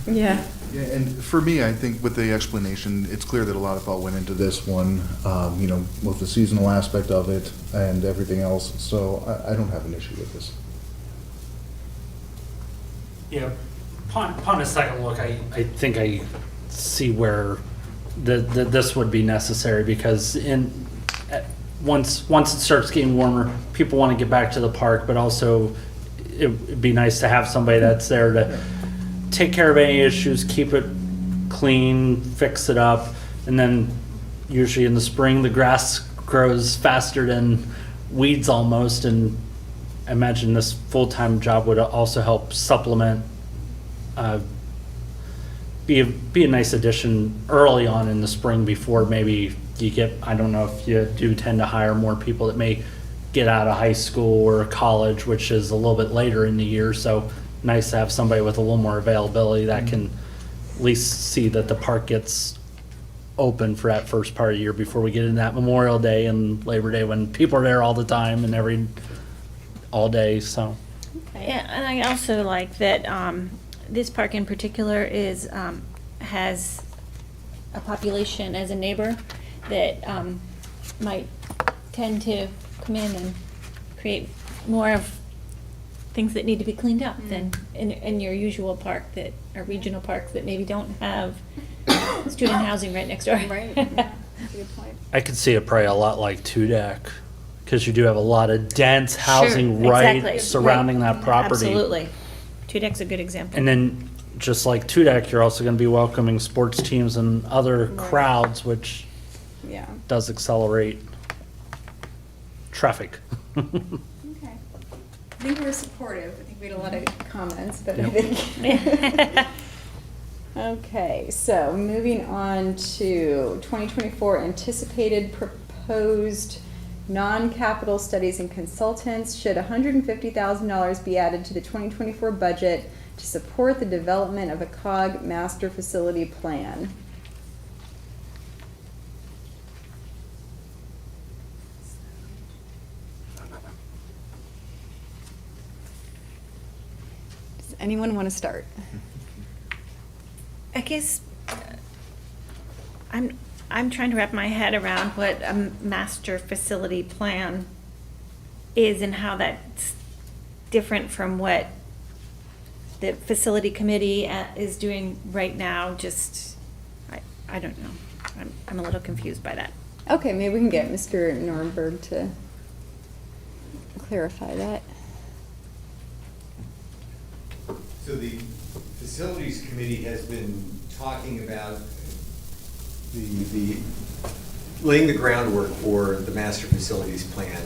Yeah. Yeah, and for me, I think with the explanation, it's clear that a lot of thought went into this one, with the seasonal aspect of it and everything else, so I don't have an issue with this. Yeah, upon a second look, I think I see where this would be necessary, because once it starts getting warmer, people want to get back to the park, but also it'd be nice to have somebody that's there to take care of any issues, keep it clean, fix it up, and then usually in the spring the grass grows faster than weeds almost, and I imagine this full-time job would also help supplement, be a nice addition early on in the spring before maybe you get, I don't know if you do tend to hire more people that may get out of high school or college, which is a little bit later in the year, so nice to have somebody with a little more availability that can at least see that the park gets open for that first part of the year before we get into that Memorial Day and Labor Day when people are there all the time and all day, so. Yeah, and I also like that this park in particular has a population as a neighbor that might tend to come in and create more of things that need to be cleaned up than in your usual park that are regional parks that maybe don't have student housing right next door. Right. good point. I could see it probably a lot like Tudak, because you do have a lot of dense housing Sure, right exactly. surrounding that property. Absolutely. Tudek's a good example. And then, just like Tudak, you're also gonna be welcoming sports teams and other Right. crowds, which Yeah. does accelerate traffic. Okay. I think we're supportive. I think we had a lot of comments, but I Yep. think. Okay, so moving on to 2024 anticipated proposed non-capital studies and consultants. Should $150,000 be added to the 2024 budget to support the development of a COG master facility plan? Does anyone want to start? I guess I'm trying to wrap my head around what a master facility plan is and how that's different from what the facility committee is doing right now. Just, I don't know. I'm a little confused by that. Okay, maybe we can get Mr. Norberg to clarify that. So the Facilities Committee has been talking about the laying the groundwork for the master facilities plan.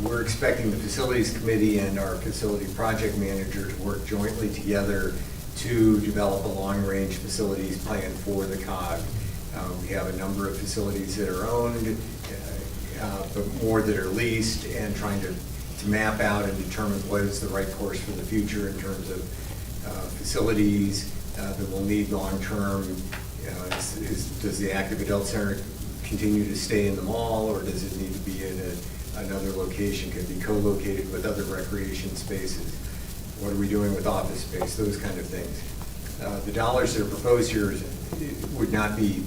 We're expecting the Facilities Committee and our facility project manager to work jointly together to develop a long-range facilities plan for the COG. We have a number of facilities that are owned, but more that are leased, and trying to map out and determine what is the right course for the future in terms of facilities that will need long-term. Does the active adult center continue to stay in the mall, or does it need to be in another location? Could be co-located with other recreation spaces? What are we doing with office space? Those kind of things. The dollars that are proposed here would not be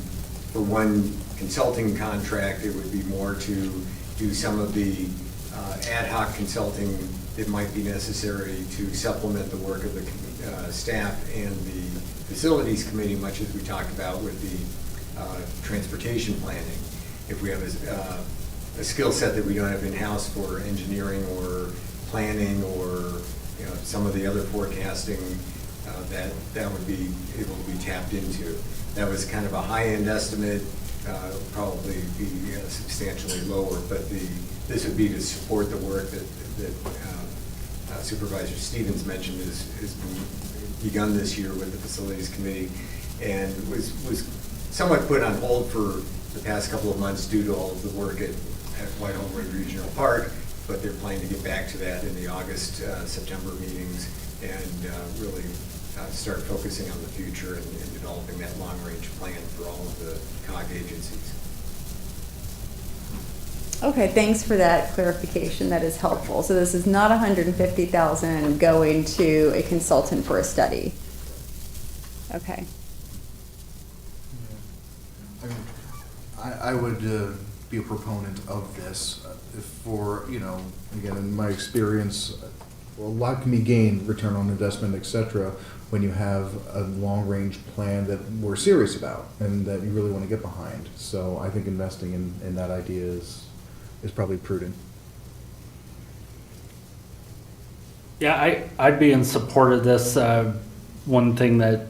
for one consulting contract. It would be more to do some of the ad hoc consulting that might be necessary to supplement the work of the staff and the Facilities Committee, much as we talked about with the transportation planning. If we have a skill set that we don't have in-house for engineering or planning or some of the other forecasting, that would be able to be tapped into. That was kind of a high-end estimate, probably be substantially lower, but this would be to support the work that Supervisor Stevens mentioned has begun this year with the Facilities Committee, and was somewhat put on hold for the past couple of months due to all of the work at Whitehall Road Regional Park, but they're planning to get back to that in the August, September meetings and really start focusing on the future and developing that long-range plan for all of the COG agencies. Okay, thanks for that clarification. That is helpful. So this is not $150,000 going to a consultant for a study. Okay. I would be a proponent of this for, again, in my experience, a lot can be gained, return on investment, et cetera, when you have a long-range plan that we're serious about and that you really want to get behind. So I think investing in that idea is probably prudent. Yeah, I'd be in support of this. One thing that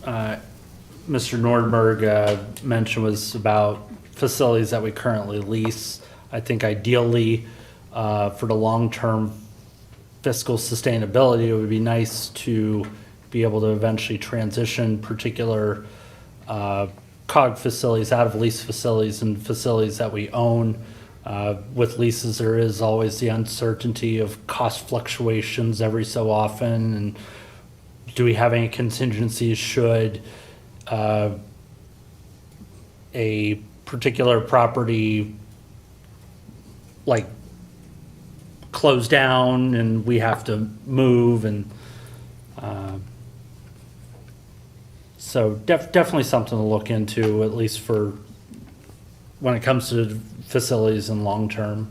Mr. Nordberg mentioned was about facilities that we currently lease. I think ideally, for the long-term fiscal sustainability, it would be nice to be able to eventually transition particular COG facilities out of lease facilities and facilities that we own. With leases, there is always the uncertainty of cost fluctuations every so often, and do we have any contingencies should a particular property like close down and we have to move, and so definitely something to look into, at least for when it comes to facilities in long term.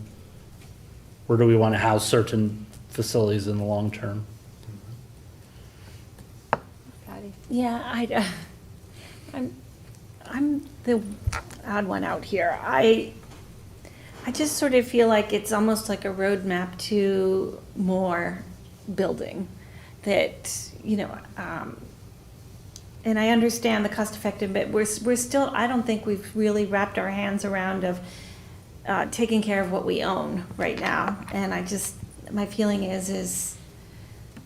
Where do we want to house certain facilities in the long term? Patty? Yeah, odd one out here. I just sort of feel like it's almost like a roadmap to more building that, and I understand the cost effective, but we're still, I don't think we've really wrapped our hands around of taking care of what we own right now. And my feeling is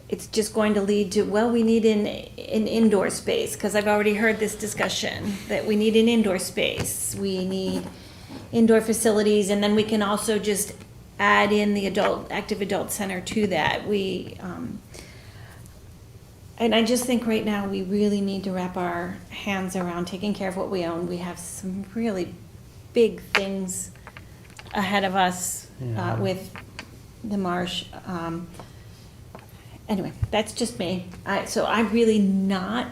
it's just going to lead to, well, we need an indoor space, because I've already heard this discussion that we need an indoor space. We need indoor facilities, and then we can also just add in the active adult center to that. And I just think right now we really need to wrap our hands around taking care of what we own. We have some really big things ahead of us with the marsh. Anyway, that's just me. So I'm really not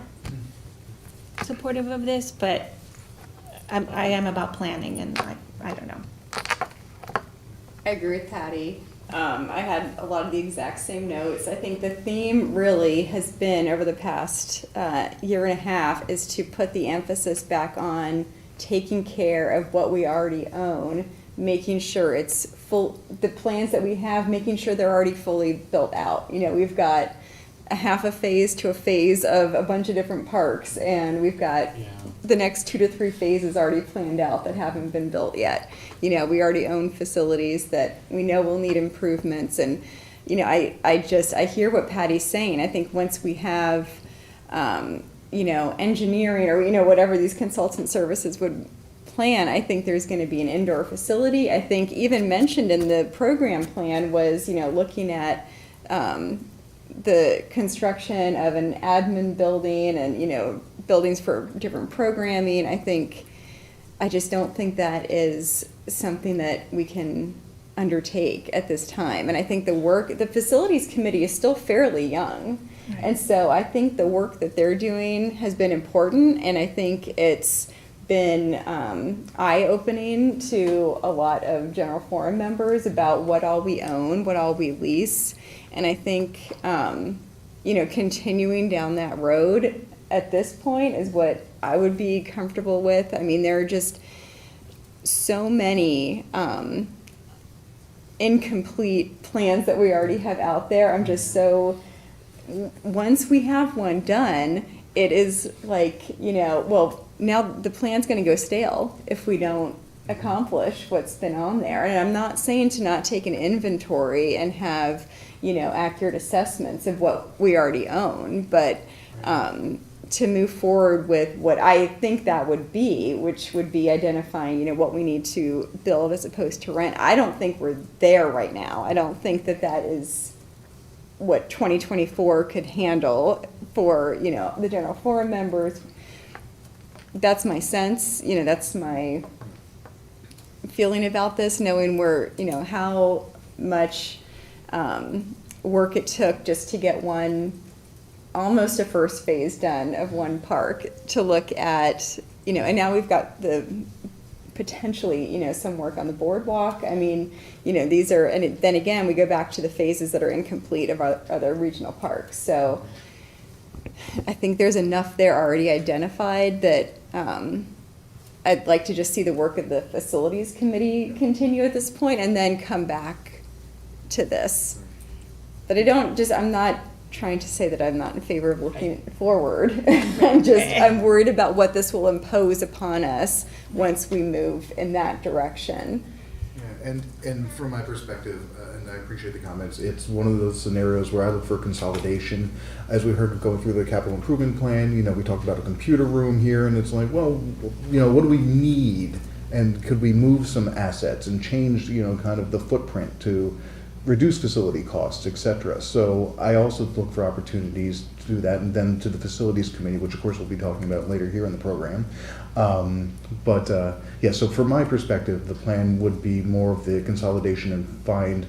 supportive of this, but I am about planning, and I don't know. I agree with Patty. I had a lot of the exact same notes. I think the theme really has been over the past year and a half is to put the emphasis back on taking care of what we already own, making sure it's full, the plans that we have, making sure they're already fully built out. We've got a half a phase to a phase of a bunch of different parks, and we've got the next 2 to 3 phases already planned out that haven't been built yet. We already own facilities that we know will need improvements, and I hear what Patty's saying. I think once we have engineering or whatever these consultant services would plan, I think there's going to be an indoor facility. I think even mentioned in the program plan was looking at the construction of an admin building and buildings for different programming. I just don't think that is something that we can undertake at this time. And I think the facilities committee is still fairly young. Right. And so I think the work that they're doing has been important, and I think it's been eye-opening to a lot of general forum members about what all we own, what all we lease. And I think, continuing down that road at this point is what I would be comfortable with. I mean, there are just so many incomplete plans that we already have out there. I'm just once we have one done, it is like, now the plan's going to go stale if we don't accomplish what's been on there. And I'm not saying to not take an inventory and have, accurate assessments of what we already own, but to move forward with what I think that would be, which would be identifying, what we need to build as opposed to rent. I don't think we're there right now. I don't think that is what 2024 could handle for, the general forum members. That's my sense, that's my feeling about this, knowing how much work it took just to get almost a first phase done of one park to look at, and now we've got the potentially, some work on the boardwalk. I mean, these are, and then again, we go back to the phases that are incomplete of our other regional parks. So I think there's enough there already identified that I'd like to just see the work of the facilities committee continue at this point and then come back to this. But I'm not trying to say that I'm not in favor of looking forward. I'm worried about what this will impose upon us once we move in that direction. Yeah, and from my perspective, and I appreciate the comments, it's one of those scenarios where I look for consolidation. As we heard going through the capital improvement plan, we talked about a computer room here, and it's like, well, what do we need? And could we move some assets and change, kind of the footprint to reduce facility costs, etc. So I also look for opportunities to do that, and then to the facilities committee, which of course we'll be talking about later here in the program. So from my perspective, the plan would be more of the consolidation and find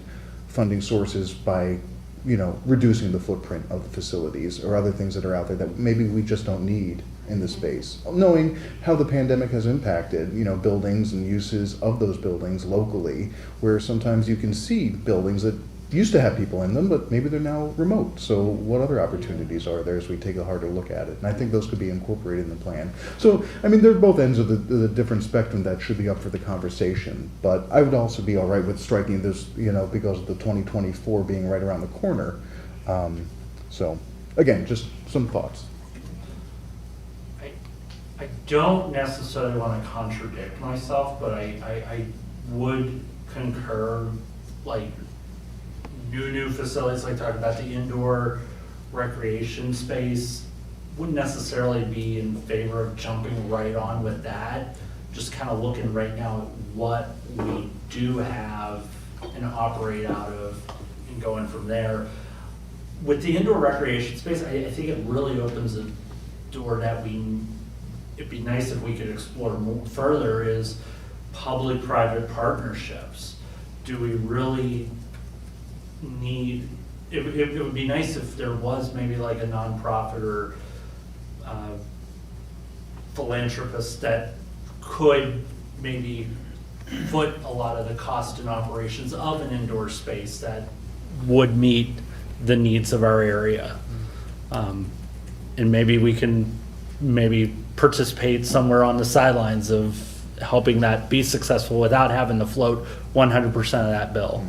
funding sources by, reducing the footprint of the facilities or other things that are out there that maybe we just don't need in the space. Knowing how the pandemic has impacted, buildings and uses of those buildings locally, where sometimes you can see buildings that used to have people in them, but maybe they're now remote. So what other opportunities are there as we take a harder look at it? And I think those could be incorporated in the plan. So, I mean, they're both ends of the different spectrum that should be up for the conversation. But I would also be all right with striking this, because of the 2024 being right around the corner. So, again, just some thoughts. I don't necessarily want to contradict myself, but I would concur, like, new facilities, like talking about the indoor recreation space, wouldn't necessarily be in favor of jumping right on with that. Just kind of looking right now at what we do have and operate out of and going from there. With the indoor recreation space, I think it really opens a door that it'd be nice if we could explore more further, is public-private partnerships. Do we really need, it would be nice if there was maybe like a nonprofit or philanthropist that could maybe foot a lot of the cost and operations of an indoor space that would meet the needs of our area. And maybe we can participate somewhere on the sidelines of helping that be successful without having to float 100% of that bill.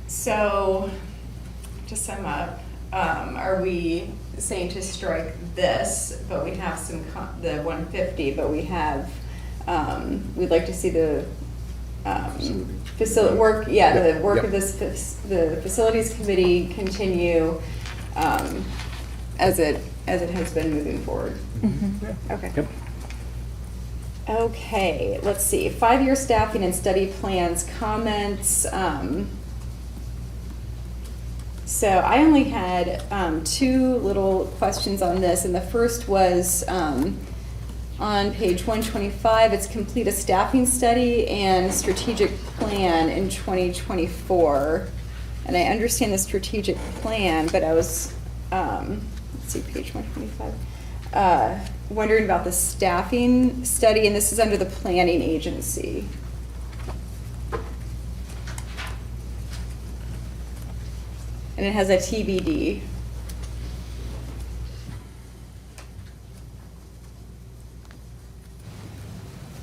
So, to sum up, are we saying to strike this, but we have the 150, but we have, we'd like to see the facility work, the work of the facilities committee continue as it has been moving forward? Okay. Yep. Okay, let's see, 5-year staffing and study plans comments. So I only had 2 little questions on this, and the first was on page 125, it's complete a staffing study and strategic plan in 2024. And I understand the strategic plan, but I was, let's see, page 125, wondering about the staffing study, and this is under the planning agency. And it has a TBD.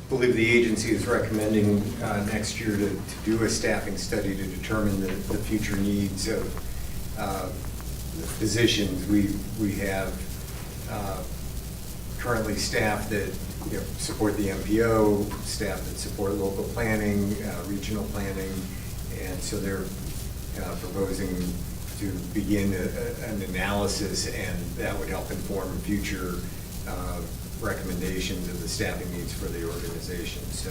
I believe the agency is recommending next year to do a staffing study to determine the future needs of positions. We have currently staff that support the MPO, staff that support local planning, regional planning, and so they're proposing to begin an analysis, and that would help inform future recommendations of the staffing needs for the organization. So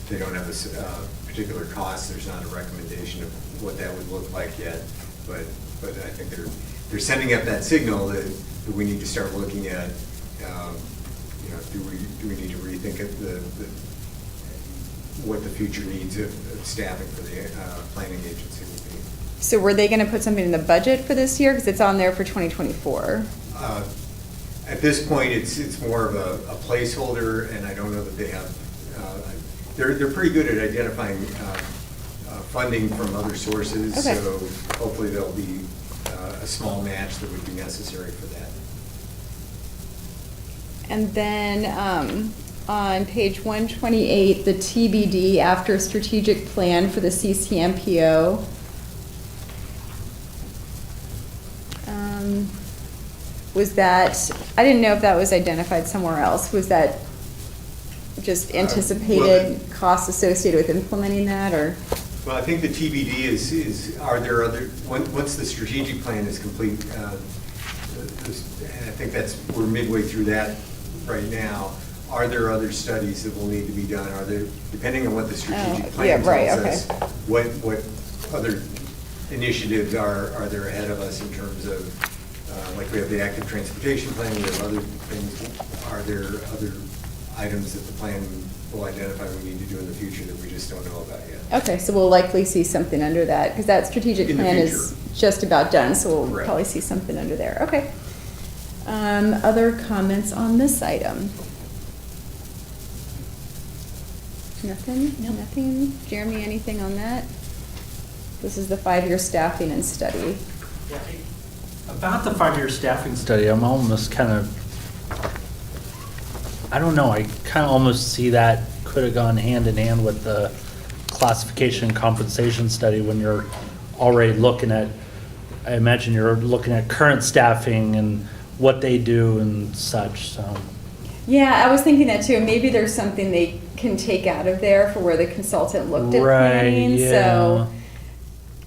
they don't have a particular cost. There's not a recommendation of what that would look like yet, but I think they're sending up that signal that we need to start looking at. Do we need to rethink what the future needs of staffing for the planning agency would be? So were they going to put something in the budget for this year? Because it's on there for 2024. At this point, it's more of a placeholder, and I don't know that they have. They're pretty good at identifying funding from other sources. Okay. So hopefully there'll be a small match that would be necessary for that. And then on page 128, the TBD after strategic plan for the CCMPO. Was that, I didn't know if that was identified somewhere else. Was that just anticipated costs associated with implementing that, or? Well, I think the TBD is are there other, once the strategic plan is complete, and I think we're midway through that right now, are there other studies that will need to be done? Are there, depending on what the strategic plan tells us, what other initiatives are there ahead of us in terms of, like we have the active transportation plan, we have other things. Are there other items that the plan will identify we need to do in the future that we just don't know about yet? Okay, so we'll likely see something under that, because that strategic plan is just about done, so we'll probably see something under there. Okay. Other comments on this item? Nothing. Jeremy, anything on that? This is the 5-year staffing and study. About the 5-year staffing study, I'm almost kind of, I don't know, I kind of almost see that could have gone hand in hand with the classification and compensation study when you're already looking at, I imagine you're looking at current staffing and what they do and such, so. Yeah, I was thinking that too. Maybe there's something they can take out of there for where the consultant looked at planning. yeah. So,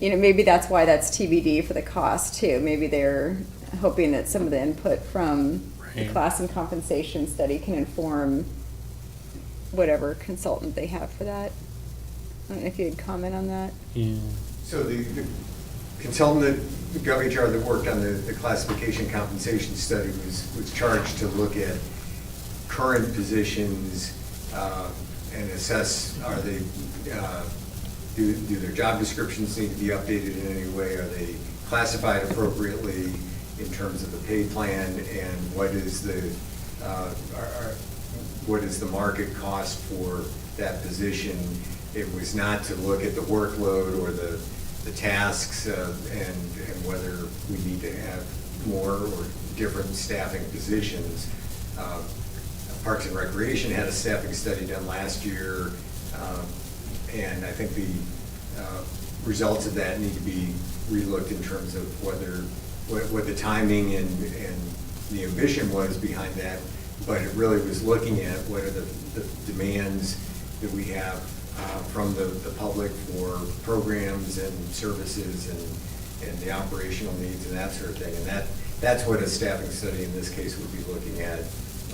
maybe that's why that's TBD for the cost too. Maybe they're hoping that some of the input from the Right. class and compensation study can inform whatever consultant they have for that. I don't know if you'd comment on that. Yeah. So the consultant, the GovHR that worked on the classification compensation study was charged to look at current positions and assess, are they, do their job descriptions need to be updated in any way? Are they classified appropriately in terms of the pay plan? And what is the market cost for that position? It was not to look at the workload or the tasks and whether we need to have more or different staffing positions. Parks and Recreation had a staffing study done last year, and I think the results of that need to be relooked in terms of what the timing and the ambition was behind that. But it really was looking at what are the demands that we have from the public for programs and services and the operational needs and that sort of thing. And that's what a staffing study in this case would be looking at.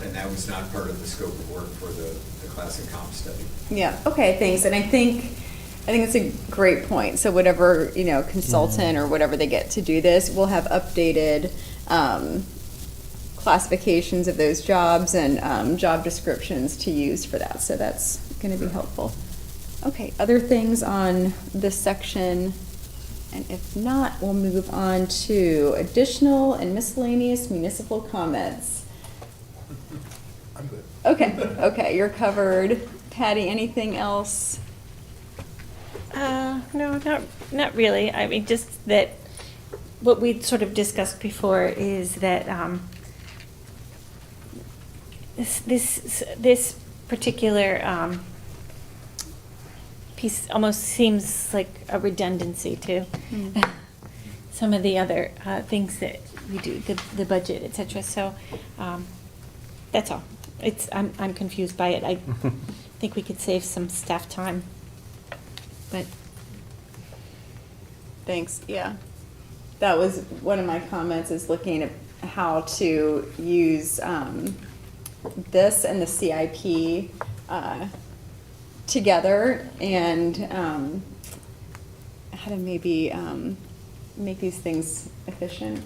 And that was not part of the scope of work for the class and comp study. Yeah, okay, thanks. And I think it's a great point. So whatever, consultant or whatever they get to do this, we'll have updated classifications of those jobs and job descriptions to use for that. So that's going to be helpful. Okay, other things on this section? And if not, we'll move on to additional and miscellaneous municipal comments. I'm good. Okay, you're covered. Patty, anything else? No, not really. I mean, just that what we sort of discussed before is that this particular piece almost seems like a redundancy to some of the other things that we do, the budget, et cetera. So that's all. I'm confused by it. I think we could save some staff time, but. Thanks, yeah. That was one of my comments, is looking at how to use this and the CIP together, and how to maybe make these things efficient.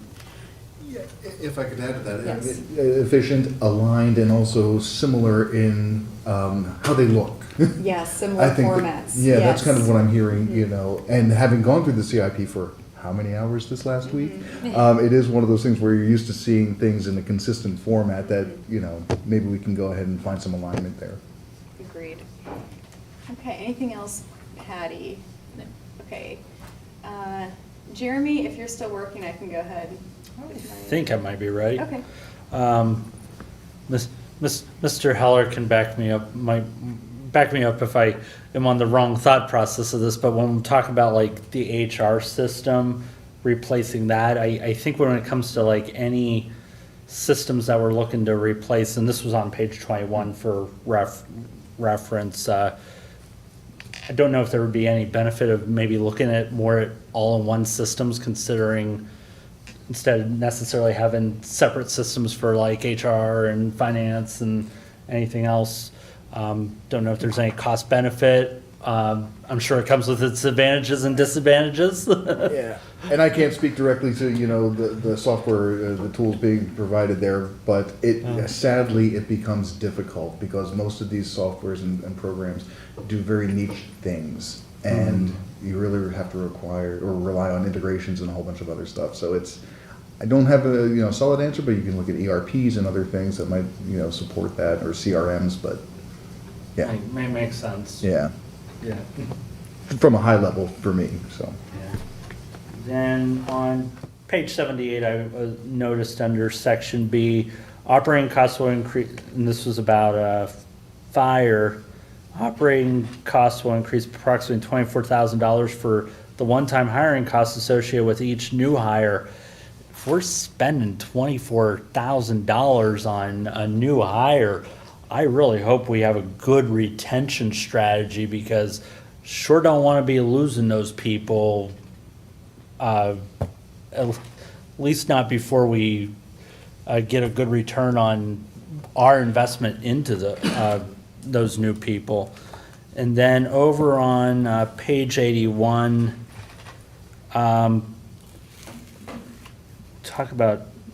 Yeah, if I could add to that. Yes. Efficient, aligned, and also similar in how they look. Yes, similar I think formats. yeah, that's kind of Yes. what I'm hearing, and having gone through the CIP for how many hours this last week, it is one of those things where you're used to seeing things in a consistent format that, maybe we can go ahead and find some alignment there. Agreed. Okay, anything else, Patty? No. Okay. Jeremy, if you're still working, I can go ahead. I think I might be right. Okay. Mr. Heller can back me up if I am on the wrong thought process of this, but when we talk about like the HR system, replacing that, I think when it comes to like any systems that we're looking to replace, and this was on page 21 for reference, I don't know if there would be any benefit of maybe looking at more at all-in-one systems, considering instead of necessarily having separate systems for like HR and finance and anything else. Don't know if there's any cost benefit. I'm sure it comes with its advantages and disadvantages. Yeah, and I can't speak directly to, the software, the tools being provided there, but sadly, it becomes difficult because most of these softwares and programs do very niche things, and you really have to rely on integrations and a whole bunch of other stuff. So I don't have a solid answer, but you can look at ERPs and other things that might support that, or CRMs, but Yeah. May make sense. Yeah, Yeah. from a high level for me, so. Yeah. Then on page 78, I noticed under section B, operating costs will increase, and this was about fire. Operating costs will increase approximately $24,000 for the one-time hiring costs associated with each new hire. If we're spending $24,000 on a new hire, I really hope we have a good retention strategy, because sure don't want to be losing those people, at least not before we get a good return on our investment into those new people. And then over on page 81, I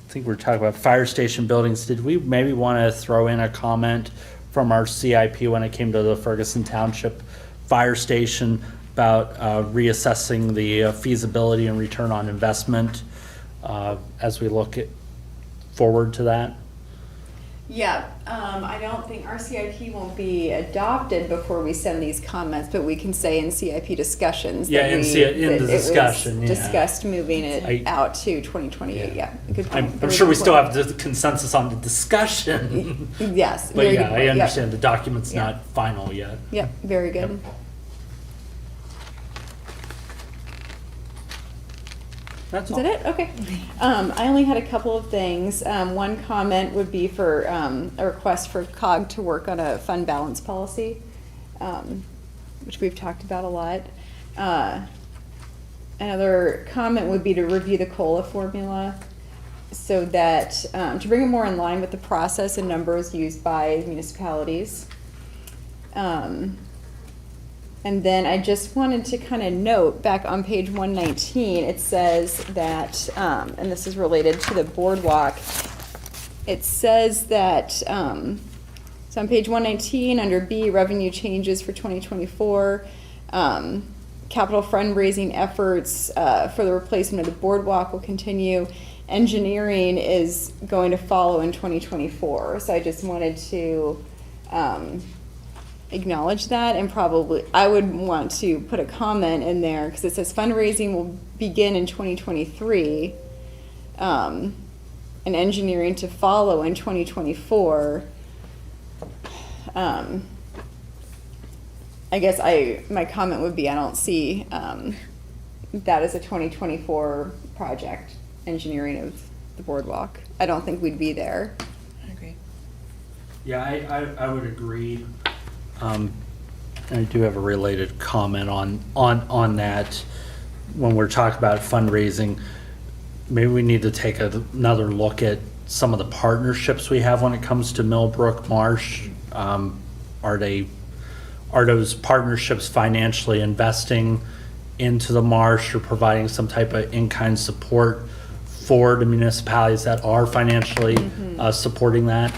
think we're talking about fire station buildings. Did we maybe want to throw in a comment from our CIP when it came to the Ferguson Township fire station about reassessing the feasibility and return on investment as we look forward to that? Yeah, I don't think our CIP won't be adopted before we send these comments, but we can say in CIP discussions. Yeah, that in the discussion, yeah. Discussed moving it out to 2028, yeah. Good point. I'm Very sure we good still point. have the consensus on the discussion. Yes. But very yeah, good point. I Yep. understand the document's Yeah. not final yet. Yep, very good. Yep. That's Is all. that it? Okay. I only had a couple of things. One comment would be for a request for COG to work on a fund balance policy, which we've talked about a lot. Another comment would be to review the COLA formula so that, to bring it more in line with the process and numbers used by municipalities. And then I just wanted to kind of note, back on page 119, it says that, and this is related to the boardwalk, it says that, so on page 119, under B, revenue changes for 2024, capital fundraising efforts for the replacement of the boardwalk will continue. Engineering is going to follow in 2024. So I just wanted to acknowledge that, and probably I would want to put a comment in there because it says fundraising will begin in 2023 and engineering to follow in 2024. I guess my comment would be I don't see that as a 2024 project, engineering of the boardwalk. I don't think we'd be there. I agree. Yeah, I would agree. I do have a related comment on that. When we're talking about fundraising, maybe we need to take another look at some of the partnerships we have when it comes to Millbrook Marsh. Are those partnerships financially investing into the marsh or providing some type of in-kind support for the municipalities that are financially supporting that?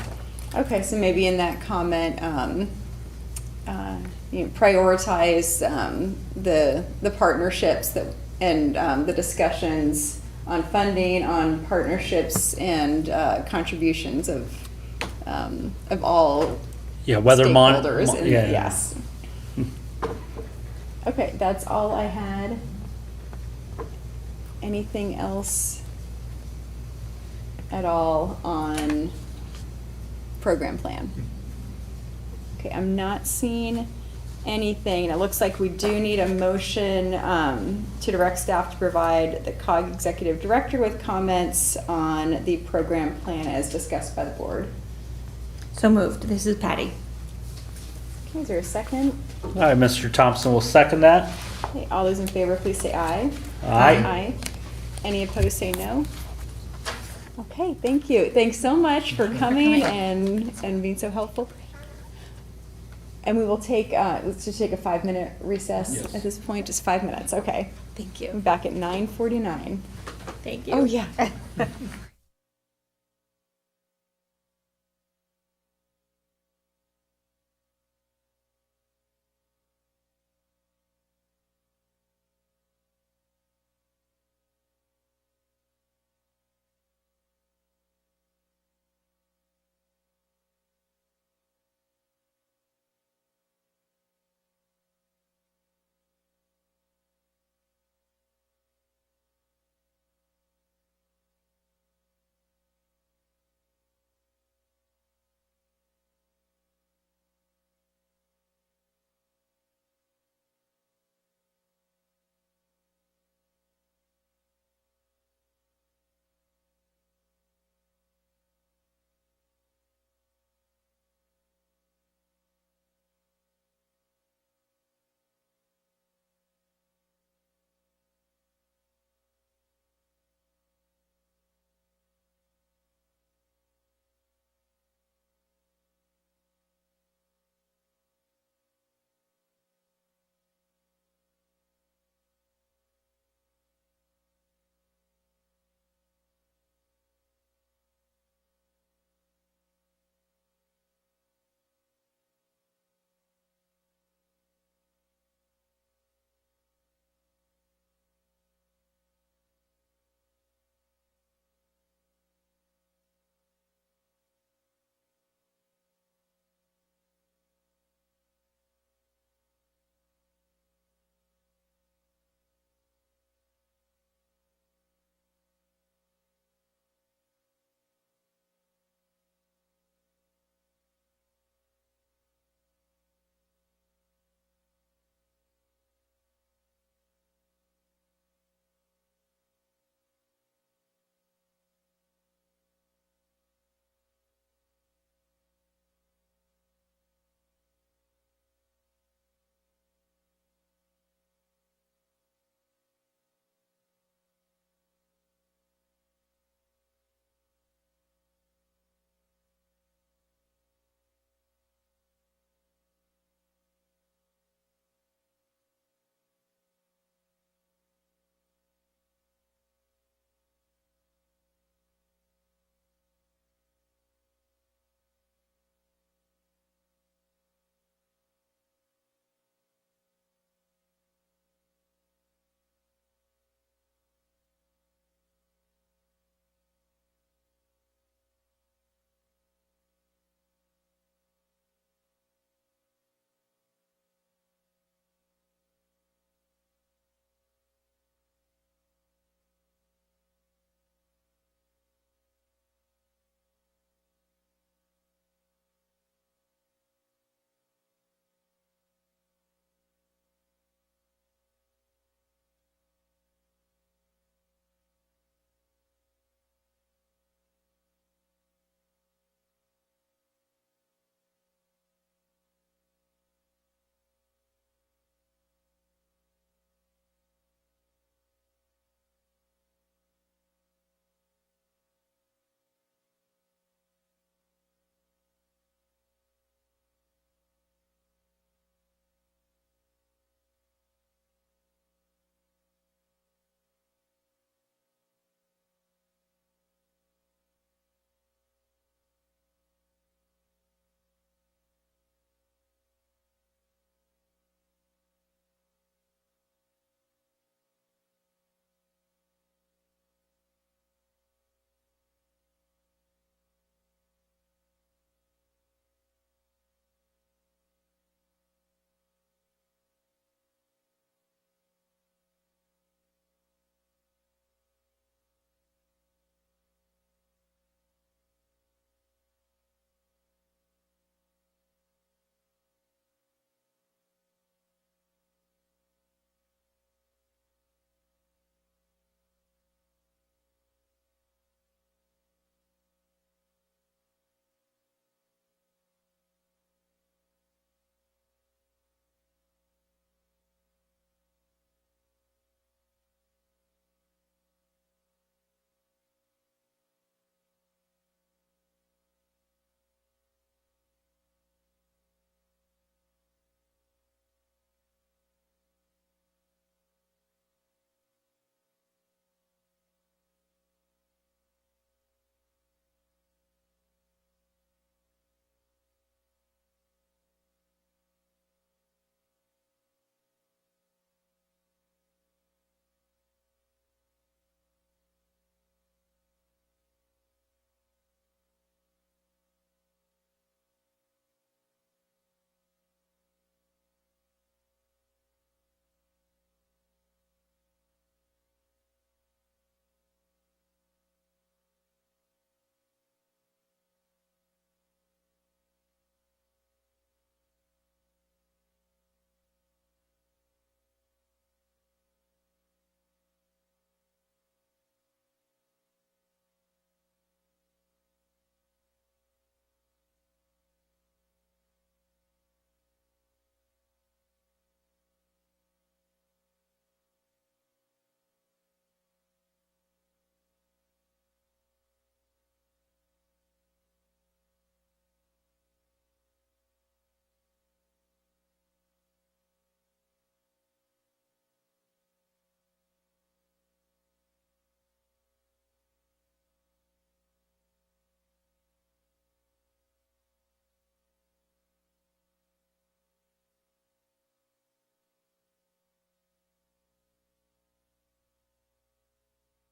Okay, so maybe in that comment, prioritize the partnerships that and the discussions on funding, on partnerships and contributions of all Whether stakeholders. And yeah. Yes. Okay, that's all I had. Anything else at all on program plan? Okay, I'm not seeing anything. It looks like we do need a motion to direct staff to provide the COG executive director with comments on the program plan as discussed by the board. So moved. This is Patty. Okay, is there a second? All right, Mr. Thompson will second that. Okay, all those in favor, please say aye. Aye. Aye. Any opposed, say no. Okay, thank you. Thanks so much for coming and being so helpful. And we will take, let's just take a 5-minute recess Yes. at this point, just 5 minutes, okay. Thank you. I'm back at 9:49. Thank you. Oh, yeah.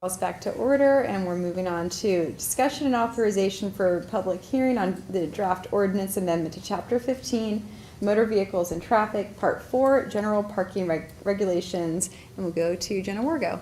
Us back to order, and we're moving on to discussion and authorization for public hearing on the draft ordinance amendment to Chapter 15, Motor Vehicles and Traffic, Part 4, General Parking Regulations, and we'll go to Jenna Wargo.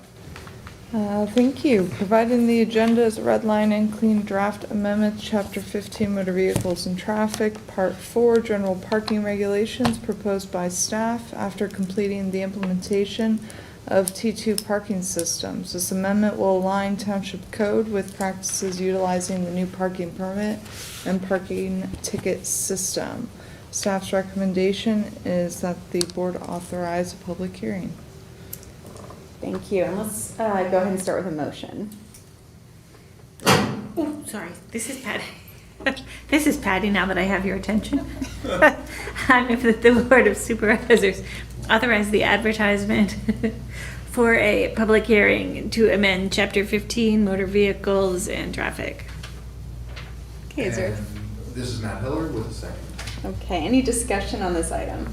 Thank you. Provided in the agenda is a red line and clean draft amendment, to Chapter 15, Motor Vehicles and Traffic, Part 4, General Parking Regulations, proposed by staff after completing the implementation of T2 parking systems. This amendment will align township code with practices utilizing the new parking permit and parking ticket system. Staff's recommendation is that the board authorize a public hearing. Thank you, and let's go ahead and start with a motion. Oh, sorry, this is Patty. This is Patty, now that I have your attention. I move that the Board of Supervisors authorize the advertisement for a public hearing to amend Chapter 15, Motor Vehicles and Traffic. Okay, is there? And this is Matt Hiller with a second. Okay, any discussion on this item?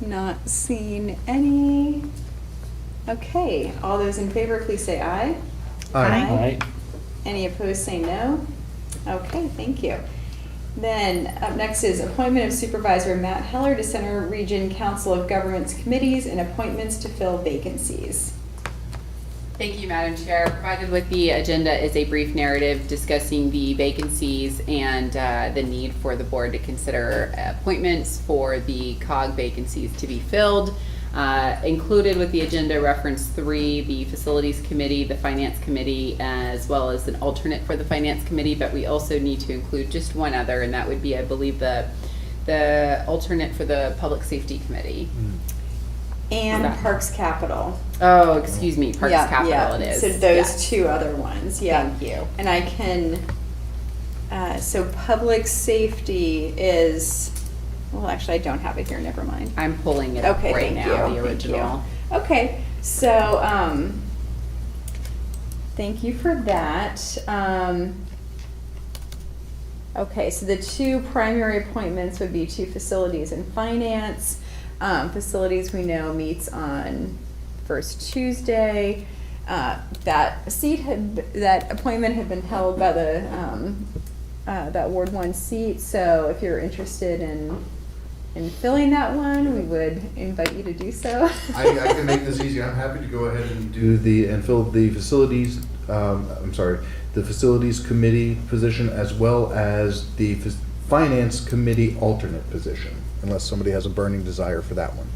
Not seeing any. Okay, all those in favor, please say aye. Aye. Right? Any opposed, say no. Okay, thank you. Then up next is appointment of Supervisor Matt Heller to Center Region Council of Governments Committees and appointments to fill vacancies. Thank you, Madam Chair. Provided with the agenda is a brief narrative discussing the vacancies and the need for the board to consider appointments for the COG vacancies to be filled. Included with the agenda, reference 3, the Facilities Committee, the Finance Committee, as well as an alternate for the Finance Committee, but we also need to include just one other, and that would be, I believe, the alternate for the Public Safety Committee. And Parks Capital. Oh, excuse me, Parks Yeah, Capital yeah. it is. So those Yes. two other ones, yeah. Thank you. And I can, so public safety is, well, actually, I don't have it here, never mind. I'm pulling it up Okay, right thank now, you, the thank original. you. Okay, so, thank you for that. Okay, so the two primary appointments would be to Facilities and Finance. Facilities we know meets on first Tuesday. That appointment had been held by that Ward 1 seat, so if you're interested in filling that one, we would invite you to do so. I can make this easy. I'm happy to go ahead and fill the facilities, the facilities committee position as well as the finance committee alternate position, unless somebody has a burning desire for that one.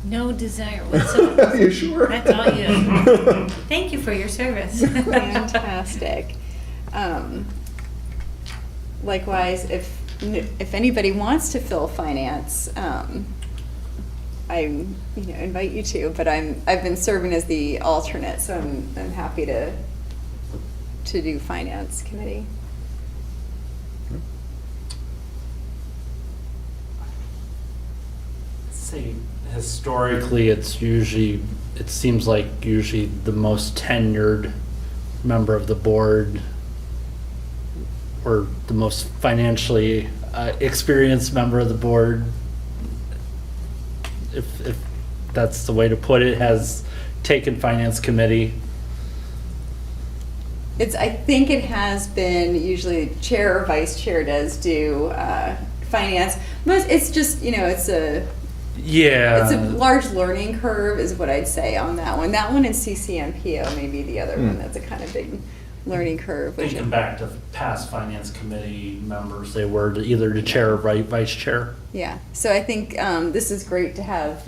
No desire whatsoever. Are you sure? That's all you. Thank you for your service. Fantastic. Likewise, if anybody wants to fill finance, I invite you to. But I've been serving as the alternate, so I'm happy to do finance committee. Say historically, it seems like usually the most tenured member of the board or the most financially experienced member of the board, if that's the way to put it, has taken finance committee. I think it has been usually chair or vice chair does do finance. It's just, it's a large learning curve is what I'd say on that one. That one and CCMPO may be the other one that's a kind of big learning curve. Thinking back to past finance committee members, they were either the chair or vice chair. Yeah, so I think this is great to have,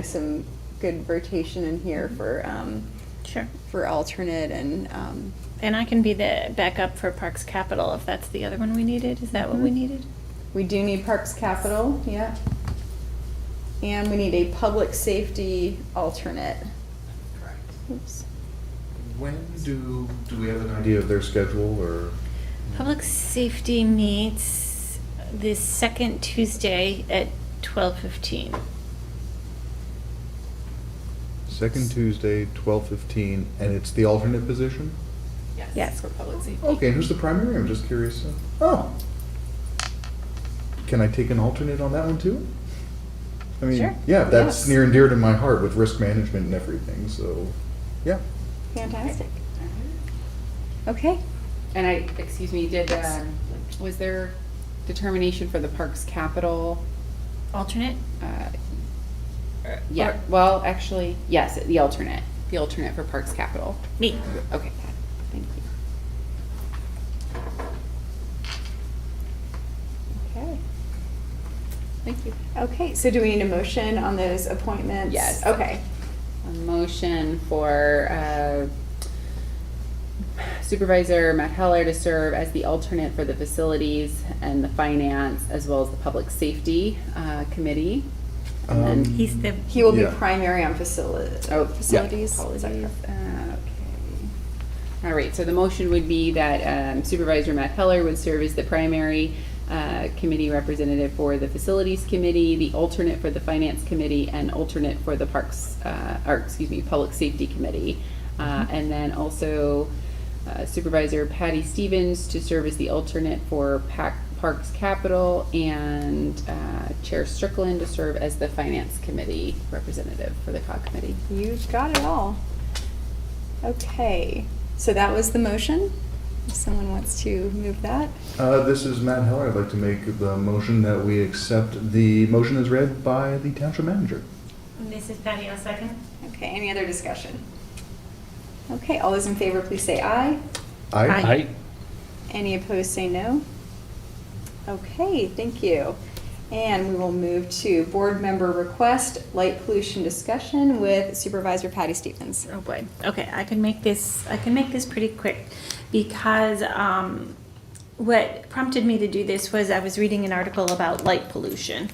some good rotation in here for Sure. for alternate and I can be the backup for Parks Capital if that's the other one we needed. Is that what we needed? we do need Parks Capital, yeah. And we need a public safety alternate. Correct. Oops. When do we have an idea of their schedule or? Public Safety meets the second Tuesday at 12:15. Second Tuesday, 12:15, and it's the alternate position? Yes. For public safety. Okay, and who's the primary? I'm just curious. Oh. Can I take an alternate on that one too? I mean, Sure. yeah, that's Yes. near and dear to my heart with risk management and everything, so, yeah. Fantastic. Okay. And excuse me, was there determination for the Parks Capital? Alternate? Yeah, well, actually, yes, the alternate for Parks Capital. Me. Okay, thank you. Okay. Thank you. Okay, so do we need a motion on those appointments? Yes. Okay. A motion for Supervisor Matt Heller to serve as the alternate for the Facilities and the Finance, as well as the Public Safety Committee. And then He's the, He will be Yeah. primary on facilities. Facilities. Apologies. Okay. All right, so the motion would be that Supervisor Matt Heller would serve as the primary committee representative for the Facilities Committee, the alternate for the Finance Committee, and alternate for the Public Safety Committee. And then also Supervisor Patty Stevens to serve as the alternate for Parks Capital, and Chair Strickland to serve as the Finance Committee representative for the COG Committee. You've got it all. Okay, so that was the motion. If someone wants to move that. This is Matt Heller. I'd like to make the motion that we accept the motion as read by the township manager. this is Patty, I'll second. Okay, any other discussion? Okay, all those in favor, please say aye. Aye. Aye. Any opposed, say no. Okay, thank you. And we will move to board member request, light pollution discussion with Supervisor Patty Stevens. Oh boy. Okay, I can make this pretty quick because what prompted me to do this was I was reading an article about light pollution,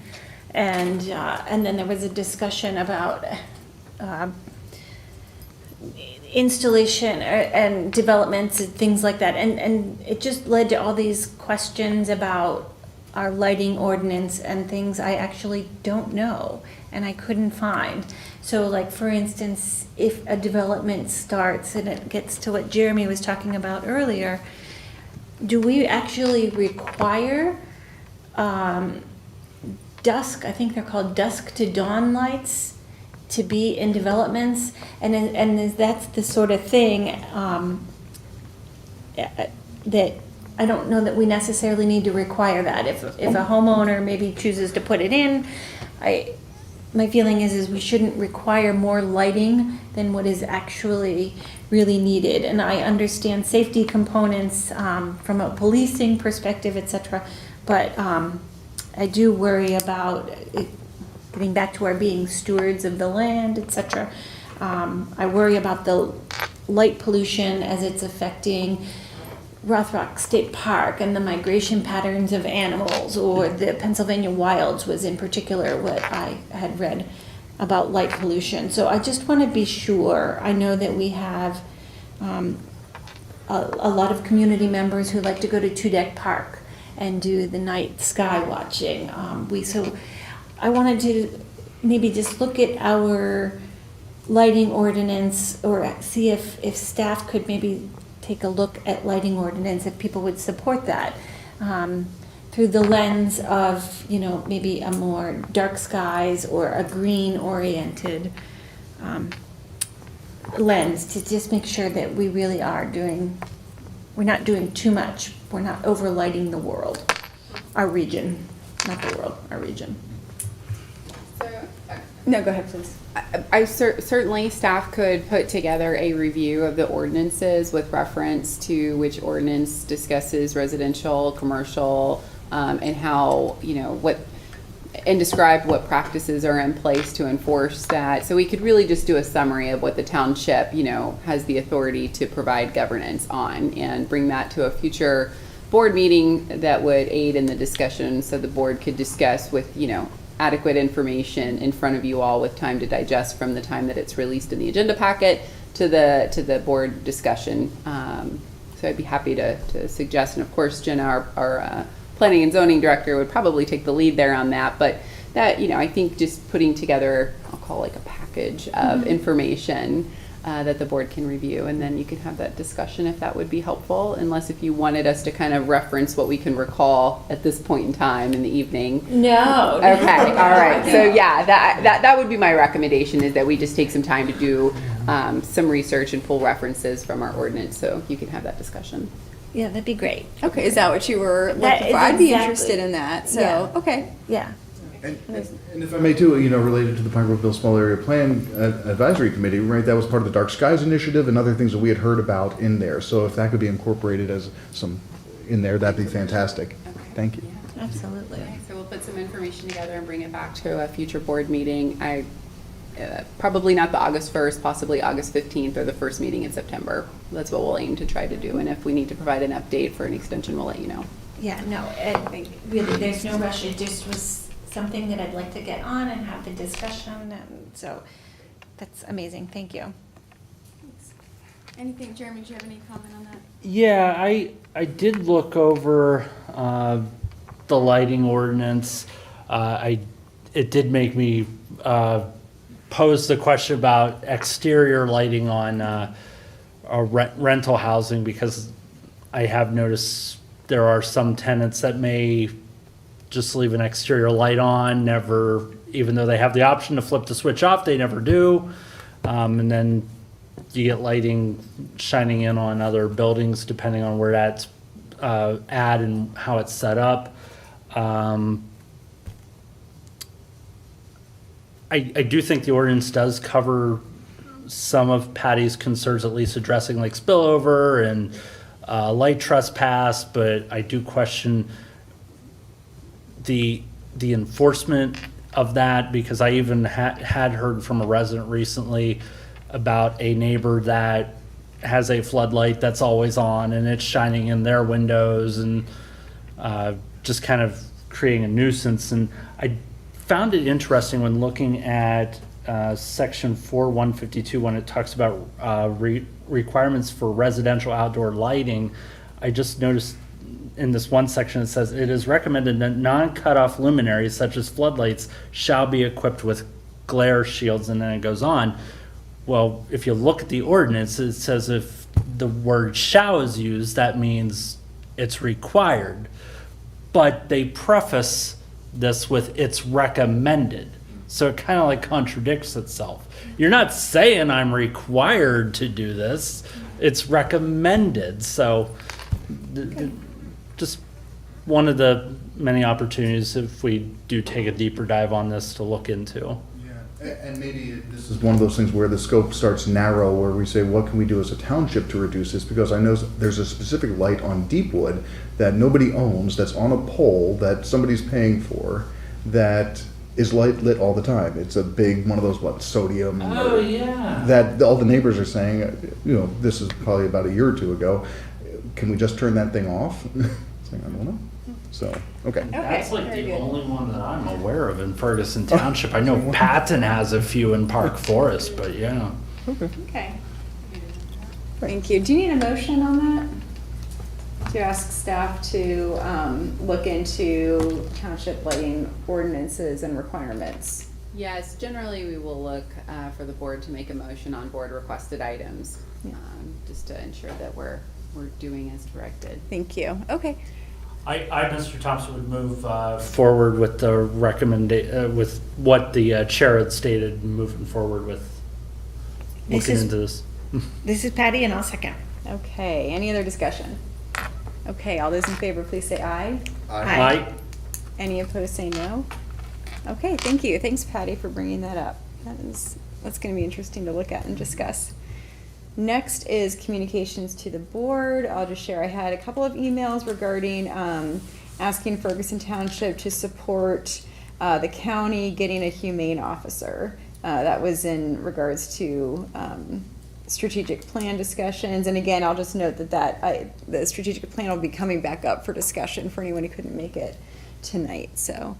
and then there was a discussion about installation and developments and things like that, and it just led to all these questions about our lighting ordinance and things I actually don't know and I couldn't find. So like, for instance, if a development starts and it gets to what Jeremy was talking about earlier, do we actually require dusk, I think they're called dusk to dawn lights, to be in developments? And that's the sort of thing that I don't know that we necessarily need to require that. If a homeowner maybe chooses to put it in, my feeling is we shouldn't require more lighting than what is actually really needed. And I understand safety components from a policing perspective, etc. But I do worry about it, getting back to our being stewards of the land, etc. I worry about the light pollution as it's affecting Rothrock State Park and the migration patterns of animals, or the Pennsylvania wilds was in particular what I had read about light pollution. So I just want to be sure. I know that we have a lot of community members who like to go to Two Deck Park and do the night sky watching. So I wanted to maybe just look at our lighting ordinance, or see if staff could maybe take a look at lighting ordinance, if people would support that, through the lens of, maybe a more dark skies or a green oriented lens, to just make sure that we really we're not doing too much. We're not overlighting the world, our region, not the world, our region. No, go ahead, please. Certainly staff could put together a review of the ordinances with reference to which ordinance discusses residential, commercial, and how, and describe what practices are in place to enforce that. So we could really just do a summary of what the township, has the authority to provide governance on, and bring that to a future board meeting that would aid in the discussion, so the board could discuss with, adequate information in front of you all, with time to digest from the time that it's released in the agenda packet to the board discussion. So I'd be happy to suggest, and of course Jenna, our planning and zoning director, would probably take the lead there on that. But that, I think just putting together, I'll call like a package of information that the board can review, and then you can have that discussion if that would be helpful, unless if you wanted us to kind of reference what we can recall at this point in time in the evening. No. Okay, all right. So yeah, that would be my recommendation, is that we just take some time to do some research and pull references from our ordinance, so you can have that discussion. Yeah, that'd be great. Okay, is that what you were That looking is for? I'd be exactly- interested in that, so, Yeah. okay. Yeah. And if I may too, related to the Pine Grove Small Area Plan Advisory Committee, right, that was part of the Dark Skies Initiative and other things that we had heard about in there. So if that could be incorporated as some in there, that'd be fantastic. Thank you. Absolutely. So we'll put some information together and bring it back to a future board meeting. Probably not the August 1st, possibly August 15th or the first meeting in September. That's what we'll aim to try to do. And if we need to provide an update for an extension, we'll let you know. Yeah, no, really, there's no rush. It just was something that I'd like to get on and have the discussion, and so that's amazing. Thank you. Anything, Jeremy, do you have any comment on that? Yeah, I did look over the lighting ordinance. It did make me pose the question about exterior lighting on rental housing, because I have noticed there are some tenants that may just leave an exterior light on, never, even though they have the option to flip the switch off, they never do. And then you get lighting shining in on other buildings depending on where that's at and how it's set up. I do think the ordinance does cover some of Patty's concerns, at least addressing like spillover and light trespass, but I do question the enforcement of that, because I even had heard from a resident recently about a neighbor that has a floodlight that's always on and it's shining in their windows and just kind of creating a nuisance. And I found it interesting when looking at section 4.152 when it talks about requirements for residential outdoor lighting. I just noticed in this one section it says it is recommended that non-cutoff luminaries such as floodlights shall be equipped with glare shields, and then it goes on. Well, if you look at the ordinance, it says if the word shall is used, that means it's required. But they preface this with it's recommended. So it kind of like contradicts itself. You're not saying I'm required to do this, it's recommended. So just one of the many opportunities, if we do take a deeper dive on this, to look into. And maybe this is one of those things where the scope starts narrow, where we say, what can we do as a township to reduce this? Because I know there's a specific light on Deepwood that nobody owns, that's on a pole that somebody's paying for, that is lit all the time. It's a big one of those, sodium. Oh, yeah. That all the neighbors are saying, this is probably about a year or two ago, can we just turn that thing off? Saying, I don't know. So, okay. That's like very the good. only one that I'm aware of in Ferguson Township. I know Patton has a few in Park Forest, but yeah. Okay. Thank you. Do you need a motion on that? To ask staff to look into township lighting ordinances and requirements? Yes, generally we will look for the board to make a motion on board requested items, just to ensure that we're doing as directed. Thank you. Okay. I Mr. Thompson, would move forward with the with what the chair had stated, moving forward with looking into this. This is Patty, and I'll second. Okay. Any other discussion? Okay. All those in favor, please say aye. Aye. Any opposed, say no. Okay. Thank you. Thanks, Patty, for bringing that up. That's going to be interesting to look at and discuss. Next is communications to the board. I'll just share, I had a couple of emails regarding asking Ferguson Township to support the county getting a humane officer. That was in regards to strategic plan discussions. And again, I'll just note that the strategic plan will be coming back up for discussion for anyone who couldn't make it tonight. So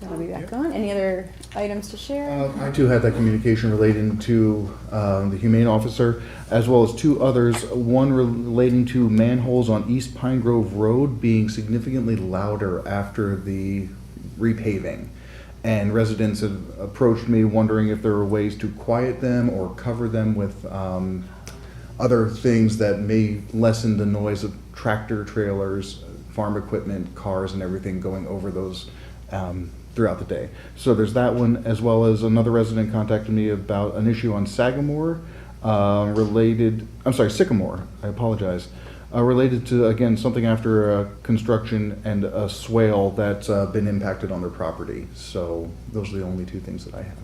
that'll be back on. Any other items to share? I too had that communication relating to the humane officer, as well as two others. One relating to manholes on East Pine Grove Road being significantly louder after the repaving. and residents have approached me wondering if there are ways to quiet them or cover them with other things that may lessen the noise of tractor trailers, farm equipment, cars, and everything going over those throughout the day. So there's that one, as well as another resident contacted me about an issue on Sycamore Sycamore, I apologize, related to, again, something after construction and a swale that's been impacted on their property. So those are the only two things that I have.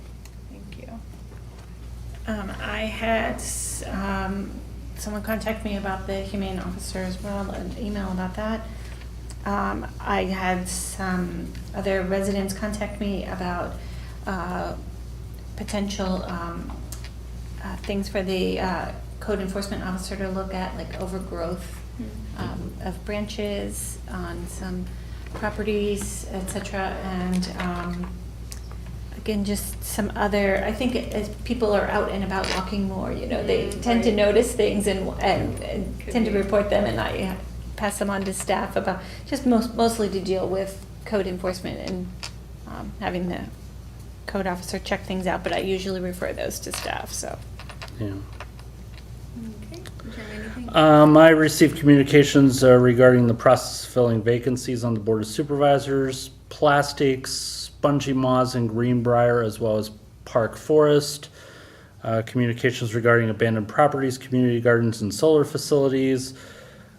Thank you. I had someone contact me about the humane officer as well, an email about that. I had some other residents contact me about potential things for the code enforcement officer to look at, like overgrowth of branches on some properties, etc. And again, just some other, I think as people are out and about walking more, you know, they tend to notice things and tend to report them, and I pass them on to staff about just mostly to deal with code enforcement and having the code officer check things out, but I usually refer those to staff, so. Yeah. Okay. Is there anything? I received communications regarding the process of filling vacancies on the Board of Supervisors, plastics, spongy moss and greenbrier, as well as park forest. Communications regarding abandoned properties, community gardens and solar facilities,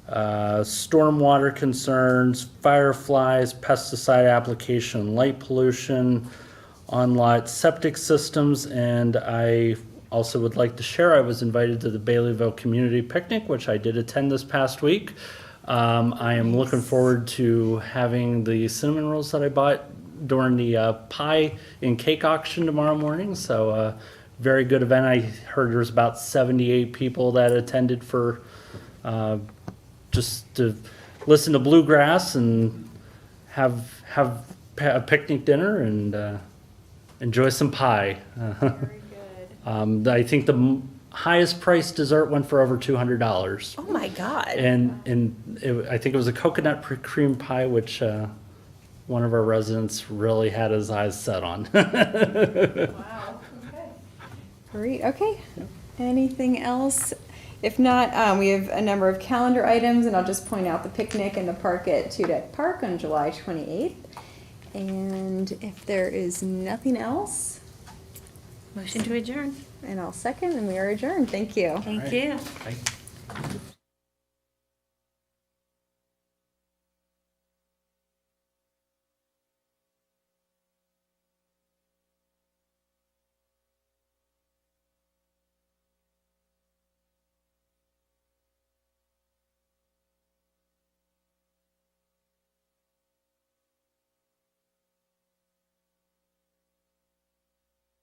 stormwater concerns, fireflies, pesticide application, light pollution, on-lot septic systems, and I also would like to share, I was invited to the Baileyville Community Picnic, which I did attend this past week. I am looking forward to having the cinnamon rolls that I bought during the pie and cake auction tomorrow morning. So very good event. I heard there was about 78 people that attended for just to listen to bluegrass and have a picnic dinner and enjoy some pie. Very good. I think the highest priced dessert went for over $200. Oh my God. And I think it was a coconut cream pie, which one of our residents really had his eyes set on. Wow. Okay. Great. Okay. Anything else? If not, we have a number of calendar items, and I'll just point out the picnic and the park at Two Deck Park on July 28th. And if there is nothing else, Motion to adjourn. and I'll second, and we are adjourned. Thank you. Thank you. Bye.